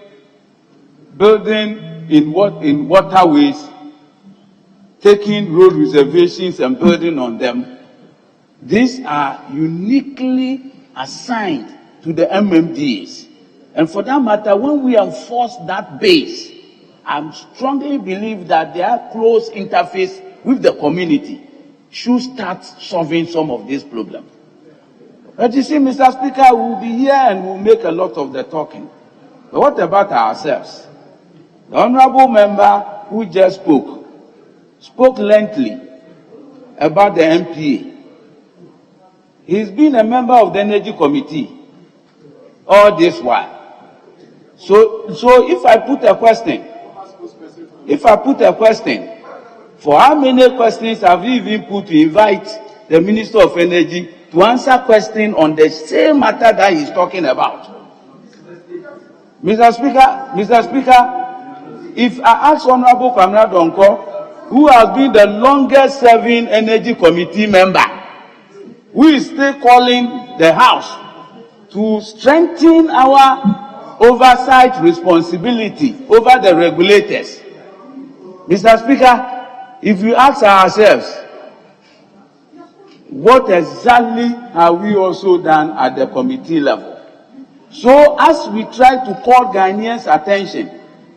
in waterways, taking road reservations and building on them, these are uniquely assigned to the MMDAs. And for that matter, when we enforce that base, I strongly believe that their close interface with the community should start solving some of these problems. But you see, Mr. Speaker, we'll be here and we'll make a lot of the talking. But what about ourselves? The honorable member who just spoke lengthily about the MPA. He's been a member of the Energy Committee all this while. So if I put a question, for how many questions have you even put to invite the Minister of Energy to answer questions on the same matter that he's talking about? Mr. Speaker, if I ask Honorable Kwamina Donko, who has been the longest serving Energy Committee member, who is still calling the House to strengthen our oversight responsibility over the regulators. Mr. Speaker, if we ask ourselves, what exactly have we also done at the committee level? So as we try to call Ghanaians' attention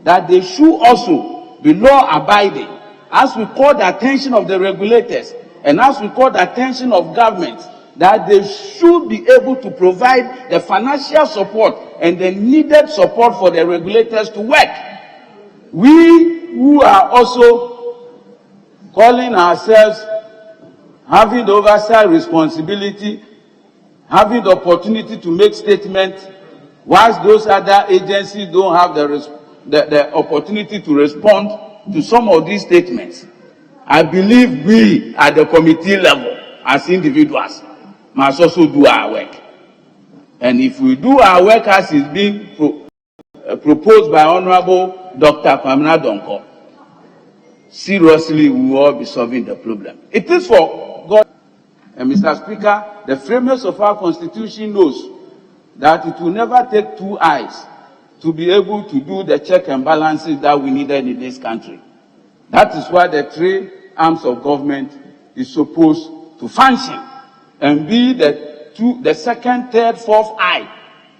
that they should also be law-abiding, as we call the attention of the regulators, and as we call the attention of governments, that they should be able to provide the financial support and the needed support for the regulators to work. We who are also calling ourselves having the oversight responsibility, having the opportunity to make statements, whilst those other agencies don't have the opportunity to respond to some of these statements. I believe we at the committee level as individuals must also do our work. And if we do our work as is being proposed by Honorable Dr. Kwamina Donko, seriously we will all be solving the problem. It is for God. And Mr. Speaker, the framers of our constitution knows that it will never take two eyes to be able to do the check and balances that we needed in this country. That is why the three arms of government is supposed to function and be the second, third, fourth eye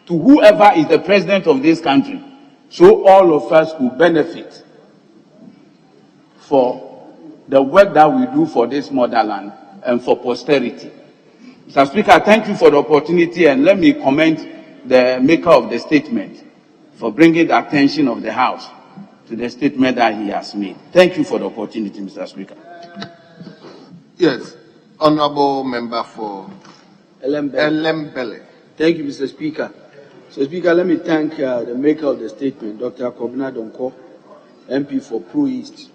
to whoever is the president of this country. So all of us will benefit for the work that we do for this motherland and for posterity. Mr. Speaker, thank you for the opportunity, and let me commend the maker of the statement for bringing the attention of the House to the statement that he has made. Thank you for the opportunity, Mr. Speaker. Yes, Honorable Member for Elembele. Thank you, Mr. Speaker. So, Speaker, let me thank the maker of the statement, Dr. Kwamina Donko, MP for Pro East,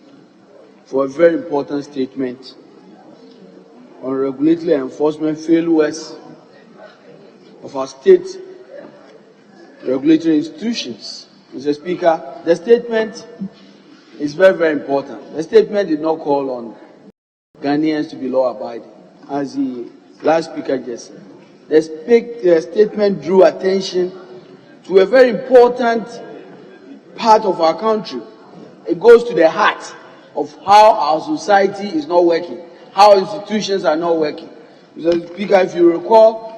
for a very important statement on regulatory enforcement failures of our state regulatory institutions. Mr. Speaker, the statement is very, very important. The statement did not call on Ghanaians to be law-abiding, as the last speaker just said. The statement drew attention to a very important part of our country. It goes to the heart of how our society is not working, how institutions are not working. Mr. Speaker, if you recall,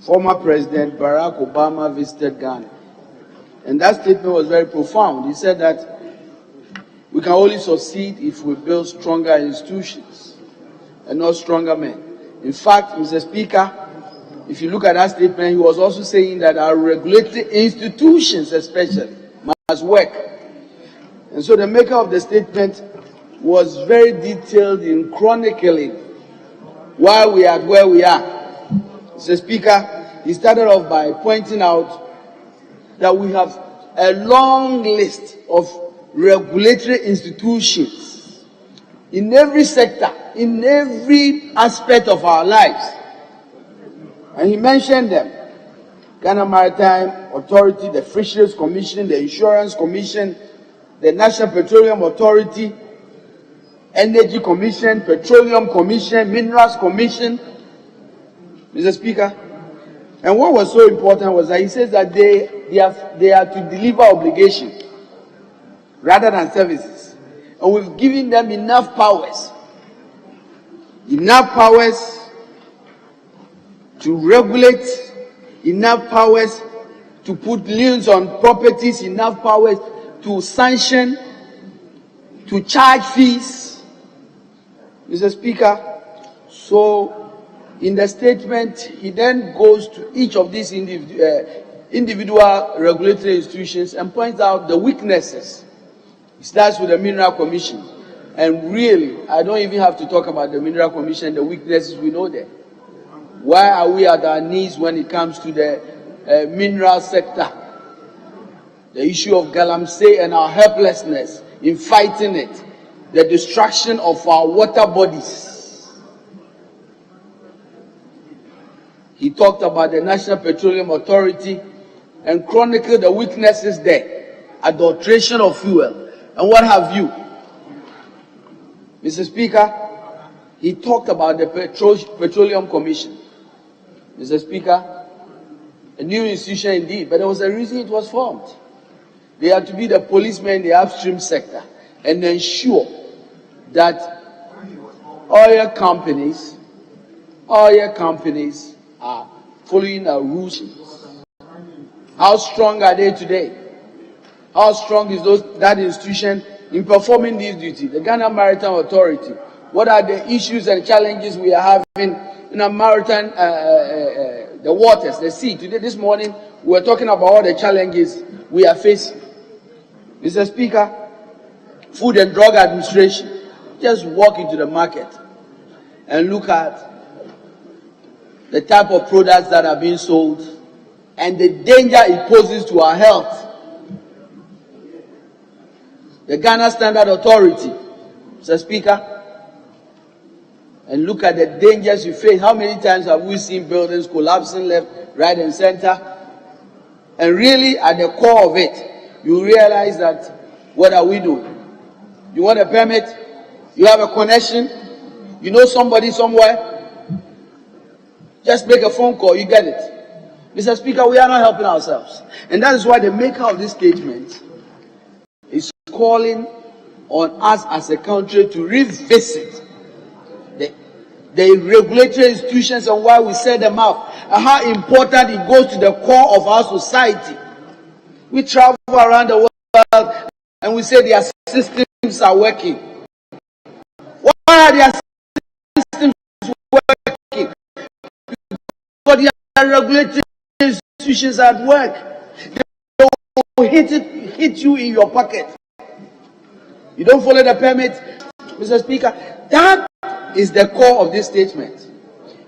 former President Barack Obama visited Ghana, and that statement was very profound. He said that we can only succeed if we build stronger institutions and not stronger men. In fact, Mr. Speaker, if you look at that statement, he was also saying that our regulatory institutions especially must work. And so the maker of the statement was very detailed in chronicling why we are where we are. Mr. Speaker, he started off by pointing out that we have a long list of regulatory institutions in every sector, in every aspect of our lives. And he mentioned them: Ghana Maritime Authority, the Fisheries Commission, the Insurance Commission, the National Petroleum Authority, Energy Commission, Petroleum Commission, Minerals Commission. Mr. Speaker, and what was so important was that he says that they are to deliver obligations rather than services. And we've given them enough powers to regulate, enough powers to put liens on properties, enough powers to sanction, to charge fees. Mr. Speaker, so in the statement, he then goes to each of these individual regulatory institutions and points out the weaknesses. It starts with the Mineral Commission. And really, I don't even have to talk about the Mineral Commission, the weaknesses we know there. Why are we at our knees when it comes to the mineral sector? The issue of galamsey and our helplessness in fighting it. The destruction of our water bodies. He talked about the National Petroleum Authority and chronicled the weaknesses there. Adulteration of fuel and what have you. Mr. Speaker, he talked about the Petroleum Commission. Mr. Speaker, a new institution indeed, but there was a reason it was formed. They are to be the policemen in the upstream sector and ensure that oil companies are following our rules. How strong are they today? How strong is that institution in performing these duties? The Ghana Maritime Authority. What are the issues and challenges we are having in our maritime, the waters, the sea? Today, this morning, we were talking about all the challenges we are facing. Mr. Speaker, Food and Drug Administration. Just walk into the market and look at the type of products that are being sold and the danger it poses to our health. The Ghana Standard Authority, Mr. Speaker, and look at the dangers you face. How many times have we seen buildings collapsing left, right, and center? And really, at the core of it, you realize that what are we doing? You want a permit? You have a connection? You know somebody somewhere? Just make a phone call, you get it. Mr. Speaker, we are not helping ourselves. And that is why the maker of this statement is calling on us as a country to revisit the regulatory institutions and why we set them up, and how important it goes to the core of our society. We travel around the world and we say their systems are working. Why are their systems working? Because their regulatory institutions at work. They will hit you in your pocket. You don't follow the permit, Mr. Speaker. That is the core of this statement.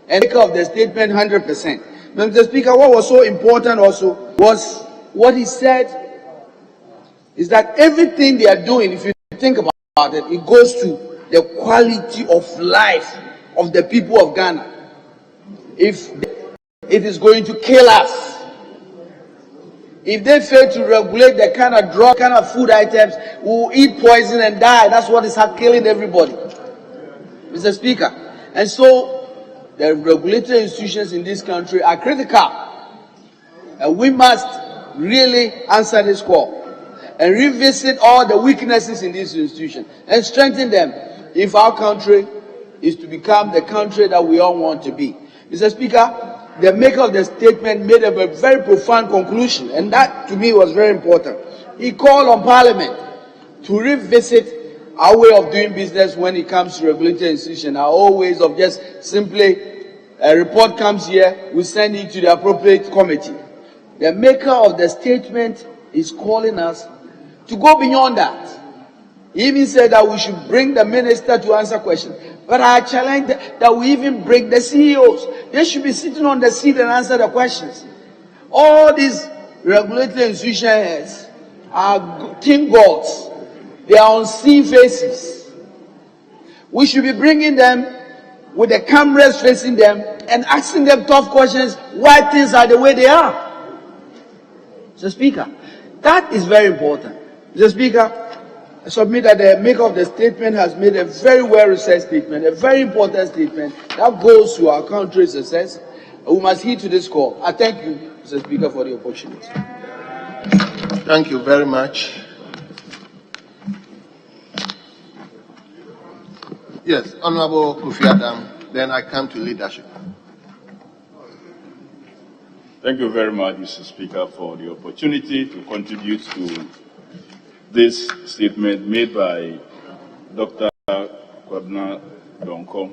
And the core of the statement 100%. Mr. Speaker, what was so important also was what he said is that everything they are doing, if you think about it, it goes to the quality of life of the people of Ghana. If it is going to kill us, if they fail to regulate the kind of drug, kind of food items, we will eat poison and die. That's what is killing everybody, Mr. Speaker. And so the regulatory institutions in this country are critical, and we must really answer this call and revisit all the weaknesses in these institutions and strengthen them if our country is to become the country that we all want to be. Mr. Speaker, the maker of the statement made a very profound conclusion, and that to me was very important. He called on Parliament to revisit our way of doing business when it comes to regulatory institutions, our old ways of just simply a report comes here, we send it to the appropriate committee. The maker of the statement is calling us to go beyond that. He even said that we should bring the minister to answer questions. But I challenge that we even bring the CEOs. They should be sitting on the seat and answer the questions. All these regulatory institutions are king gods. They are unseen faces. We should be bringing them with the cameras facing them and asking them tough questions why things are the way they are. Mr. Speaker, that is very important. Mr. Speaker, I submit that the maker of the statement has made a very well-researched statement, a very important statement that goes to our country's success. We must heed to this call. I thank you, Mr. Speaker, for the opportunity. Thank you very much. Yes, Honorable Kofi Adam, then I come to leadership. Thank you very much, Mr. Speaker, for the opportunity to contribute to this statement made by Dr. Kwabena Donko.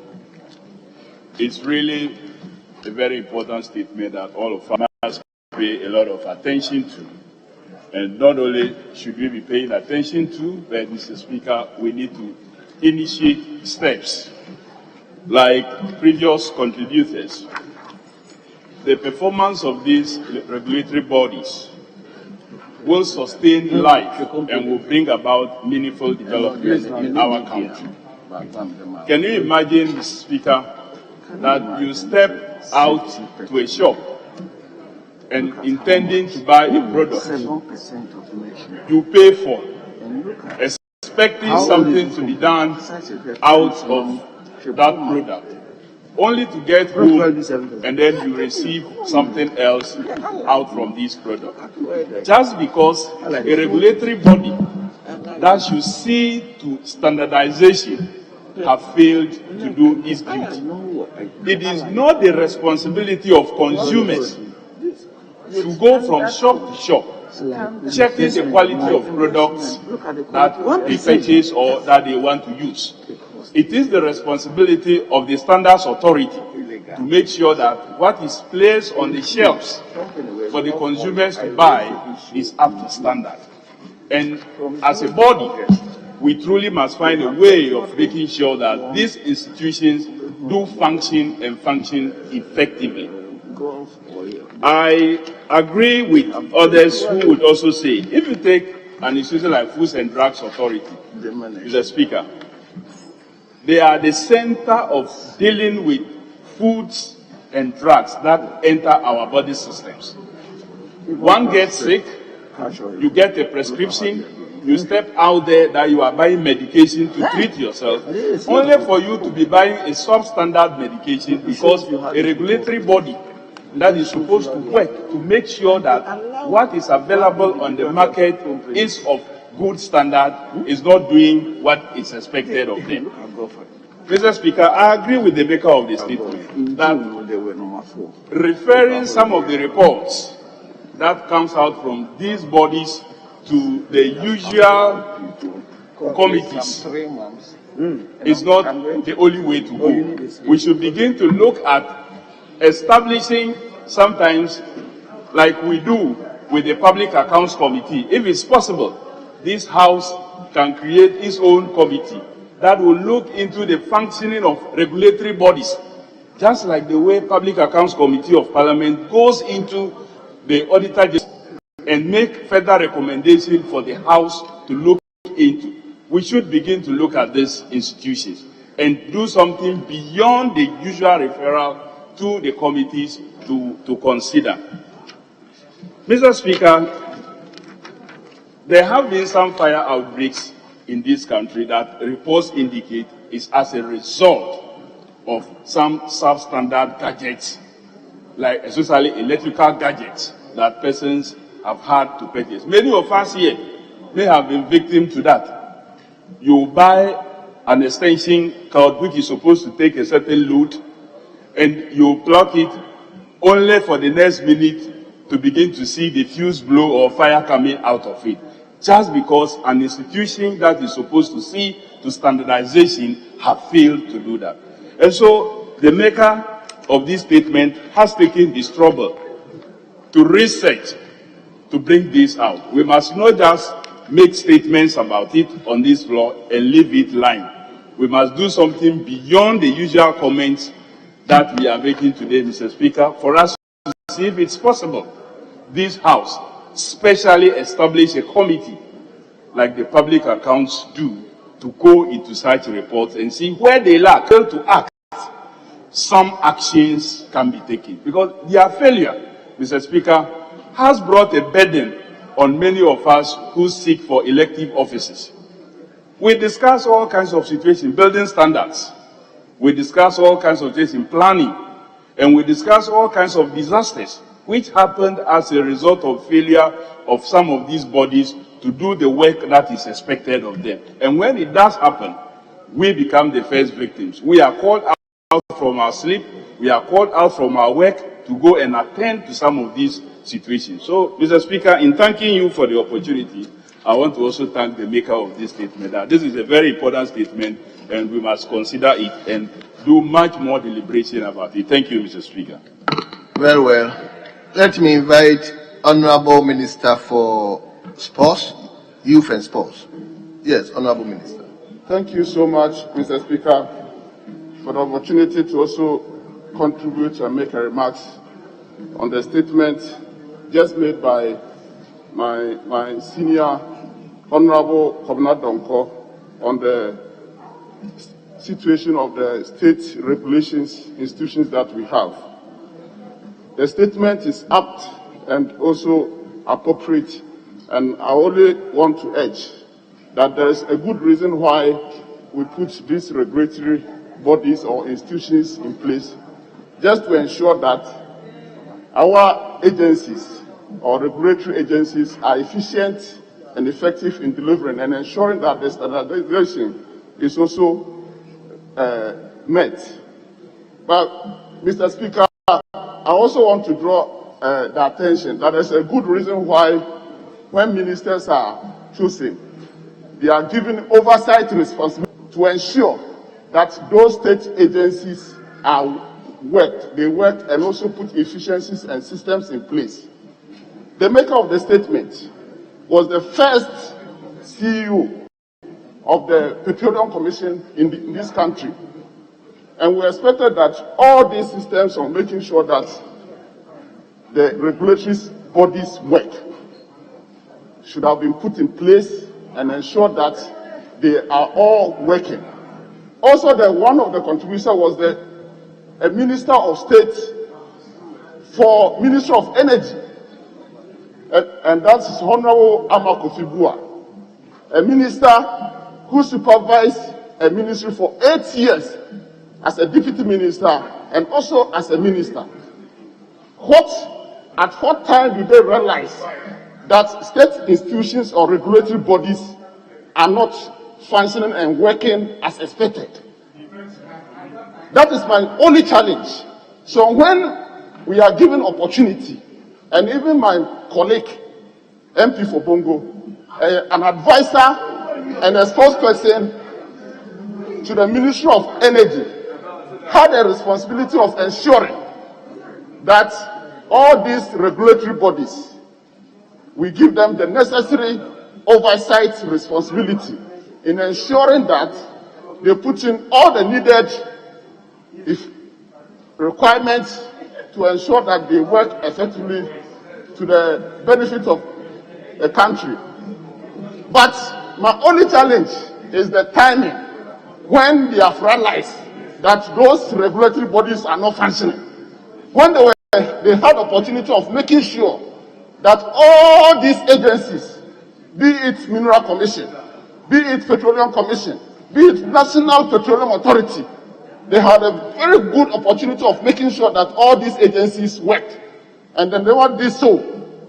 It's really a very important statement that all of us must pay a lot of attention to. And not only should we be paying attention to, but Mr. Speaker, we need to initiate steps like previous contributors. The performance of these regulatory bodies will sustain life and will bring about meaningful development in our country. Can you imagine, Mr. Speaker, that you step out to a shop and intending to buy a product you pay for, expecting something to be done out of that product, only to get home and then you receive something else out from this product. Just because a regulatory body that should see to standardization have failed to do its duty. It is not the responsibility of consumers to go from shop to shop checking the quality of products that they purchase or that they want to use. It is the responsibility of the Standards Authority to make sure that what is placed on the shelves for the consumers to buy is up to standard. And as a body, we truly must find a way of making sure that these institutions do function and function effectively. I agree with others who would also say, if you take an institution like Foods and Drugs Authority, Mr. Speaker, they are the center of dealing with foods and drugs that enter our body systems. One gets sick, you get a prescription, you step out there that you are buying medication to treat yourself, only for you to be buying a substandard medication because a regulatory body that is supposed to work to make sure that what is available on the market is of good standard is not doing what is expected of them. Mr. Speaker, I agree with the maker of the statement that referring some of the reports that comes out from these bodies to the usual committees is not the only way to go. We should begin to look at establishing sometimes, like we do with the Public Accounts Committee. If it's possible, this House can create its own committee that will look into the functioning of regulatory bodies, just like the way Public Accounts Committee of Parliament goes into the Auditor and make further recommendations for the House to look into. We should begin to look at these institutions. and do something beyond the usual referral to the committees to consider. Mr. Speaker, there have been some fire outbreaks in this country that reports indicate is as a result of some substandard gadgets, like especially electrical gadgets that persons have had to purchase. Many of us here may have been victim to that. You buy an extension cord which is supposed to take a certain load, and you plug it only for the next minute to begin to see the fuse blow or fire coming out of it, just because an institution that is supposed to see to standardization have failed to do that. And so the maker of this statement has taken this trouble to research, to bring this out. We must not just make statements about it on this floor and leave it lying. We must do something beyond the usual comments that we are making today, Mr. Speaker, for us to see if it's possible. This House specially establish a committee, like the public accounts do, to go into such reports and see where they lack, fail to act. Some actions can be taken, because their failure, Mr. Speaker, has brought a burden on many of us who seek for elective offices. We discuss all kinds of situations, building standards. We discuss all kinds of things in planning, and we discuss all kinds of disasters which happened as a result of failure of some of these bodies to do the work that is expected of them. And when it does happen, we become the first victims. We are called out from our sleep, we are called out from our work to go and attend to some of these situations. So, Mr. Speaker, in thanking you for the opportunity, I want to also thank the maker of this statement. That this is a very important statement, and we must consider it and do much more deliberation about it. Thank you, Mr. Speaker. Very well. Let me invite Honorable Minister for Sports, Youth and Sports. Yes, Honorable Minister. Thank you so much, Mr. Speaker, for the opportunity to also contribute and make remarks on the statement just made by my senior Honorable Kobna Donko on the situation of the state regulations institutions that we have. The statement is apt and also appropriate, and I only want to urge that there is a good reason why we put these regulatory bodies or institutions in place, just to ensure that our agencies or regulatory agencies are efficient and effective in delivering and ensuring that the standardization is also met. But, Mr. Speaker, I also want to draw the attention that there's a good reason why, when ministers are chosen, they are given oversight responsibility to ensure that those state agencies they work and also put efficiencies and systems in place. The maker of the statement was the first CEO of the Petroleum Commission in this country. And we expected that all these systems are making sure that the regulatory bodies work should have been put in place and ensure that they are all working. Also, one of the contributors was a Minister of State for Ministry of Energy, and that's Honorable Amakofi Bua, a minister who supervised a ministry for 8 years as a deputy minister and also as a minister. At what time did they realize that state institutions or regulatory bodies are not functioning and working as expected? That is my only challenge. So when we are given opportunity, and even my colleague, MP for Bongo, an advisor and a spokesperson to the Ministry of Energy, had a responsibility of ensuring that all these regulatory bodies, we give them the necessary oversight responsibility in ensuring that they put in all the needed requirements to ensure that they work effectively to the benefit of the country. But my only challenge is the timing. when they have realized that those regulatory bodies are not functioning, when they had the opportunity of making sure that all these agencies, be it Mineral Commission, be it Petroleum Commission, be it National Petroleum Authority, they had a very good opportunity of making sure that all these agencies worked. And then they never did so,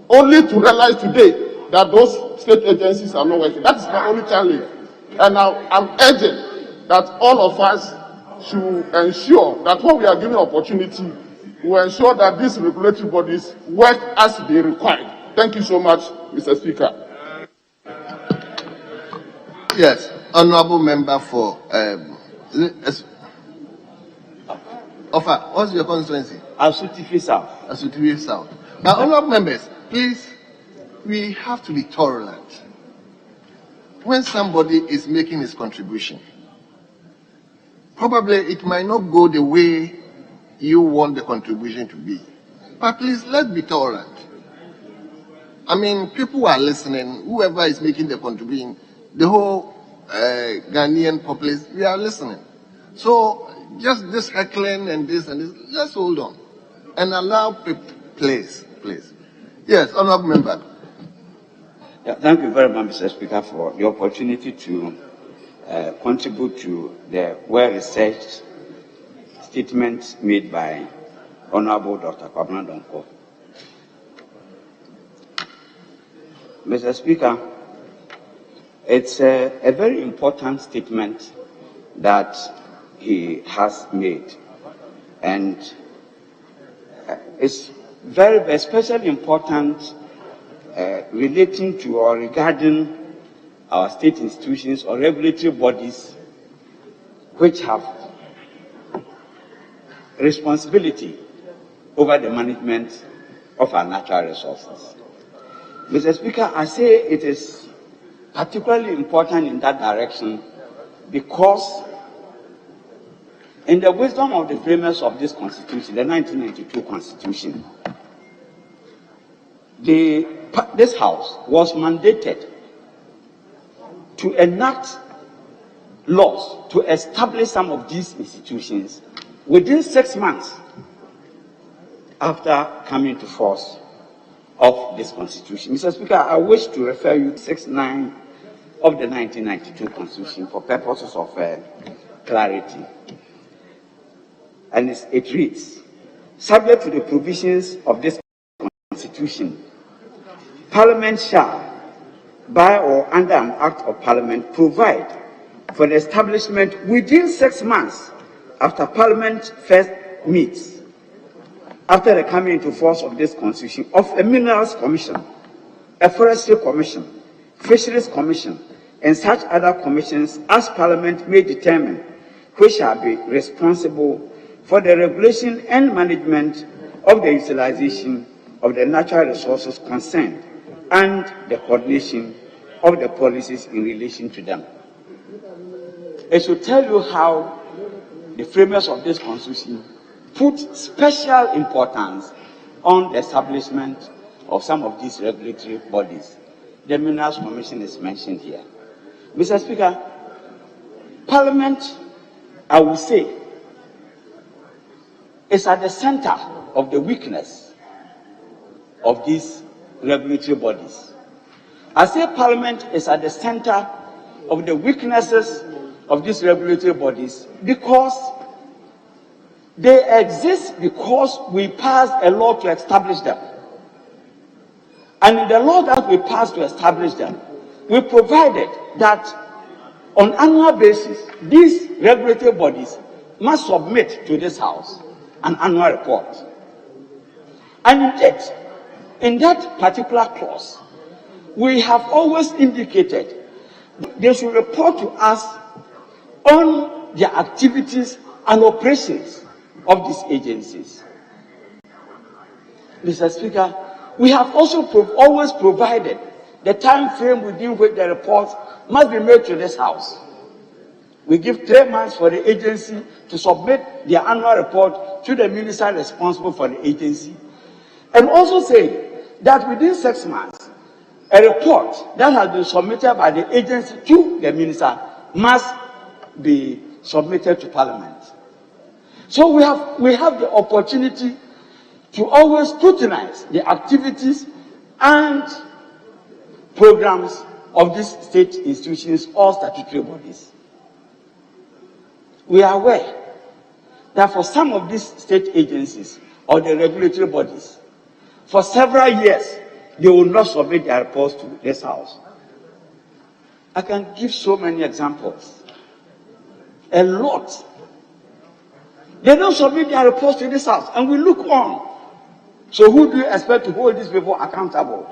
only to realize today that those state agencies are not working. That is my only challenge. And now I'm urging that all of us should ensure that when we are given opportunity, we ensure that these regulatory bodies work as they require. Thank you so much, Mr. Speaker. Yes, honorable member for Offer, what's your constituency? Asutifi South. Asutifi South. Now, honorable members, please, we have to be tolerant. When somebody is making his contribution, probably it might not go the way you want the contribution to be. But please, let's be tolerant. I mean, people are listening. Whoever is making the contribution, the whole Ghanaian populace, we are listening. So just this heckling and this, just hold on and allow people, please. Yes, honorable member. Yeah, thank you very much, Mr. Speaker, for the opportunity to contribute to the well-researched statements made by Honorable Dr. Kwabena Donkor. Mr. Speaker, it's a very important statement that he has made, and it's very especially important relating to or regarding our state institutions or regulatory bodies which have responsibility over the management of our natural resources. Mr. Speaker, I say it is particularly important in that direction because in the wisdom of the framers of this Constitution, the 1992 Constitution, this House was mandated to enact laws to establish some of these institutions within 6 months after coming to force of this Constitution. Mr. Speaker, I wish to refer you to 6(9) of the 1992 Constitution for purposes of clarity. And it reads, subject to the provisions of this Constitution, Parliament shall, by or under an Act of Parliament, provide for the establishment within 6 months after Parliament first meets, after the coming into force of this Constitution, of a Minerals Commission, a Forestry Commission, Fisheries Commission, and such other commissions as Parliament may determine, which shall be responsible for the regulation and management of the utilization of the natural resources concerned and the coordination of the policies in relation to them. It should tell you how the framers of this Constitution put special importance on the establishment of some of these regulatory bodies. The Minerals Commission is mentioned here. Mr. Speaker, Parliament, I will say, is at the center of the weakness of these regulatory bodies. I say Parliament is at the center of the weaknesses of these regulatory bodies because they exist because we passed a law to establish them. And in the law that we passed to establish them, we provided that on an annual basis, these regulatory bodies must submit to this House an annual report. And indeed, in that particular clause, we have always indicated they should report to us on their activities and operations of these agencies. Mr. Speaker, we have also always provided the time frame within which the reports must be made to this House. We give 3 months for the agency to submit their annual report to the minister responsible for the agency, and also say that within 6 months, a report that has been submitted by the agency to the minister must be submitted to Parliament. So we have the opportunity to always scrutinize the activities and programs of these state institutions or statutory bodies. We are aware that for some of these state agencies or the regulatory bodies, for several years, they will not submit their reports to this House. I can give so many examples. A lot. They don't submit their reports to this House, and we look on. So who do you expect to hold these people accountable?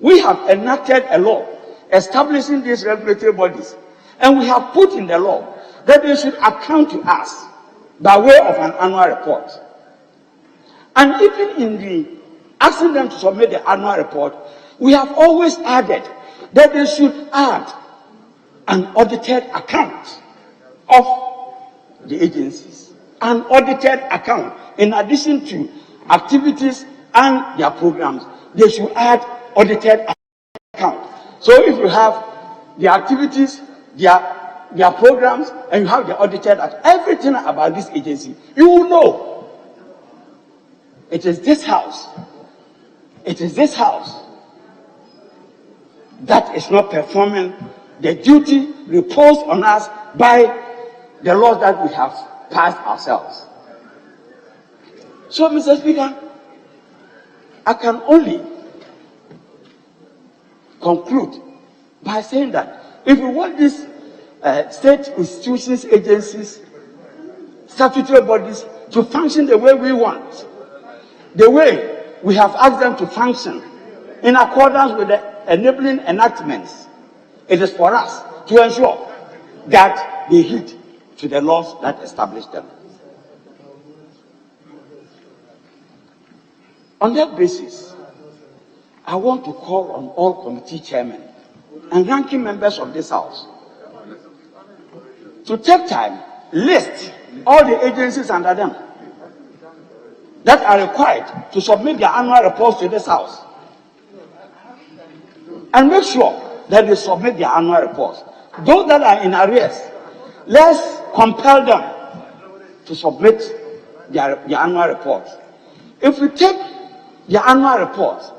We have enacted a law establishing these regulatory bodies, and we have put in the law that they should account to us by way of an annual report. And even in the asking them to submit the annual report, we have always added that they should add an audited account of the agencies, an audited account. In addition to activities and their programs, they should add audited account. So if you have the activities, their programs, and you have the audited account, everything about this agency, you will know. It is this House. It is this House that is not performing the duty reposed on us by the laws that we have passed ourselves. So, Mr. Speaker, I can only conclude by saying that if we want these state institutions, agencies, statutory bodies to function the way we want, the way we have asked them to function, in accordance with the enabling enactments, it is for us to ensure that they heed to the laws that establish them. On that basis, I want to call on all committee chairmen and ranking members of this House to take time, list all the agencies under them that are required to submit their annual reports to this House, and make sure that they submit their annual reports. Those that are in arrears, let's compel them to submit their annual reports. If we take their annual reports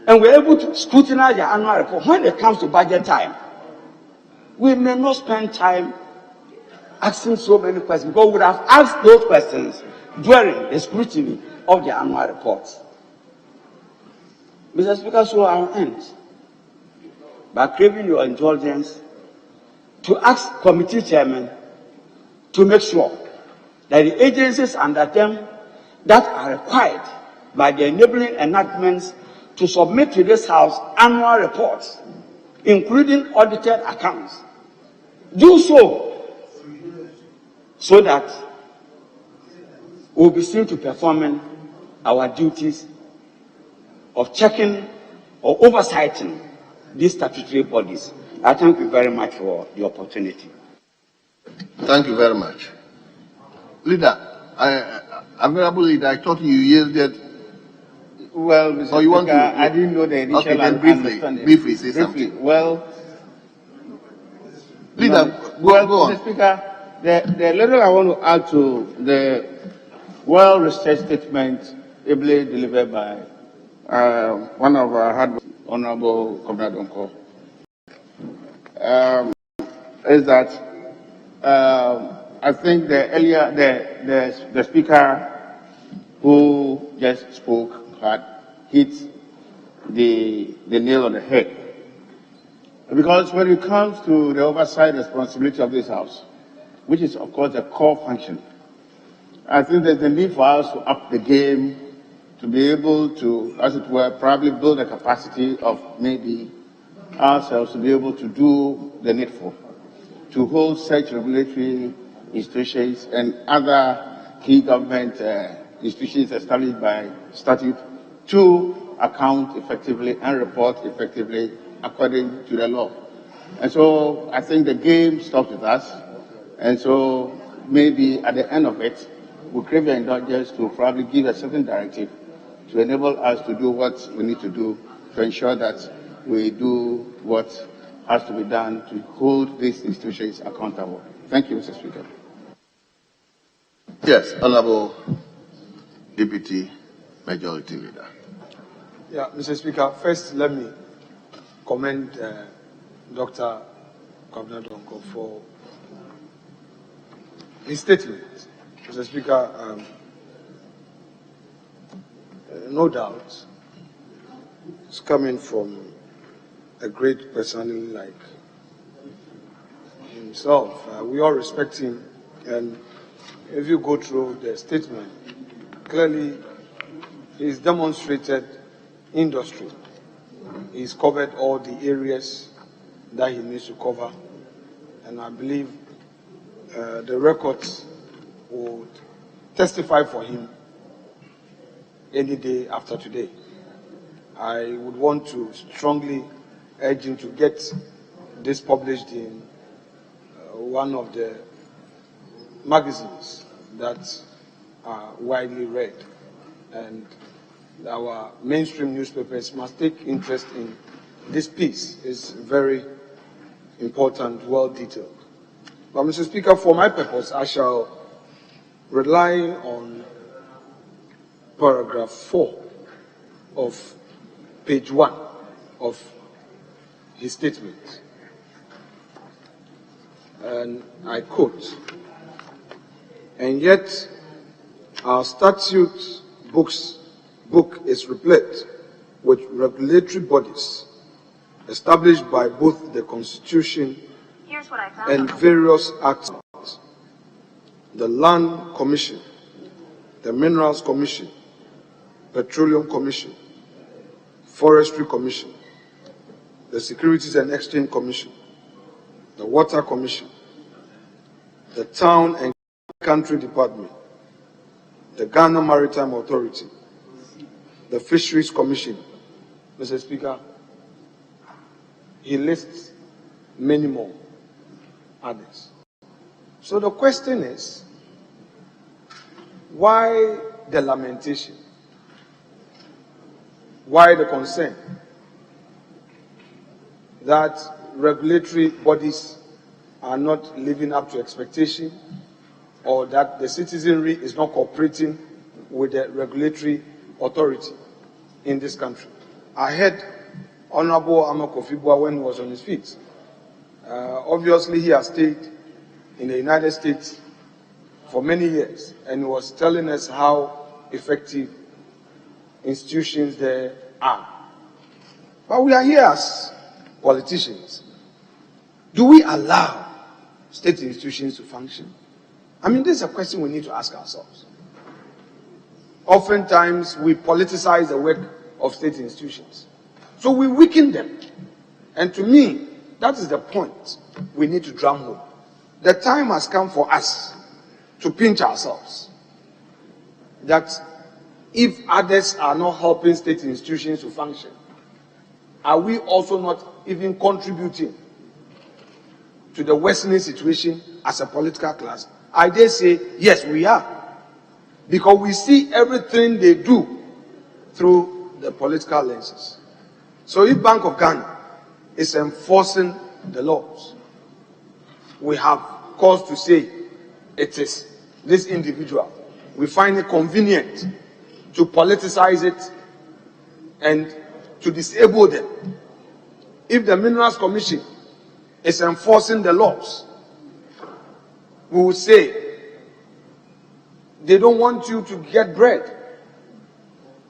and we're able to scrutinize their annual report, when it comes to budget time, we may not spend time asking so many questions, because we would have asked those questions during the scrutiny of the annual reports. Mr. Speaker, so I'll end by craving your indulgence to ask committee chairmen to make sure that the agencies under them that are required by the enabling enactments to submit to this House annual reports, including audited accounts, do so that we'll be seen to performing our duties of checking or oversighting these statutory bodies. I thank you very much for the opportunity. Thank you very much. Leader, Honorable Leader, I thought you yielded. Well, Mr. Speaker, you want to, I didn't know the initial okay, then briefly say something. Well, Leader, go on. Mr. Speaker, the little I want to add to the well-researched statement ably delivered by one of our hard Honorable Comrade Onko, is that I think the speaker who just spoke had hit the nail on the head. Because when it comes to the oversight responsibility of this House, which is of course a core function, I think there's a need for us to up the game to be able to, as it were, probably build a capacity of maybe ourselves to be able to do the needful, to hold such regulatory institutions and other key government institutions established by statute to account effectively and report effectively according to the law. And so I think the game stops with us. And so maybe at the end of it, we crave your indulgence to probably give a certain directive to enable us to do what we need to do to ensure that we do what has to be done to hold these institutions accountable. Thank you, Mr. Speaker. Yes, Honorable Deputy Majority Leader. Yeah, Mr. Speaker, first let me commend Dr. Governor Donko for his statement. Mr. Speaker, no doubt, it's coming from a great personality like himself. We all respect him, and if you go through the statement, clearly he's demonstrated industry. He's covered all the areas that he needs to cover, and I believe the records would testify for him any day after today. I would want to strongly urge him to get this published in one of the magazines that are widely read, and our mainstream newspapers must take interest in this piece. It's very important, well detailed. But Mr. Speaker, for my purpose, I shall rely on paragraph 4 of page 1 of his statement. And I quote, "And yet our statute book is replete with regulatory bodies established by both the Constitution and various acts, the Land Commission, the Minerals Commission, Petroleum Commission, Forestry Commission, the Securities and Exchange Commission, the Water Commission, the Town and Country Department, the Ghana Maritime Authority, the Fisheries Commission." Mr. Speaker, he lists many more others. So the question is, why the lamentation? Why the concern that regulatory bodies are not living up to expectation, or that the citizenry is not cooperating with the regulatory authority in this country? I heard Honorable Amakofibua when he was on his feet. Obviously, he has stayed in the United States for many years, and he was telling us how effective institutions there are. But we are here as politicians. Do we allow state institutions to function? I mean, this is a question we need to ask ourselves. Oftentimes, we politicize the work of state institutions. So we weaken them. And to me, that is the point we need to drum home. The time has come for us to pinch ourselves. That if others are not helping state institutions to function, are we also not even contributing to the worsening situation as a political class? I dare say, yes, we are. Because we see everything they do through the political lenses. So if Bank of Ghana is enforcing the laws, we have cause to say it is this individual. We find it convenient to politicize it and to disable them. If the Minerals Commission is enforcing the laws, we will say they don't want you to get bread,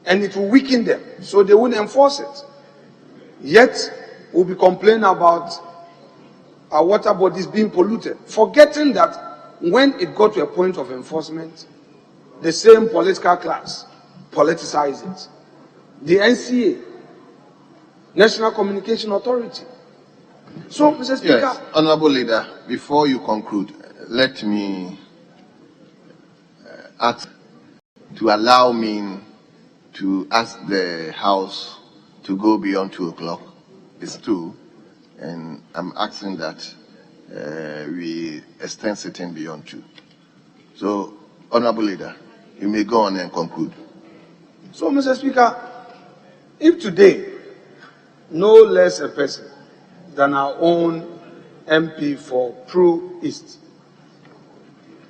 and it will weaken them, so they won't enforce it. Yet, we'll be complaining about our water bodies being polluted, forgetting that when it got to a point of enforcement, the same political class politicized it. The NCA, National Communication Authority. So, Mr. Speaker. Yes, Honorable Leader, before you conclude, let me ask to allow me to ask the House to go beyond 2 o'clock. It's 2, and I'm asking that we extend sitting beyond 2. So, Honorable Leader, you may go on and conclude. So, Mr. Speaker, if today no less a person than our own MP for Pro East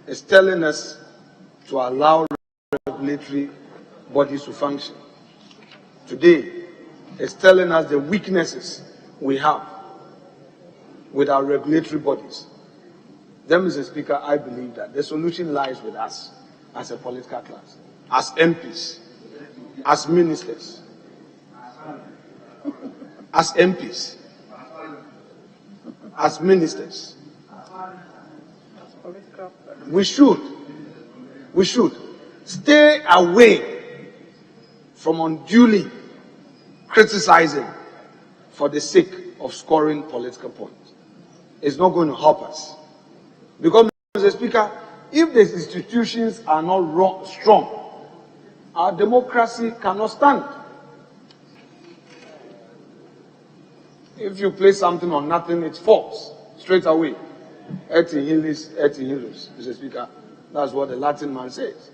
is telling us to allow regulatory bodies to function. Today, it's telling us the weaknesses we have with our regulatory bodies. Then, Mr. Speaker, I believe that the solution lies with us as a political class, as MPs, as ministers, as MPs, as ministers. We should stay away from unduly criticizing for the sake of scoring political points. It's not going to help us. Because, Mr. Speaker, if the institutions are not strong, our democracy cannot stand. If you place something on nothing, it's false straight away. Et nihilus, et nihilus, Mr. Speaker. That's what the Latin man says.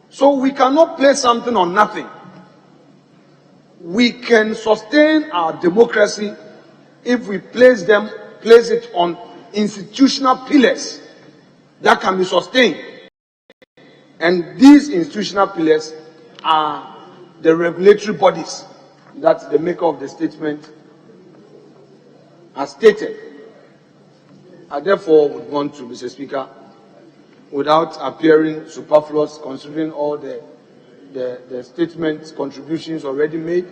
So we cannot place something on nothing. We can sustain our democracy if we place it on institutional pillars that can be sustained. And these institutional pillars are the regulatory bodies that the maker of the statement has stated. I therefore would want to, Mr. Speaker, without appearing superfluous, considering all the statement contributions already made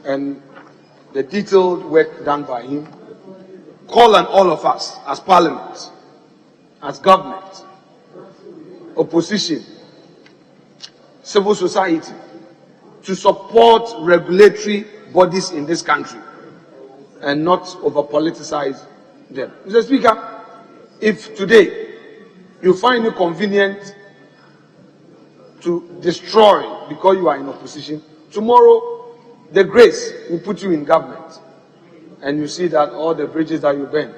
and the detailed work done by him, call on all of us as Parliament, as government, opposition, civil society, to support regulatory bodies in this country and not over-politicize them. Mr. Speaker, if today you find it convenient to destroy because you are in opposition, tomorrow the grace will put you in government. And you see that all the bridges that you burn,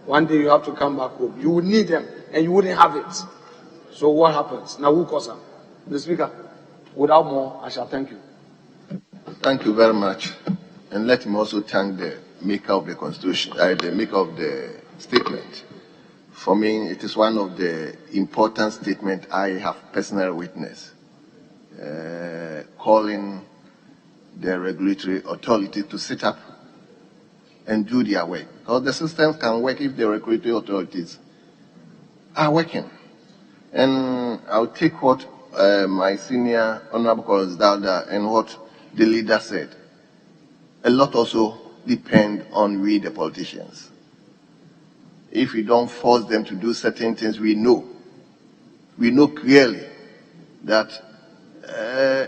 one day you have to come back home. You would need them and you wouldn't have it. So what happens? Now who calls them? Mr. Speaker, without more, I shall thank you. Thank you very much. And let me also thank the maker of the Constitution, the maker of the statement. For me, it is one of the important statements I have personally witnessed, calling the regulatory authority to sit up and do their work. Because the systems can work if the regulatory authorities are working. And I'll take what my senior Honorable Collins Dowda and what the leader said. A lot also depend on we, the politicians. If we don't force them to do certain things, we know clearly that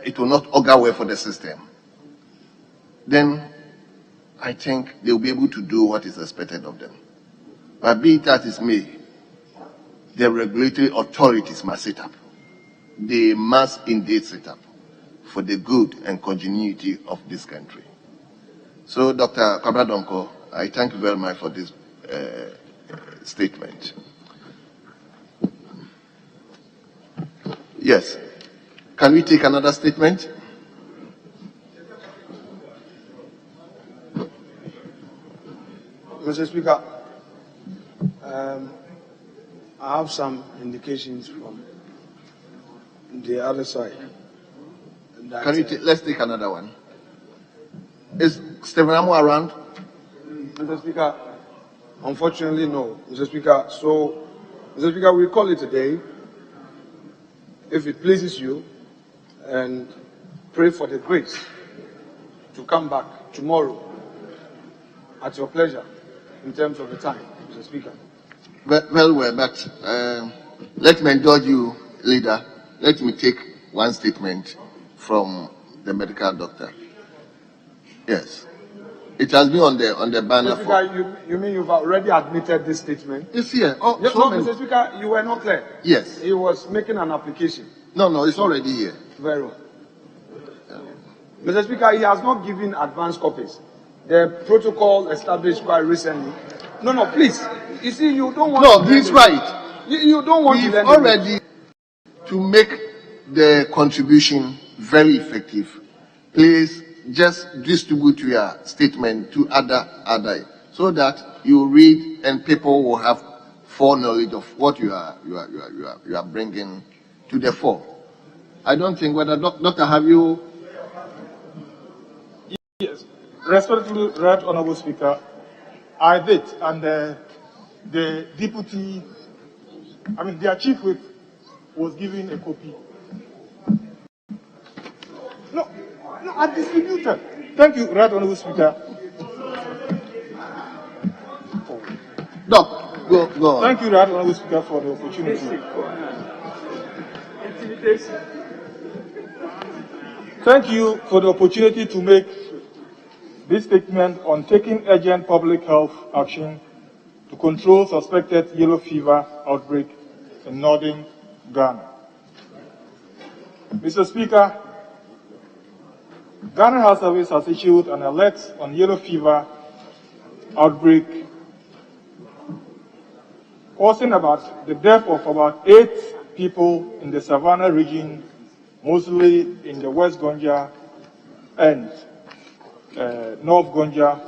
it will not augur well for the system. Then I think they'll be able to do what is expected of them. But be it as it may, the regulatory authorities must sit up. They must indeed sit up for the good and continuity of this country. So, Dr. Kwabra-Donkor, I thank you very much for this statement. Yes. Can we take another statement? Mr. Speaker, I have some indications from the other side. That, can we let's take another one. Is Stephen Amo around? Mr. Speaker, unfortunately, no. Mr. Speaker, so, Mr. Speaker, we call it a day, if it pleases you, and pray for the grace to come back tomorrow at your pleasure in terms of the time, Mr. Speaker. Well, but let me indulge you, leader. Let me take one statement from the medical doctor. Yes. It has been on the banner. Mr. Speaker, you mean you've already admitted this statement? It's here. Oh, yes, no, Mr. Speaker, you were not clear. Yes. He was making an application. No, it's already here. Very well. Mr. Speaker, he has not given advance copies. The protocol established quite recently. No, please. You see, you don't want. No, he's right. You don't want We've to already to make the contribution very effective. Please just distribute your statement to other so that you read and people will have foreknowledge of what you are bringing to the fore. I don't think whether Doctor, have you? Yes, respectfully, Right Honourable Speaker, I did, and the deputy, their chief whip was given a copy. No, I distributed. Thank you, Right Honourable Speaker. Doc, go on. Thank you, Right Honourable Speaker, for the opportunity. Thank you for the opportunity to make this statement on taking urgent public health action to control suspected yellow fever outbreak in northern Ghana. Mr. Speaker, Ghana Health Service has issued an alert on yellow fever outbreak causing about the death of about 8 people in the Savannah region, mostly in the West Gonja and North Gonja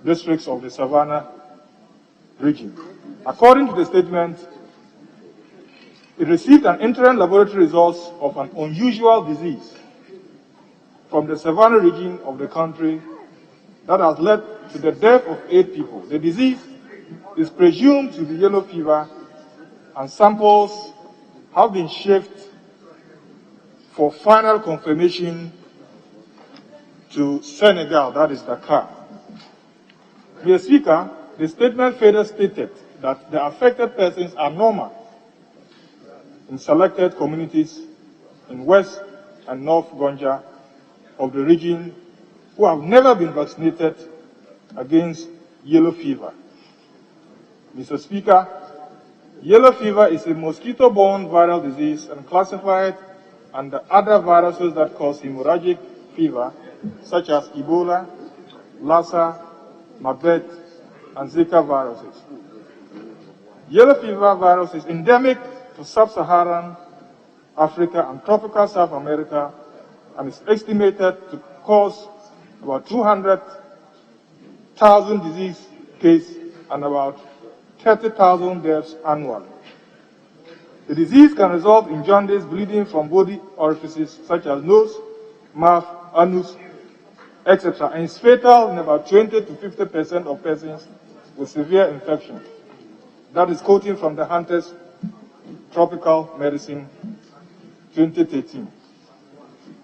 districts of the Savannah region. According to the statement, it received an interim laboratory results of an unusual disease from the Savannah region of the country that has led to the death of 8 people. The disease is presumed to be yellow fever, and samples have been shipped for final confirmation to Senegal, that is Dakar. Mr. Speaker, the statement further stated that the affected persons are normal in selected communities in West and North Gonja of the region who have never been vaccinated against yellow fever. Mr. Speaker, yellow fever is a mosquito-borne viral disease and classified under other viruses that cause hemorrhagic fever, such as Ebola, Lassa, Mabet, and Zika viruses. Yellow fever virus is endemic to sub-Saharan Africa and tropical South America, and is estimated to cause about 200,000 disease cases and about 30,000 deaths annually. The disease can result in jaundice, bleeding from body orifices such as nose, mouth, anus, etc., and is fatal in about 20 to 50% of persons with severe infection. That is quoting from the Hunter's Tropical Medicine 2013.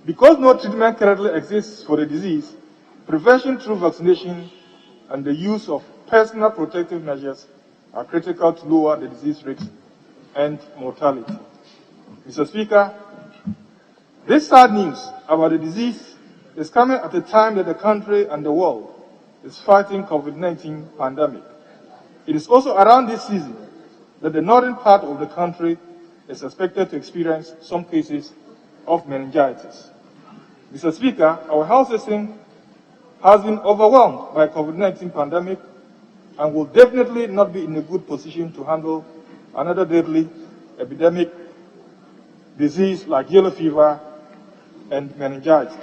Because no treatment currently exists for the disease, prevention through vaccination and the use of personal protective measures are critical to lower the disease rates and mortality. Mr. Speaker, this sad news about the disease is coming at a time that the country and the world is fighting COVID-19 pandemic. It is also around this season that the northern part of the country is expected to experience some cases of meningitis. Mr. Speaker, our health system has been overwhelmed by COVID-19 pandemic and will definitely not be in a good position to handle another deadly epidemic disease like yellow fever and meningitis.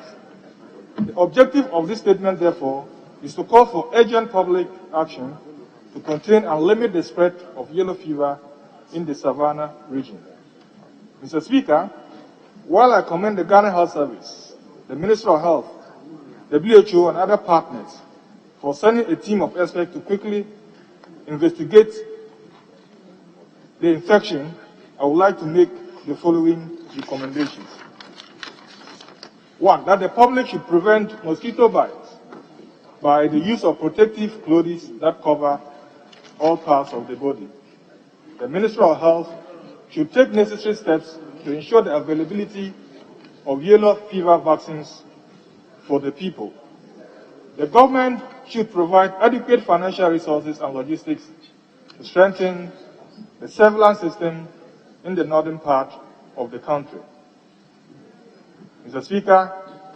The objective of this statement, therefore, is to call for urgent public action to contain and limit the spread of yellow fever in the Savannah region. Mr. Speaker, while I commend the Ghana Health Service, the Ministry of Health, WHO, and other partners for sending a team of experts to quickly investigate the infection, I would like to make the following recommendations. 1, that the public should prevent mosquito bites by the use of protective clothes that cover all parts of the body. The Ministry of Health should take necessary steps to ensure the availability of yellow fever vaccines for the people. The government should provide adequate financial resources and logistics to strengthen the surveillance system in the northern part of the country. Mr. Speaker,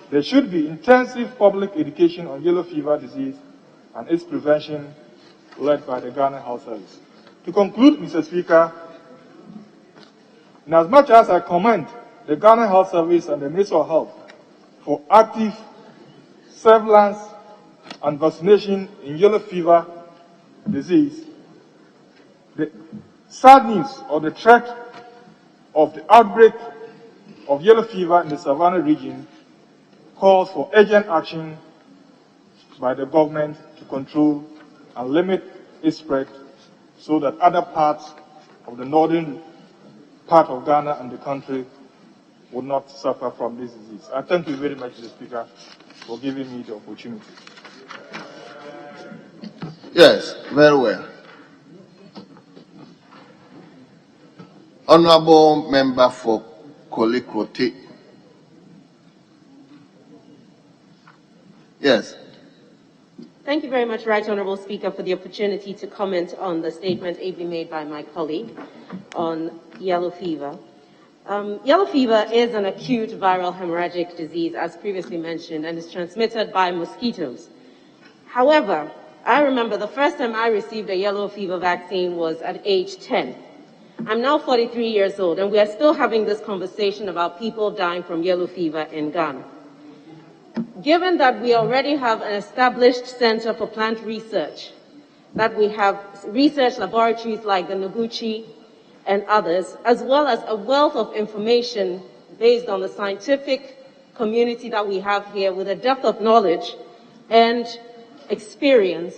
there should be intensive public education on yellow fever disease and its prevention led by the Ghana Health Service. To conclude, Mr. Speaker, in as much as I commend the Ghana Health Service and the Ministry of Health for active surveillance and vaccination in yellow fever disease, the sad news or the threat of the outbreak of yellow fever in the Savannah region calls for urgent action by the government to control and limit its spread so that other parts of the northern part of Ghana and the country will not suffer from this disease. I thank you very much, Mr. Speaker, for giving me the opportunity. Yes, very well. Honorable Member for Kolikrote. Yes. Thank you very much, Right Honourable Speaker, for the opportunity to comment on the statement ably made by my colleague on yellow fever. Yellow fever is an acute viral hemorrhagic disease, as previously mentioned, and is transmitted by mosquitoes. However, I remember the first time I received a yellow fever vaccine was at age 10. I'm now 43 years old, and we are still having this conversation about people dying from yellow fever in Ghana. Given that we already have an established Center for Plant Research, that we have research laboratories like the Noguchi and others, as well as a wealth of information based on the scientific community that we have here with a depth of knowledge and experience,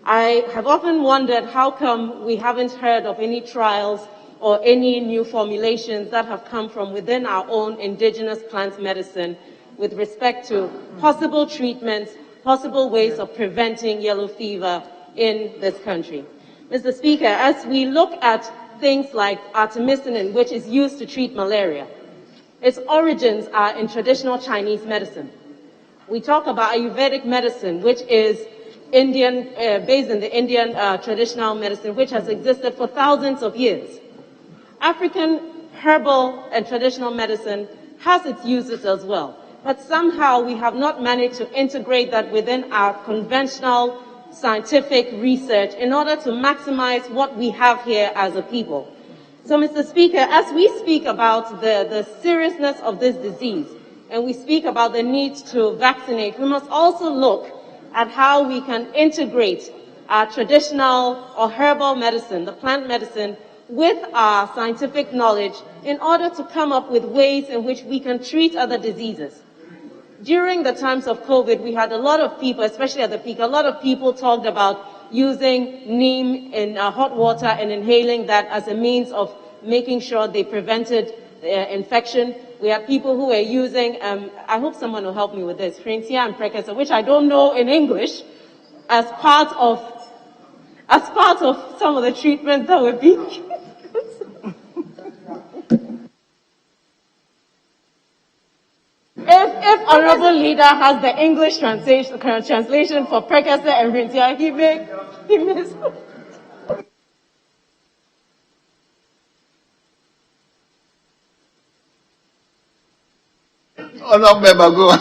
I have often wondered how come we haven't heard of any trials or any new formulations that have come from within our own indigenous plant medicine with respect to possible treatments, possible ways of preventing yellow fever in this country. Mr. Speaker, as we look at things like artemisinin, which is used to treat malaria, its origins are in traditional Chinese medicine. We talk about Ayurvedic medicine, which is Indian, based in the Indian traditional medicine, which has existed for thousands of years. African herbal and traditional medicine has its uses as well, but somehow we have not managed to integrate that within our conventional scientific research in order to maximize what we have here as a people. So, Mr. Speaker, as we speak about the seriousness of this disease, and we speak about the need to vaccinate, we must also look at how we can integrate our traditional or herbal medicine, the plant medicine, with our scientific knowledge in order to come up with ways in which we can treat other diseases. During the times of COVID, we had a lot of people, especially at the peak, a lot of people talked about using neem in hot water and inhaling that as a means of making sure they prevented infection. We have people who are using, I hope someone will help me with this, Frentia and Precursor, which I don't know in English, as part of some of the treatments that were being used. If Honorable Leader has the English translation for Precursor and Frentia, he may Honorable, go on.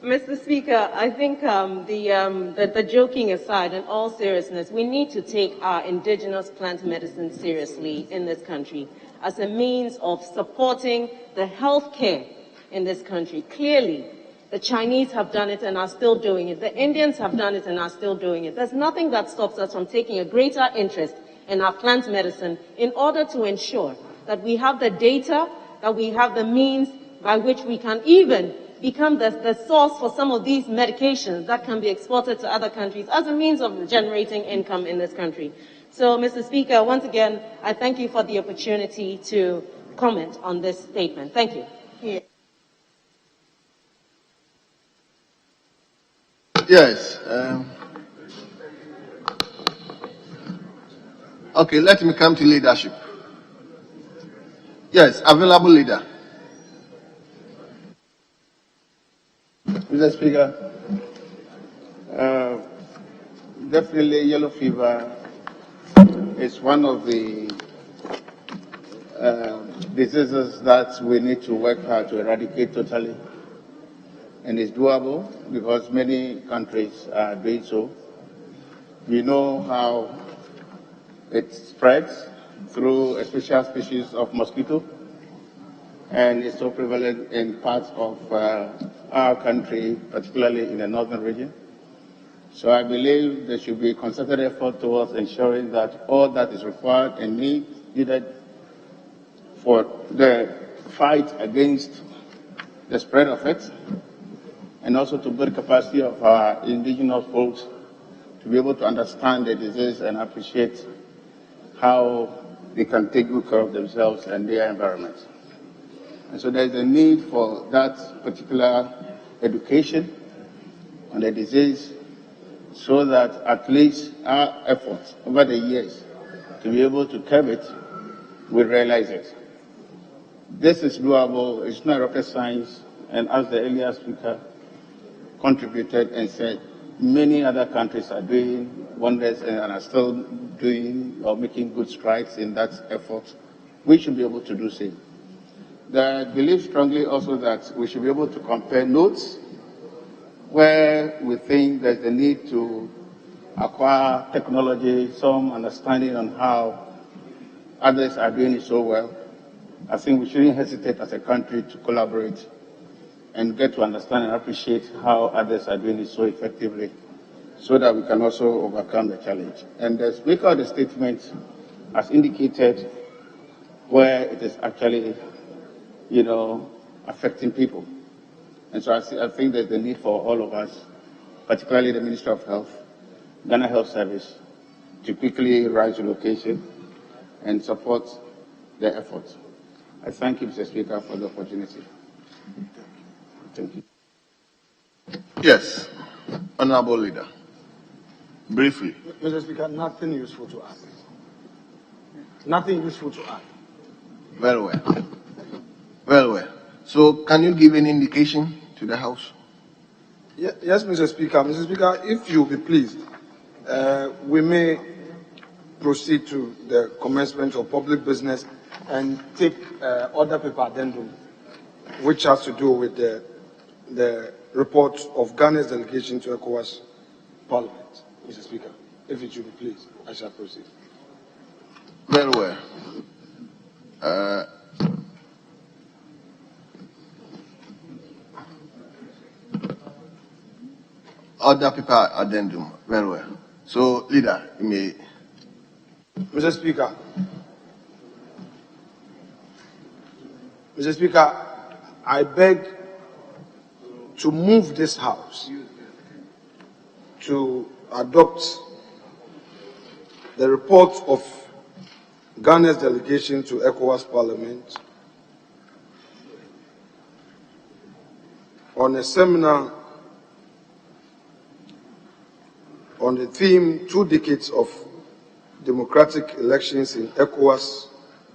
Mr. Speaker, I think the joking aside, in all seriousness, we need to take our indigenous plant medicine seriously in this country as a means of supporting the health care in this country. Clearly, the Chinese have done it and are still doing it. The Indians have done it and are still doing it. There's nothing that stops us from taking a greater interest in our plant medicine in order to ensure that we have the data, that we have the means by which we can even become the source for some of these medications that can be exported to other countries as a means of generating income in this country. So, Mr. Speaker, once again, I thank you for the opportunity to comment on this statement. Thank you. Yes. Okay, let me come to leadership. Yes, available leader. Mr. Speaker, definitely yellow fever is one of the diseases that we need to work hard to eradicate totally. And it's doable because many countries are doing so. We know how it spreads through a special species of mosquito, and it's so prevalent in parts of our country, particularly in the northern region. So I believe there should be concerted effort towards ensuring that all that is required and needed for the fight against the spread of it, and also to build capacity of our indigenous folks to be able to understand the disease and appreciate how they can take good care of themselves and their environment. And so there's a need for that particular education on the disease, so that at least our efforts over the years to be able to curb it, we realize it. This is doable, it's not rocket science, and as the earlier speaker contributed and said, many other countries are doing wonders and are still doing or making good strides in that effort. We should be able to do same. I believe strongly also that we should be able to compare notes where we think there's a need to acquire technology, some understanding on how others are doing it so well. I think we shouldn't hesitate as a country to collaborate and get to understand and appreciate how others are doing it so effectively, so that we can also overcome the challenge. And the Speaker of the statement has indicated where it is actually, affecting people. And so I think there's the need for all of us, particularly the Minister of Health, Ghana Health Service, to quickly rise to location and support the efforts. I thank you, Mr. Speaker, for the opportunity. Thank you. Yes, Honorable Leader. Briefly. Mr. Speaker, nothing useful to add. Nothing useful to add. Very well. Very well. So can you give an indication to the House? Yes, Mr. Speaker. Mr. Speaker, if you be pleased, we may proceed to the commencement of public business and take other paper addendum, which has to do with the report of Ghana's delegation to ECOWAS Parliament. Mr. Speaker, if it should be pleased, I shall proceed. Very well. Other paper addendum. Very well. So, Leader, you may. Mr. Speaker, I beg to move this House to adopt the report of Ghana's delegation to ECOWAS Parliament on a seminar on the theme 2 decades of democratic elections in ECOWAS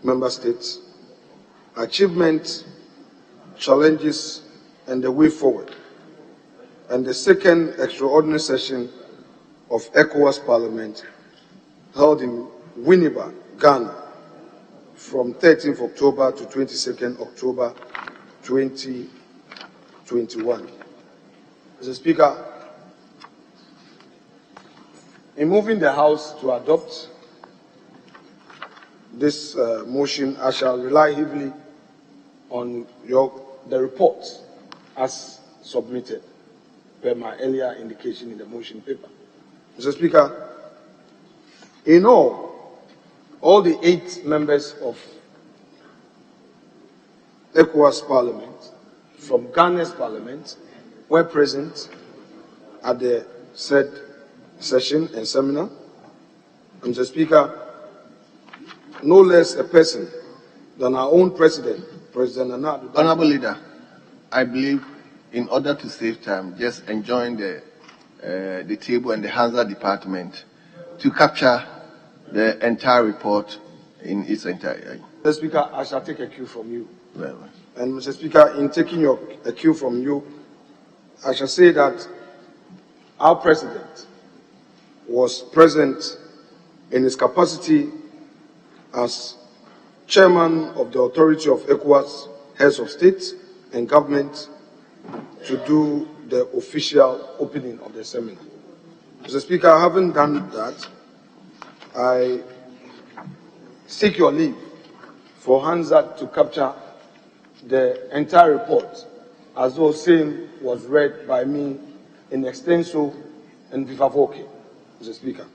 member states, achievements, challenges, and the way forward, and the second extraordinary session of ECOWAS Parliament held in Winneba, Ghana, from 13th October to 22nd October 2021. Mr. Speaker, in moving the House to adopt this motion, I shall rely heavily on the report as submitted per my earlier indication in the motion paper. Mr. Speaker, in all the 8 members of ECOWAS Parliament from Ghana's Parliament were present at the said session and seminar. And Mr. Speaker, no less a person than our own President, President Nana. Honorable Leader, I believe in order to save time, just enjoin the table and the Hansa department to capture the entire report in its entirety. Mr. Speaker, I shall take a cue from you. Very well. And Mr. Speaker, in taking a cue from you, I shall say that our President was present in his capacity as Chairman of the Authority of ECOWAS Heads of State and Government to do the official opening of the seminar. Mr. Speaker, having done that, I seek your leave for Hansa to capture the entire report as though same was read by me in extenso and viva voce, Mr. Speaker.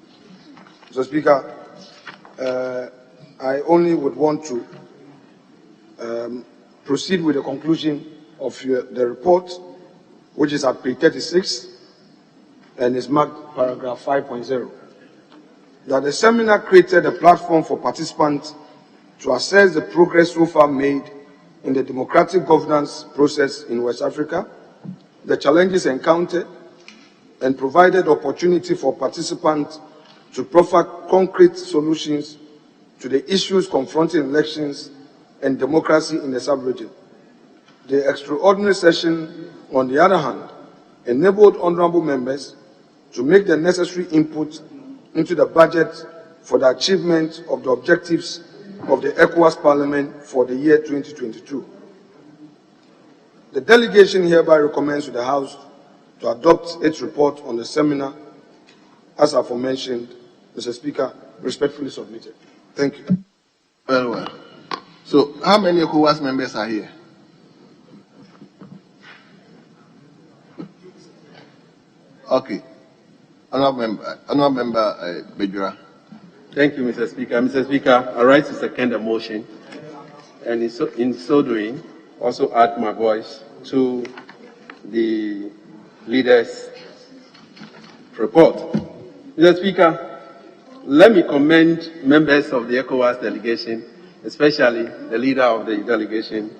Mr. Speaker, I only would want to proceed with the conclusion of the report, which is at page 36 and is marked paragraph 5.0, that the seminar created a platform for participants to assess the progress so far made in the democratic governance process in West Africa, the challenges encountered, and provided opportunity for participants to proffer concrete solutions to the issues confronting elections and democracy in the sub-region. The extraordinary session, on the other hand, enabled honorable members to make the necessary input into the budget for the achievement of the objectives of the ECOWAS Parliament for the year 2022. The delegation hereby recommends to the House to adopt its report on the seminar, as aforementioned. Mr. Speaker, respectfully submitted. Thank you. Very well. So, how many ECOWAS members are here? Okay. Honorable Member Bejura. Thank you, Mr. Speaker. Mr. Speaker, I rise to second the motion, and in so doing, also add my voice to the leader's report. Mr. Speaker, let me commend members of the ECOWAS delegation, especially the leader of the delegation.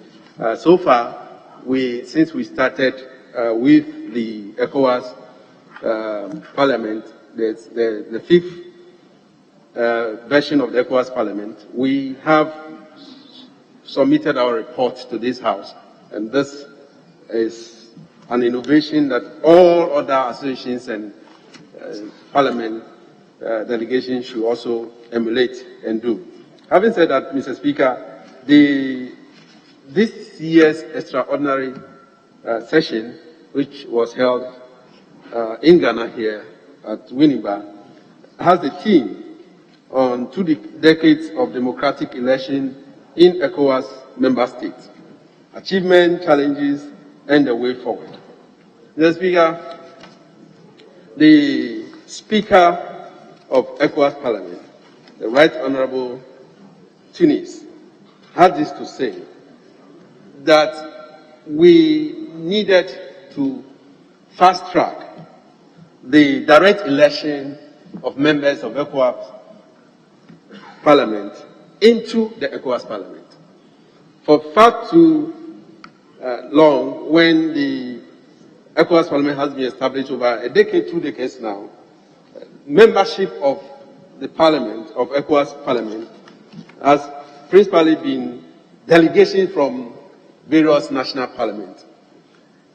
So far, since we started with the ECOWAS Parliament, the fifth version of the ECOWAS Parliament, we have submitted our report to this House, and this is an innovation that all other associations and Parliament delegations should also emulate and do. Having said that, Mr. Speaker, this year's extraordinary session, which was held in Ghana here at Winneba, has the theme on 2 decades of democratic election in ECOWAS member states, achievement, challenges, and the way forward. Mr. Speaker, the Speaker of ECOWAS Parliament, the Right Honorable Tunis, had this to say, that we needed to fast track the direct election of members of ECOWAS Parliament into the ECOWAS Parliament. For far too long, when the ECOWAS Parliament has been established over a decade, 2 decades now, membership of the Parliament, of ECOWAS Parliament, has principally been delegation from various national parliaments.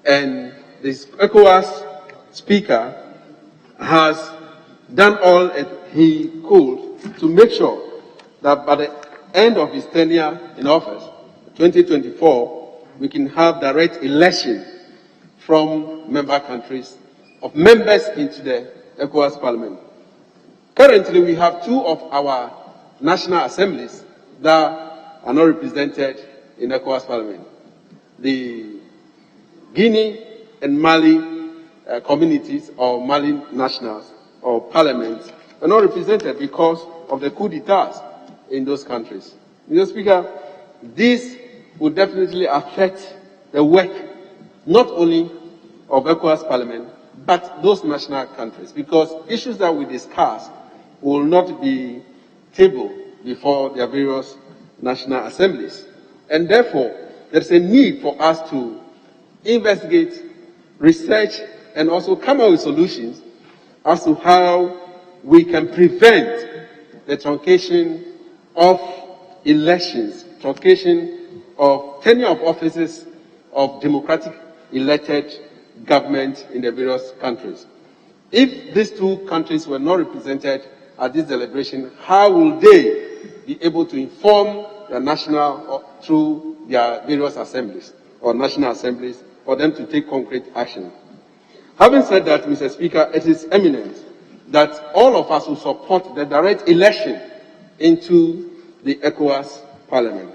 And this ECOWAS Speaker has done all he could to make sure that by the end of his tenure in office, 2024, we can have direct election from member countries of members into the ECOWAS Parliament. Currently, we have 2 of our national assemblies that are not represented in ECOWAS Parliament. The Guinea and Mali communities or Mali nationals or parliaments are not represented because of the coup d'etats in those countries. Mr. Speaker, this would definitely affect the work not only of ECOWAS Parliament, but those national countries, because issues that we discuss will not be tabled before their various national assemblies. And therefore, there's a need for us to investigate, research, and also come up with solutions as to how we can prevent the truncation of elections, truncation of tenure of offices of democratic elected government in the various countries. If these 2 countries were not represented at this deliberation, how will they be able to inform the national through their various assemblies or national assemblies for them to take concrete action? Having said that, Mr. Speaker, it is eminent that all of us will support the direct election into the ECOWAS Parliament.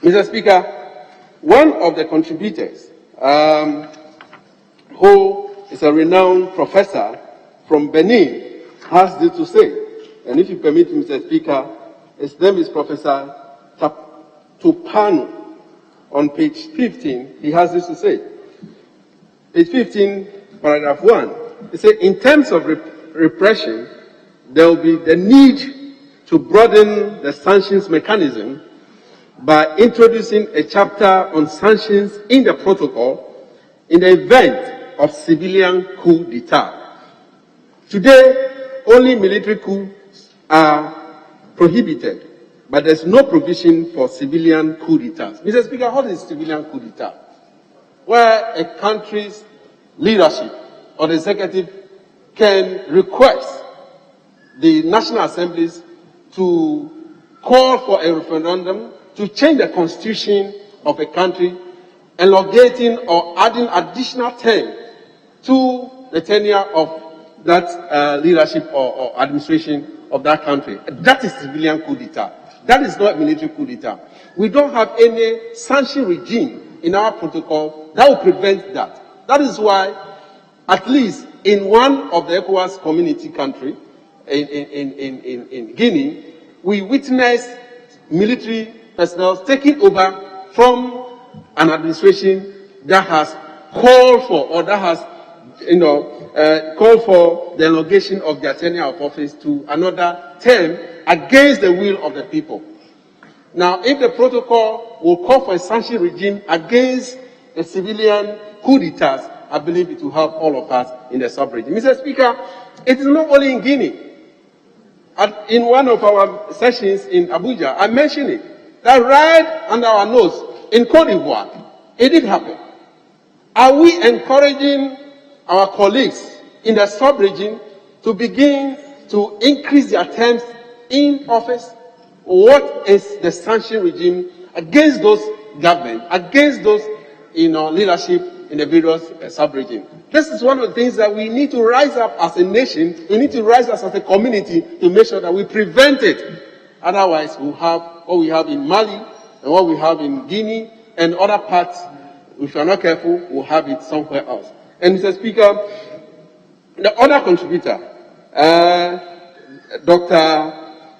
Mr. Speaker, one of the contributors, who is a renowned professor from Benin has this to say. And if you permit, Mr. Speaker, his name is Professor Tupano. On page 15, he has this to say. Page 15, paragraph 1. He said, in terms of repression, there will be the need to broaden the sanctions mechanism by introducing a chapter on sanctions in the protocol in the event of civilian coup d'etat. Today, only military coups are prohibited, but there's no provision for civilian coup d'etats. Mr. Speaker, what is civilian coup d'etat? Where a country's leadership or the executive can request the national assemblies to call for a referendum to change the constitution of a country, elongating or adding additional term to the tenure of that leadership or administration of that country. That is civilian coup d'etat. That is not military coup d'etat. We don't have any sanction regime in our protocol that will prevent that. That is why, at least in one of the ECOWAS community country, in Guinea, we witnessed military personnel taking over from an administration that has called for, or that has, called for the elongation of their tenure of office to another term against the will of the people. Now, if the protocol will call for a sanction regime against the civilian coup d'etats, I believe it will help all of us in the sub-region. Mr. Speaker, it is not only in Guinea. In one of our sessions in Abuja, I mentioned it, that right under our nose in Cote d'Ivoire, it did happen. Are we encouraging our colleagues in the sub-region to begin to increase their terms in office? What is the sanction regime against those government, against those leadership in the various sub-regions? This is one of the things that we need to rise up as a nation, we need to rise up as a community to make sure that we prevent it. Otherwise, we'll have what we have in Mali and what we have in Guinea and other parts. If we are not careful, we'll have it somewhere else. And Mr. Speaker, the other contributor, Dr.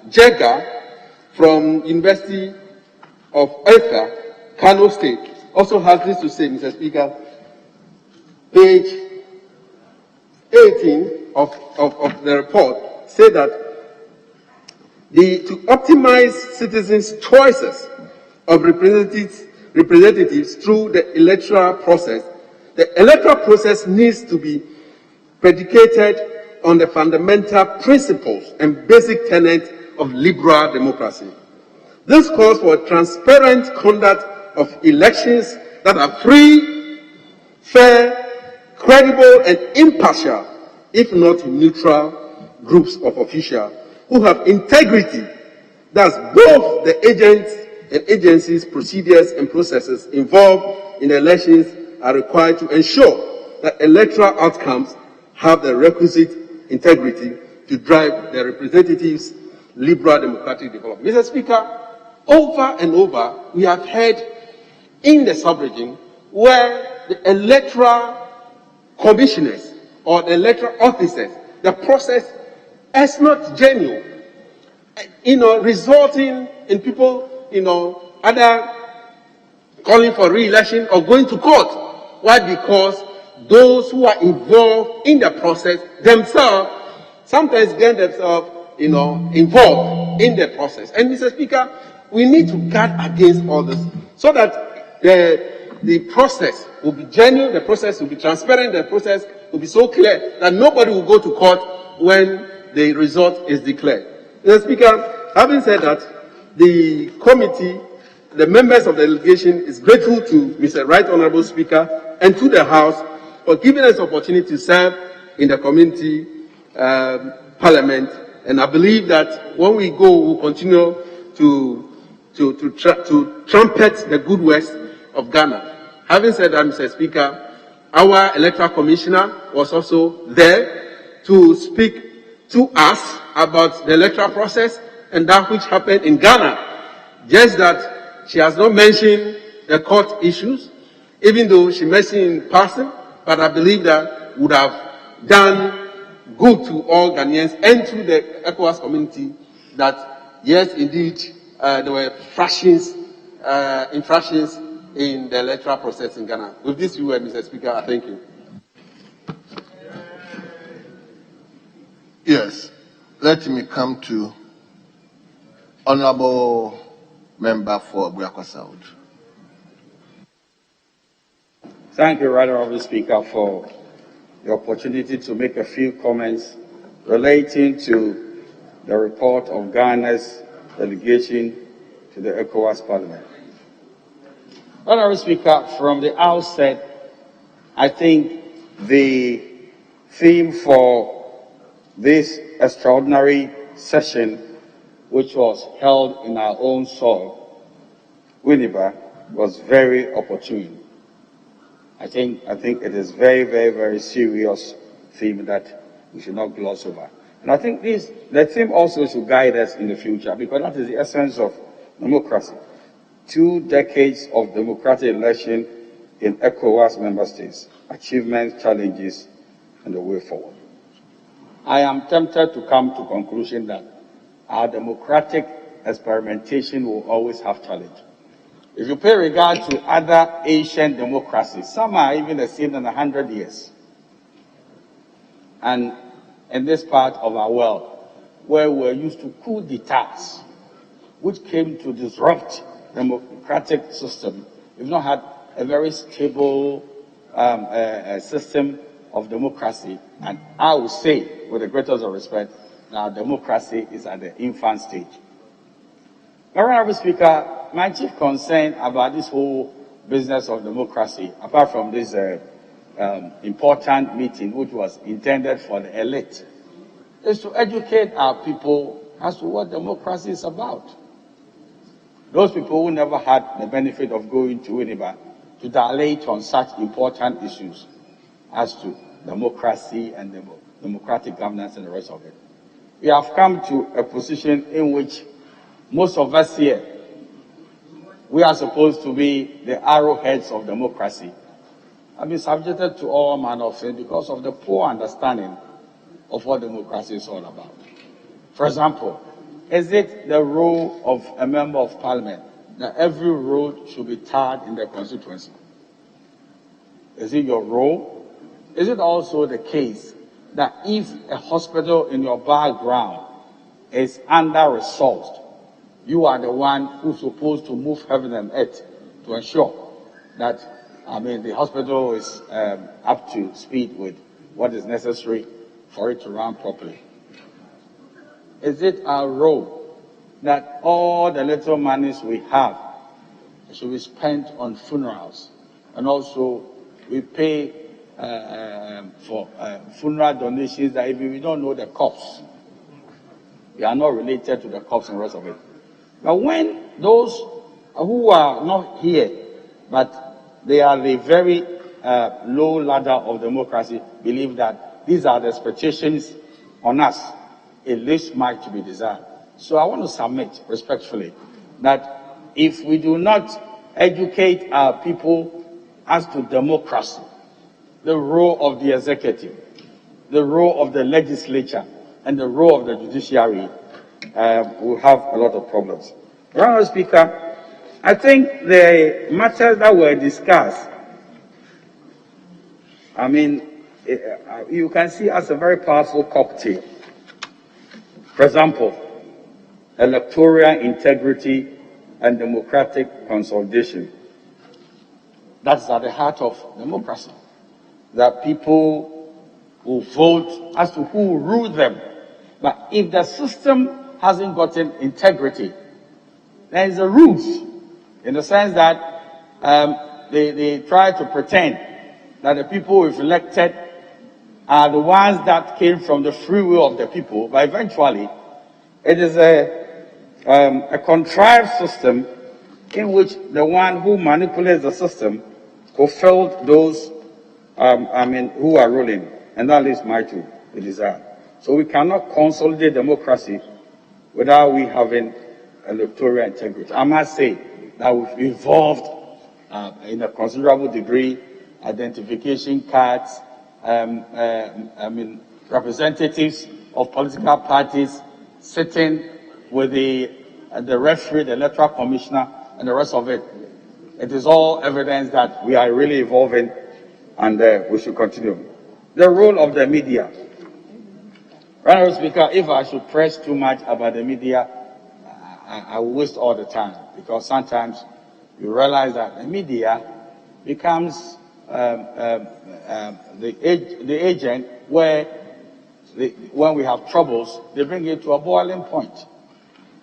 Jega from University of Eartha, Kano State, also has this to say, Mr. Speaker. Page 18 of the report say that to optimize citizens' choices of representatives through the electoral process needs to be predicated on the fundamental principles and basic tenets of liberal democracy. This calls for transparent conduct of elections that are free, fair, credible and impartial, if not neutral, groups of officials who have integrity. Thus, both the agents and agencies, procedures and processes involved in the elections are required to ensure that electoral outcomes have the requisite integrity to drive the representatives' liberal democratic development. Mr. Speaker, over and over, we have heard in the sub-region where the electoral commissioners or the electoral officers, the process is not genuine, resulting in people, either calling for re-election or going to court. Why? Because those who are involved in the process themselves sometimes get themselves, involved in the process. And Mr. Speaker, we need to guard against all this so that the process will be genuine, the process will be transparent, the process will be so clear that nobody will go to court when the result is declared. Mr. Speaker, having said that, the committee, the members of the delegation is grateful to Mr. Right Honorable Speaker and to the House for giving us the opportunity to serve in the community parliament. And I believe that when we go, we'll continue to trumpet the good works of Ghana. Having said that, Mr. Speaker, our electoral commissioner was also there to speak to us about the electoral process and that which happened in Ghana. Just that she has not mentioned the court issues, even though she mentioned in passing, but I believe that would have done good to all Ghanaians and to the ECOWAS community that, yes, indeed, there were infractions in the electoral process in Ghana. With this view, Mr. Speaker, I thank you. Yes. Let me come to Honorable Member for Buakwa South. Thank you, Right Honorable Speaker, for the opportunity to make a few comments relating to the report of Ghana's delegation to the ECOWAS Parliament. Honorable Speaker, from the outset, I think the theme for this extraordinary session, which was held in our own soil, Winneba, was very opportune. I think it is very, very, very serious theme that we should not gloss over. And I think the theme also should guide us in the future, because that is the essence of democracy. 2 decades of democratic election in ECOWAS member states, achievements, challenges, and the way forward. I am tempted to come to conclusion that our democratic experimentation will always have challenge. If you pay regard to other Asian democracies, some are even the same than 100 years. And in this part of our world, where we're used to coup d'etats, which came to disrupt democratic system, we've not had a very stable system of democracy. And I would say, with the greatest of respect, that democracy is at the infant stage. Honorable Speaker, my chief concern about this whole business of democracy, apart from this important meeting, which was intended for the elite, is to educate our people as to what democracy is about. Those people who never had the benefit of going to Winneba to dilate on such important issues as to democracy and democratic governance and the rest of it. We have come to a position in which most of us here, we are supposed to be the arrowheads of democracy, have been subjected to all manner of things because of the poor understanding of what democracy is all about. For example, is it the role of a member of parliament that every road should be tarred in the constituency? Is it your role? Is it also the case that if a hospital in your background is under-resourced, you are the one who's supposed to move heaven and earth to ensure that, the hospital is up to speed with what is necessary for it to run properly? Is it our role that all the little monies we have should be spent on funerals, and also we pay for funeral donations that even we don't know the corpse, we are not related to the corpse and the rest of it? But when those who are not here, but they are the very low ladder of democracy, believe that these are the expectations on us, it leaves much to be desired. So I want to submit respectfully that if we do not educate our people as to democracy, the role of the executive, the role of the legislature, and the role of the judiciary, we'll have a lot of problems. Honorable Speaker, I think the matters that were discussed, you can see as a very powerful cocktail. For example, electoral integrity and democratic consolidation. That's at the heart of democracy. That people will vote as to who will rule them. But if the system hasn't gotten integrity, there is a ruse, in the sense that they try to pretend that the people we've elected are the ones that came from the free will of the people, but eventually it is a contrived system in which the one who manipulates the system fulfilled those who are ruling, and that leaves much to be desired. So we cannot consolidate democracy without we having electoral integrity. I must say that we've evolved in a considerable degree, identification cards, representatives of political parties sitting with the referee, the electoral commissioner, and the rest of it. It is all evidence that we are really evolving, and we should continue. The role of the media. Honourable Speaker, if I should press too much about the media, I will waste all the time, because sometimes you realize that the media becomes the agent where when we have troubles, they bring it to a boiling point.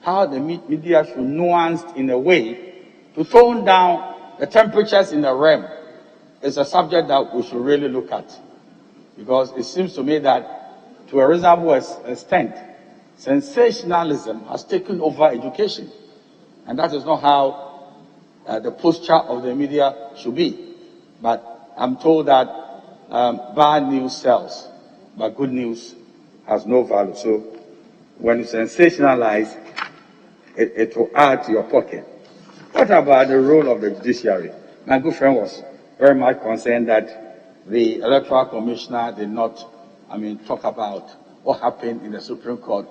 How the media should nuance in a way to tone down the temperatures in the realm is a subject that we should really look at. Because it seems to me that to a reasonable extent, sensationalism has taken over education. And that is not how the posture of the media should be. But I'm told that bad news sells, but good news has no value. So when you sensationalize, it will add to your pocket. What about the role of the judiciary? My good friend was very much concerned that the electoral commissioner did not, talk about what happened in the Supreme Court,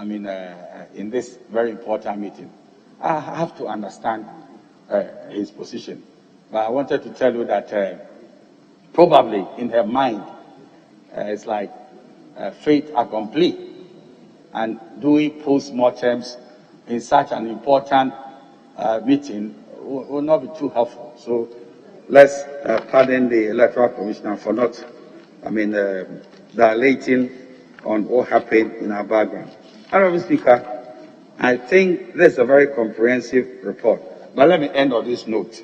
in this very important meeting. I have to understand his position. But I wanted to tell you that probably in her mind, it's like fait accompli, and doing post-mortems in such an important meeting will not be too helpful. So let's pardon the electoral commissioner for not, dilating on what happened in our background. Honourable Speaker, I think this is a very comprehensive report. But let me end on this note.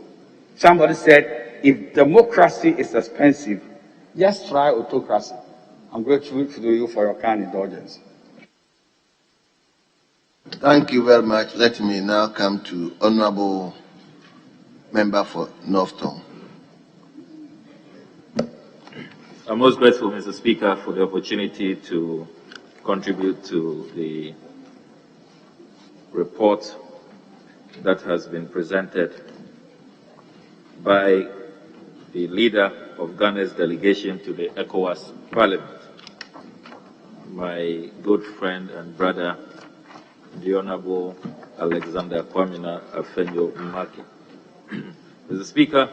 Somebody said, if democracy is expensive, just try autocracy. I'm grateful to you for your kind indulgence. Thank you very much. Let me now come to Honourable Member for Northton. I'm most grateful, Mr. Speaker, for the opportunity to contribute to the report that has been presented by the leader of Ghana's delegation to the ECOWAS Parliament, my good friend and brother, the Honorable Alexander Kwamina Afenyo-Maki. Mr. Speaker,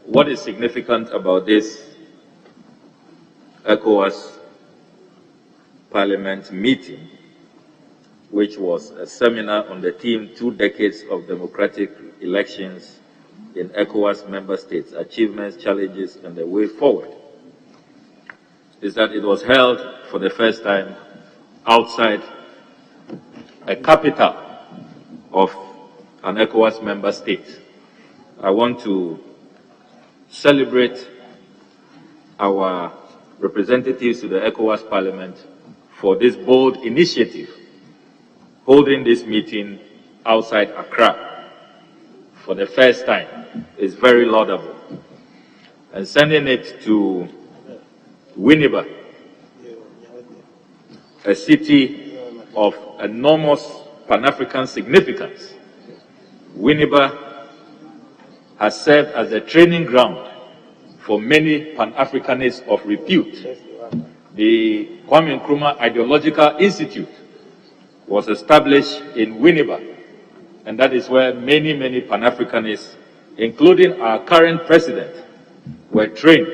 what is significant about this ECOWAS Parliament meeting, which was a seminar on the theme 2 decades of democratic elections in ECOWAS member states, achievements, challenges, and the way forward, is that it was held for the first time outside a capital of an ECOWAS member state. I want to celebrate our representatives to the ECOWAS Parliament for this bold initiative, holding this meeting outside Accra for the first time is very laudable. And sending it to Winneba, a city of enormous Pan-African significance. Winneba has served as a training ground for many Pan-Africanists of repute. The Kwame Nkrumah Ideological Institute was established in Winneba, and that is where many, many Pan-Africanists, including our current president, were trained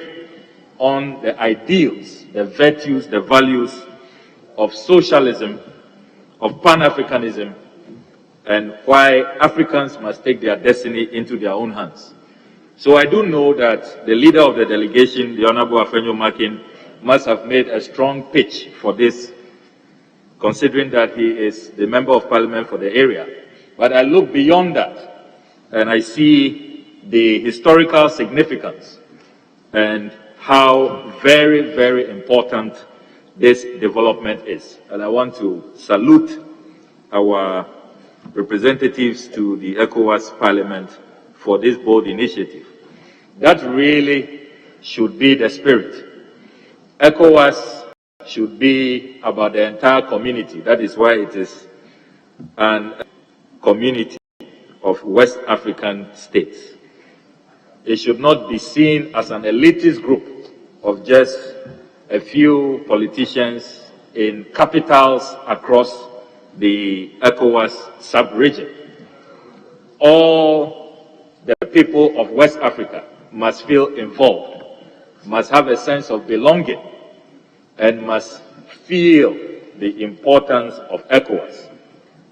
on the ideals, the virtues, the values of socialism, of Pan-Africanism, and why Africans must take their destiny into their own hands. So I do know that the leader of the delegation, the Honorable Afenyo-Maki, must have made a strong pitch for this, considering that he is the Member of Parliament for the area. But I look beyond that, and I see the historical significance and how very, very important this development is. And I want to salute our representatives to the ECOWAS Parliament for this bold initiative. That really should be the spirit. ECOWAS should be about the entire community. That is why it is an community of West African states. It should not be seen as an elitist group of just a few politicians in capitals across the ECOWAS sub-region. All the people of West Africa must feel involved, must have a sense of belonging, and must feel the importance of ECOWAS.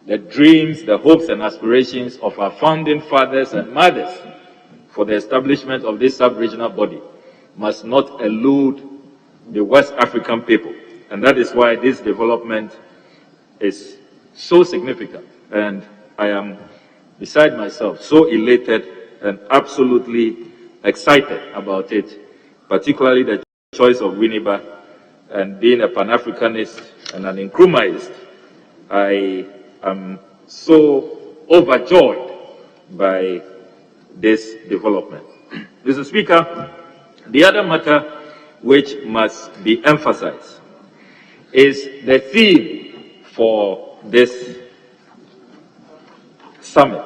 The dreams, the hopes and aspirations of our founding fathers and mothers for the establishment of this sub-regional body must not elude the West African people. And that is why this development is so significant. And I am, beside myself, so elated and absolutely excited about it, particularly the choice of Winneba. And being a Pan-Africanist and an Nkrumahist, I am so overjoyed by this development. Mr. Speaker, the other matter which must be emphasized is the theme for this summit.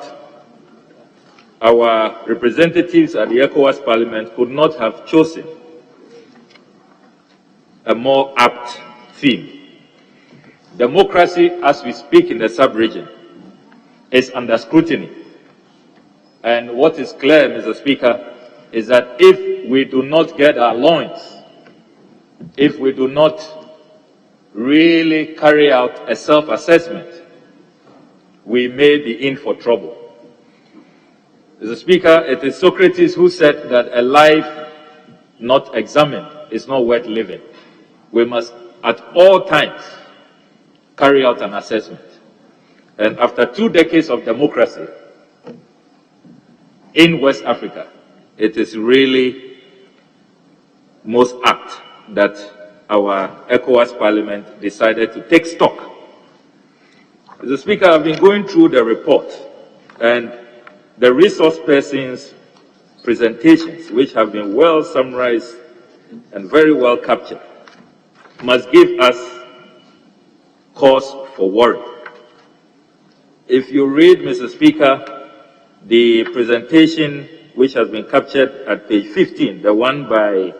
Our representatives at the ECOWAS Parliament could not have chosen a more apt theme. Democracy, as we speak in the sub-region, is under scrutiny. And what is clear, Mr. Speaker, is that if we do not get our loins, if we do not really carry out a self-assessment, we may be in for trouble. Mr. Speaker, it is Socrates who said that a life not examined is not worth living. We must at all times carry out an assessment. And after 2 decades of democracy in West Africa, it is really most apt that our ECOWAS Parliament decided to take stock. Mr. Speaker, I've been going through the report and the resource persons' presentations, which have been well summarized and very well captured, must give us cause for worry. If you read, Mr. Speaker, the presentation which has been captured at page 15, the one by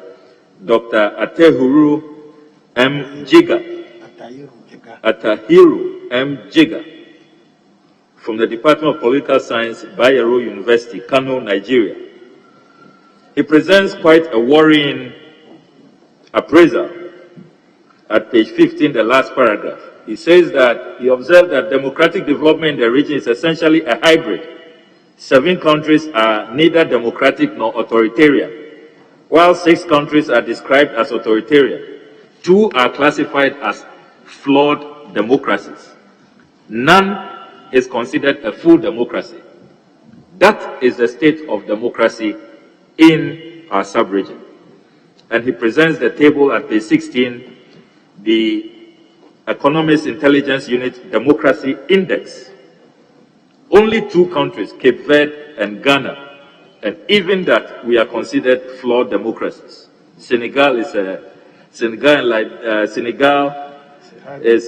Dr. Atahiru M. Jiga, from the Department of Political Science, Bayero University, Kano, Nigeria. He presents quite a worrying appraisal at page 15, the last paragraph. He says that he observed that democratic development in the region is essentially a hybrid. 7 countries are neither democratic nor authoritarian, while 6 countries are described as authoritarian. 2 are classified as flawed democracies. None is considered a full democracy. That is the state of democracy in our sub-region. And he presents the table at page 16, the Economist Intelligence Unit Democracy Index. Only 2 countries, Cape Verde and Ghana, and even that we are considered flawed democracies. Senegal is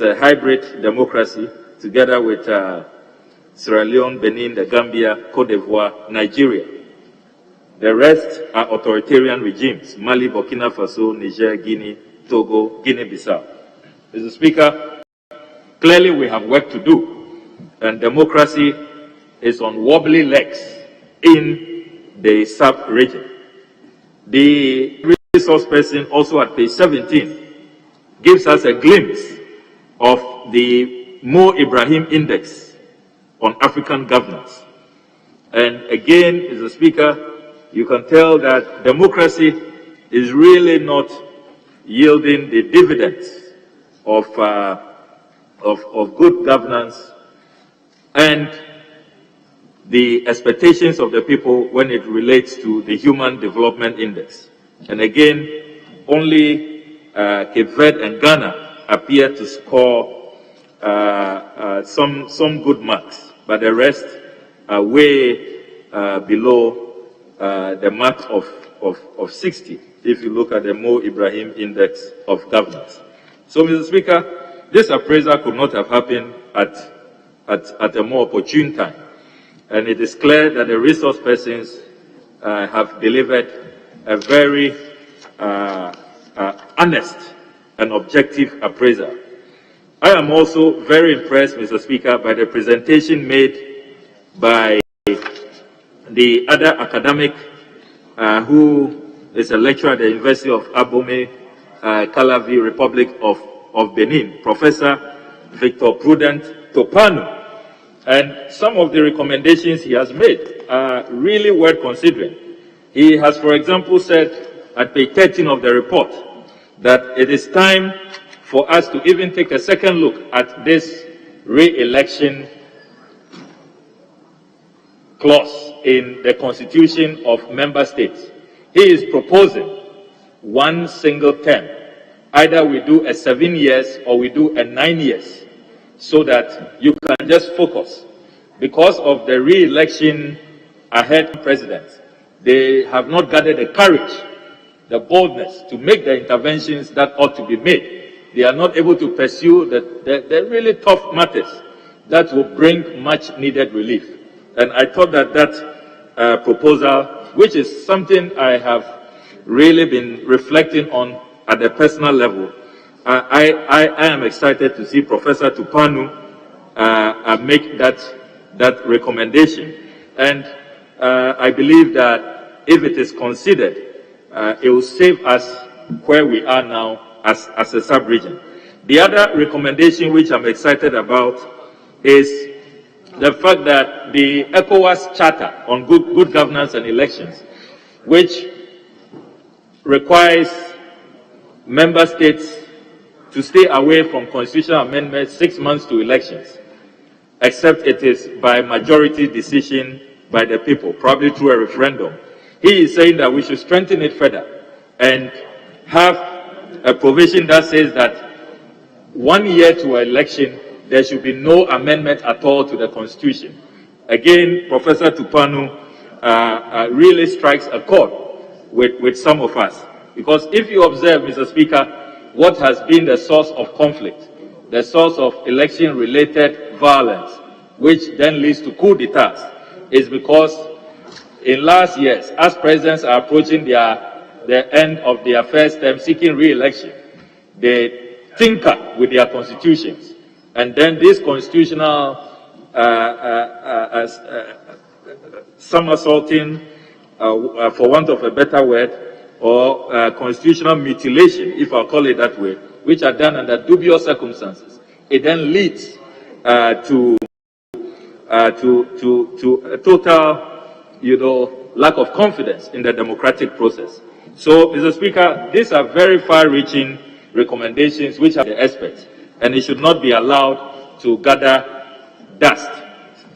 a hybrid democracy, together with Sierra Leone, Benin, the Gambia, Cote d'Ivoire, Nigeria. The rest are authoritarian regimes: Mali, Burkina Faso, Niger, Guinea, Togo, Guinea-Bissau. Mr. Speaker, clearly we have work to do, and democracy is on wobbly legs in the sub-region. The resource person, also at page 17, gives us a glimpse of the Mo Ibrahim Index on African governance. And again, Mr. Speaker, you can tell that democracy is really not yielding the dividends of good governance and the expectations of the people when it relates to the Human Development Index. And again, only Cape Verde and Ghana appear to score some good marks, but the rest are way below the mark of 60, if you look at the Mo Ibrahim Index of Governance. So, Mr. Speaker, this appraisal could not have happened at a more opportune time. And it is clear that the resource persons have delivered a very honest and objective appraisal. I am also very impressed, Mr. Speaker, by the presentation made by the other academic who is a lecturer at the University of Abomey, Calavi, Republic of Benin, Professor Victor Prudent Topanu. And some of the recommendations he has made are really worth considering. He has, for example, said at page 13 of the report that it is time for us to even take a second look at this re-election clause in the constitution of member states. He is proposing one single term. Either we do a 7 years or we do a 9 years, so that you can just focus. Because of the re-election ahead presidents, they have not gathered the courage, the boldness to make the interventions that ought to be made. They are not able to pursue the really tough matters that will bring much needed relief. And I thought that that proposal, which is something I have really been reflecting on at the personal level, I am excited to see Professor Tupanu make that recommendation. And I believe that if it is considered, it will save us where we are now as a sub-region. The other recommendation which I'm excited about is the fact that the ECOWAS Charter on good governance and elections, which requires member states to stay away from constitutional amendments 6 months to elections, except it is by majority decision by the people, probably through a referendum. He is saying that we should strengthen it further and have a provision that says that 1 year to an election, there should be no amendment at all to the Constitution. Again, Professor Tupanu really strikes a chord with some of us. Because if you observe, Mr. Speaker, what has been the source of conflict, the source of election-related violence, which then leads to coup d'etats, is because in last years, as presidents are approaching the end of their first term seeking re-election, they tinker with their constitutions. And then this constitutional somersaulting, for want of a better word, or constitutional mutilation, if I'll call it that way, which are done under dubious circumstances, it then leads to a total, lack of confidence in the democratic process. So, Mr. Speaker, these are very far-reaching recommendations which are the experts, and it should not be allowed to gather dust.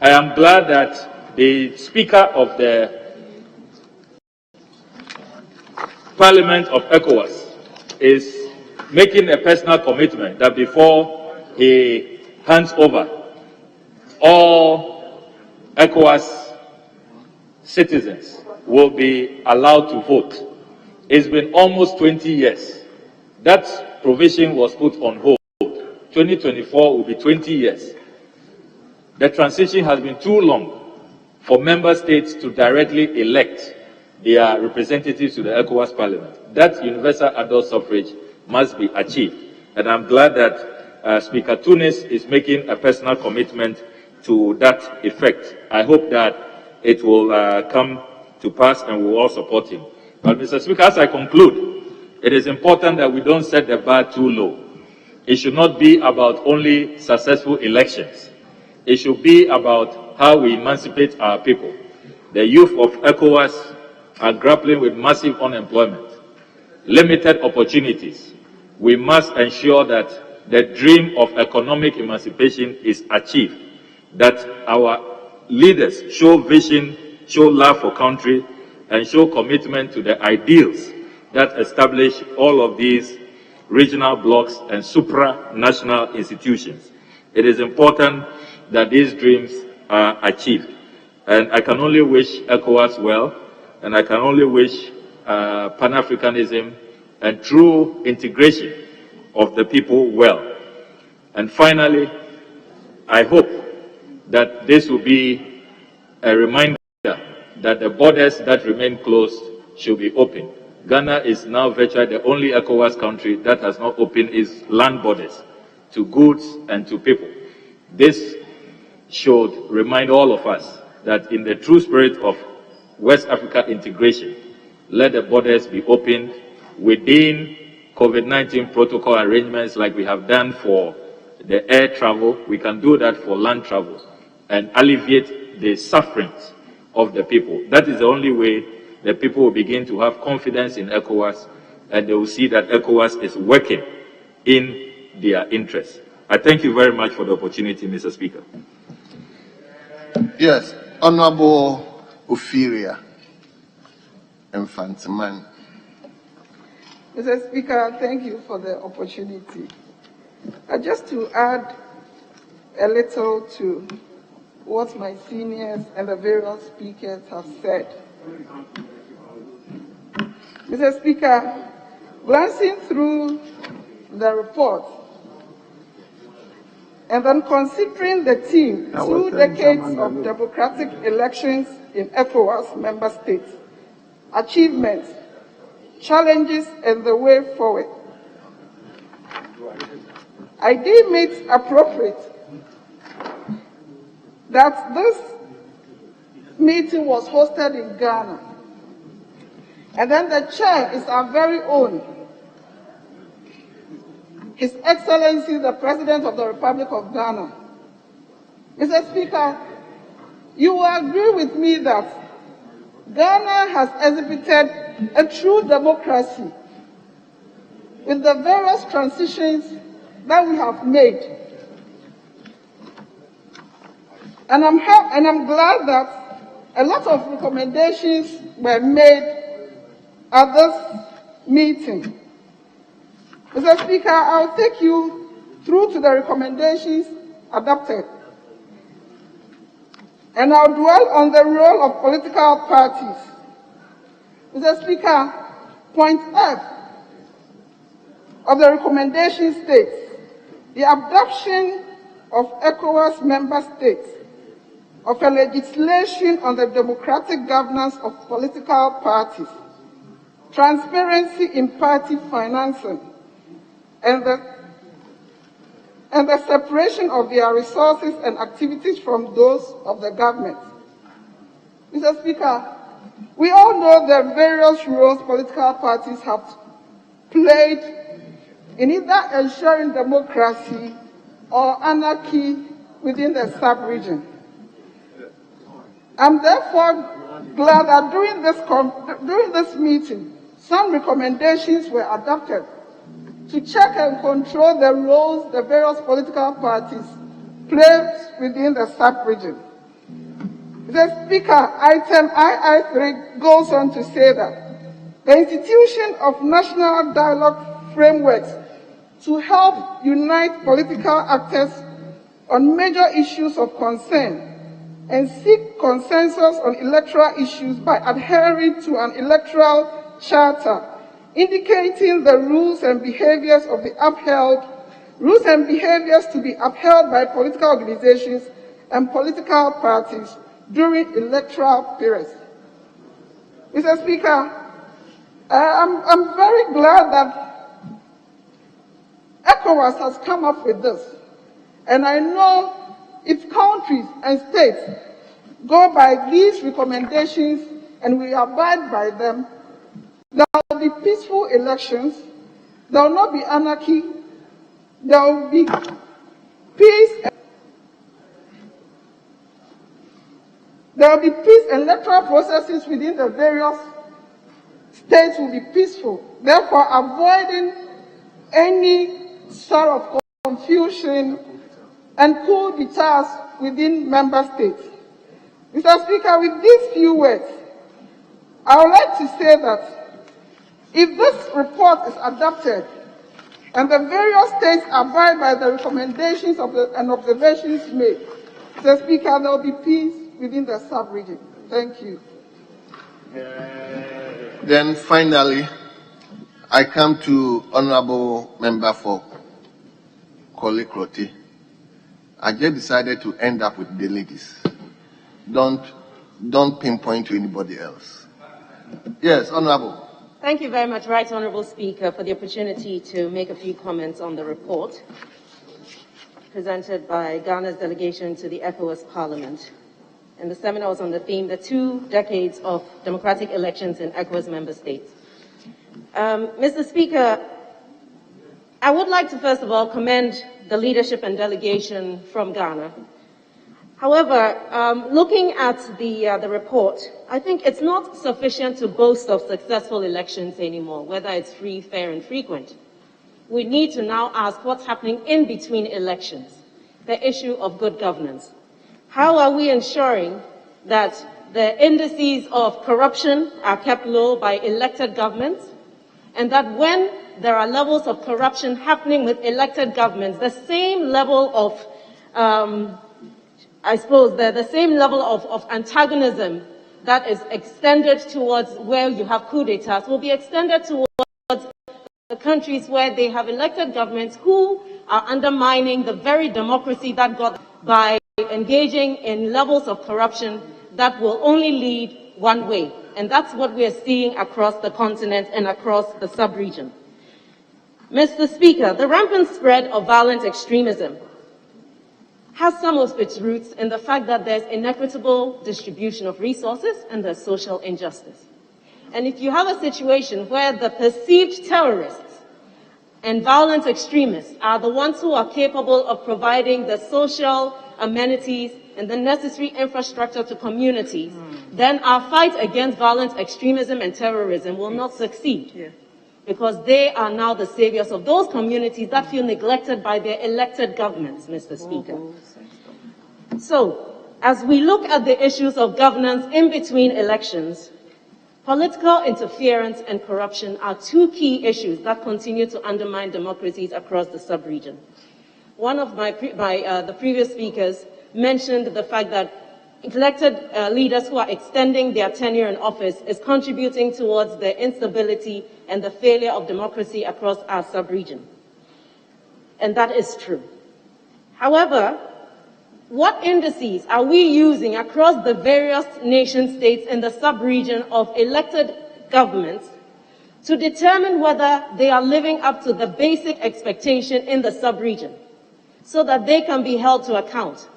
I am glad that the Speaker of the Parliament of ECOWAS is making a personal commitment that before he hands over, all ECOWAS citizens will be allowed to vote. It's been almost 20 years. That provision was put on hold. 2024 will be 20 years. The transition has been too long for member states to directly elect their representatives to the ECOWAS Parliament. That universal adult suffrage must be achieved. And I'm glad that Speaker Tunis is making a personal commitment to that effect. I hope that it will come to pass and we will all support him. But Mr. Speaker, as I conclude, it is important that we don't set the bar too low. It should not be about only successful elections. It should be about how we emancipate our people. The youth of ECOWAS are grappling with massive unemployment, limited opportunities. We must ensure that the dream of economic emancipation is achieved, that our leaders show vision, show love for country, and show commitment to the ideals that establish all of these regional blocs and supranational institutions. It is important that these dreams are achieved. And I can only wish ECOWAS well, and I can only wish Pan-Africanism and true integration of the people well. And finally, I hope that this will be a reminder that the borders that remain closed should be opened. Ghana is now virtually the only ECOWAS country that has not opened its land borders to goods and to people. This should remind all of us that in the true spirit of West Africa integration, let the borders be opened within COVID-19 protocol arrangements like we have done for the air travel. We can do that for land travel and alleviate the sufferings of the people. That is the only way the people will begin to have confidence in ECOWAS, and they will see that ECOWAS is working in their interests. I thank you very much for the opportunity, Mr. Speaker. Yes, Honorable Ophelia Infantiman. Mr. Speaker, thank you for the opportunity. Just to add a little to what my seniors and the various speakers have said. Mr. Speaker, glancing through the report and then considering the theme, 2 decades of democratic elections in ECOWAS member states, achievements, challenges, and the way forward, I deem it appropriate that this meeting was hosted in Ghana. And then the chair is our very own, His Excellency, the President of the Republic of Ghana. Mr. Speaker, you will agree with me that Ghana has exhibited a true democracy with the various transitions that we have made. And I'm glad that a lot of recommendations were made at this meeting. Mr. Speaker, I'll take you through to the recommendations adopted. And I'll dwell on the role of political parties. Mr. Speaker, point F of the recommendation states the adoption of ECOWAS member states of a legislation on the democratic governance of political parties, transparency in party financing, and the separation of their resources and activities from those of the government. Mr. Speaker, we all know the various roles political parties have played in either ensuring democracy or anarchy within the sub-region. I'm therefore glad that during this meeting, some recommendations were adopted to check and control the roles the various political parties play within the sub-region. Mr. Speaker, item II3 goes on to say that the institution of national dialogue frameworks to help unite political actors on major issues of concern and seek consensus on electoral issues by adhering to an electoral charter indicating the rules and behaviors to be upheld by political organizations and political parties during electoral periods. Mr. Speaker, I'm very glad that ECOWAS has come up with this, and I know if countries and states go by these recommendations and we abide by them, there will be peaceful elections, there will not be anarchy, there will be peace, electoral processes within the various states will be peaceful, therefore avoiding any sort of confusion and coup d'etats within member states. Mr. Speaker, with these few words, I would like to say that if this report is adopted and the various states abide by the recommendations and observations made, Mr. Speaker, there will be peace within the sub-region. Thank you. Then finally, I come to Honorable Member for Korle-Klottey. I just decided to end up with the ladies. Don't pinpoint to anybody else. Yes, Honorable. Thank you very much, Right Honourable Speaker, for the opportunity to make a few comments on the report presented by Ghana's delegation to the ECOWAS Parliament. And the seminar was on the theme, the 2 decades of democratic elections in ECOWAS member states. Mr. Speaker, I would like to first of all commend the leadership and delegation from Ghana. However, looking at the report, I think it's not sufficient to boast of successful elections anymore, whether it's free, fair, and frequent. We need to now ask what's happening in between elections, the issue of good governance. How are we ensuring that the indices of corruption are kept low by elected governments, and that when there are levels of corruption happening with elected governments, the same level of, the same level of antagonism that is extended towards where you have coup d'etats will be extended towards the countries where they have elected governments who are undermining the very democracy that got by engaging in levels of corruption that will only lead one way. And that's what we are seeing across the continent and across the sub-region. Mr. Speaker, the rampant spread of violent extremism has some of its roots in the fact that there's inequitable distribution of resources and there's social injustice. And if you have a situation where the perceived terrorists and violent extremists are the ones who are capable of providing the social amenities and the necessary infrastructure to communities, then our fight against violent extremism and terrorism will not succeed. Because they are now the saviors of those communities that feel neglected by their elected governments, Mr. Speaker. So, as we look at the issues of governance in between elections, political interference and corruption are 2 key issues that continue to undermine democracies across the sub-region. One of the previous speakers mentioned the fact that elected leaders who are extending their tenure in office is contributing towards the instability and the failure of democracy across our sub-region. And that is true. However, what indices are we using across the various nation states in the sub-region of elected governments to determine whether they are living up to the basic expectation in the sub-region so that they can be held to account?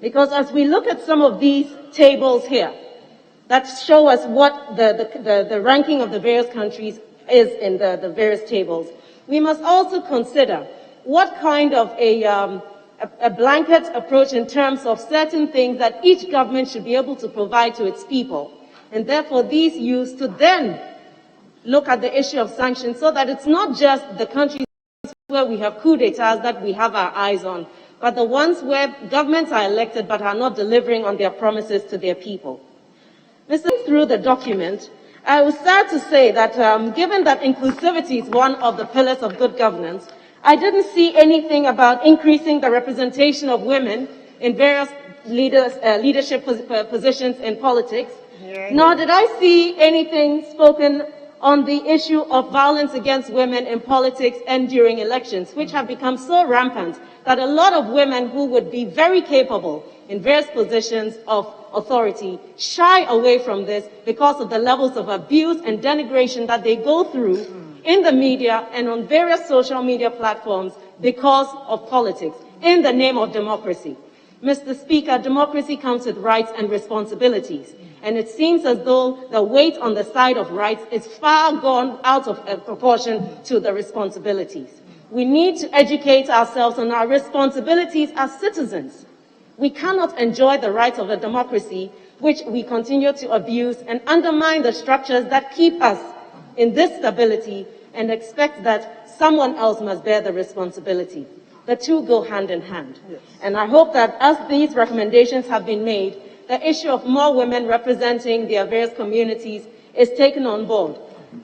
Because as we look at some of these tables here that show us what the ranking of the various countries is in the various tables, we must also consider what kind of a blanket approach in terms of certain things that each government should be able to provide to its people. And therefore, these used to then look at the issue of sanctions so that it's not just the countries where we have coup d'etats that we have our eyes on, but the ones where governments are elected but are not delivering on their promises to their people. Through the document, I was sad to say that given that inclusivity is one of the pillars of good governance, I didn't see anything about increasing the representation of women in various leadership positions in politics, nor did I see anything spoken on the issue of violence against women in politics and during elections, which have become so rampant that a lot of women who would be very capable in various positions of authority shy away from this because of the levels of abuse and denigration that they go through in the media and on various social media platforms because of politics, in the name of democracy. Mr. Speaker, democracy comes with rights and responsibilities, and it seems as though the weight on the side of rights is far gone out of proportion to the responsibilities. We need to educate ourselves on our responsibilities as citizens. We cannot enjoy the rights of a democracy which we continue to abuse and undermine the structures that keep us in this stability and expect that someone else must bear the responsibility. The two go hand in hand. Yes. And I hope that as these recommendations have been made, the issue of more women representing their various communities is taken on board.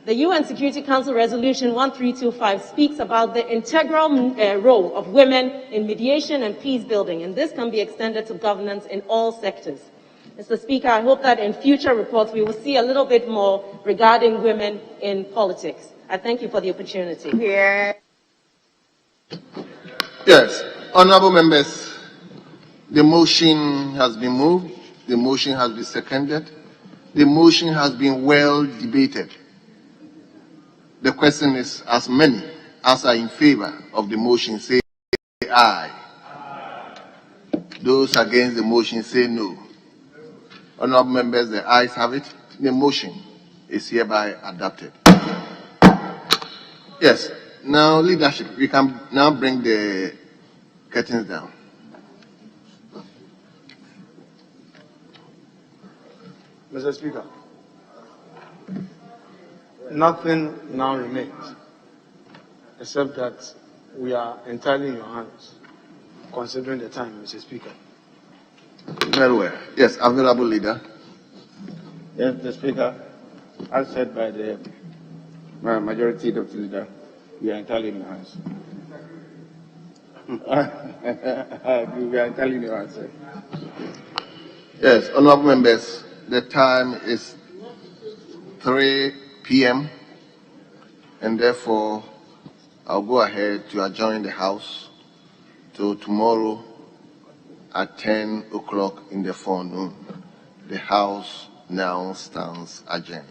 The UN Security Council Resolution 1325 speaks about the integral role of women in mediation and peace building, and this can be extended to governance in all sectors. Mr. Speaker, I hope that in future reports we will see a little bit more regarding women in politics. I thank you for the opportunity. Yes, honorable members, the motion has been moved, the motion has been seconded, the motion has been well debated. The question is, as many as are in favor of the motion, say aye. Those against the motion, say no. Honorable members, the ayes have it. The motion is hereby adopted. Yes, now leadership, we can now bring the curtains down. Mr. Speaker, nothing now remains except that we are entirely in your hands, considering the time, Mr. Speaker. Very well. Yes, available leader. Yes, Mr. Speaker, as said by the majority, Dr. Leader, we are entirely in your hands. We are entirely in your hands, sir. Yes, honorable members, the time is 3 p.m. and therefore I'll go ahead to adjourn the House till tomorrow at 10 o'clock in the forenoon. The House now stands adjourned.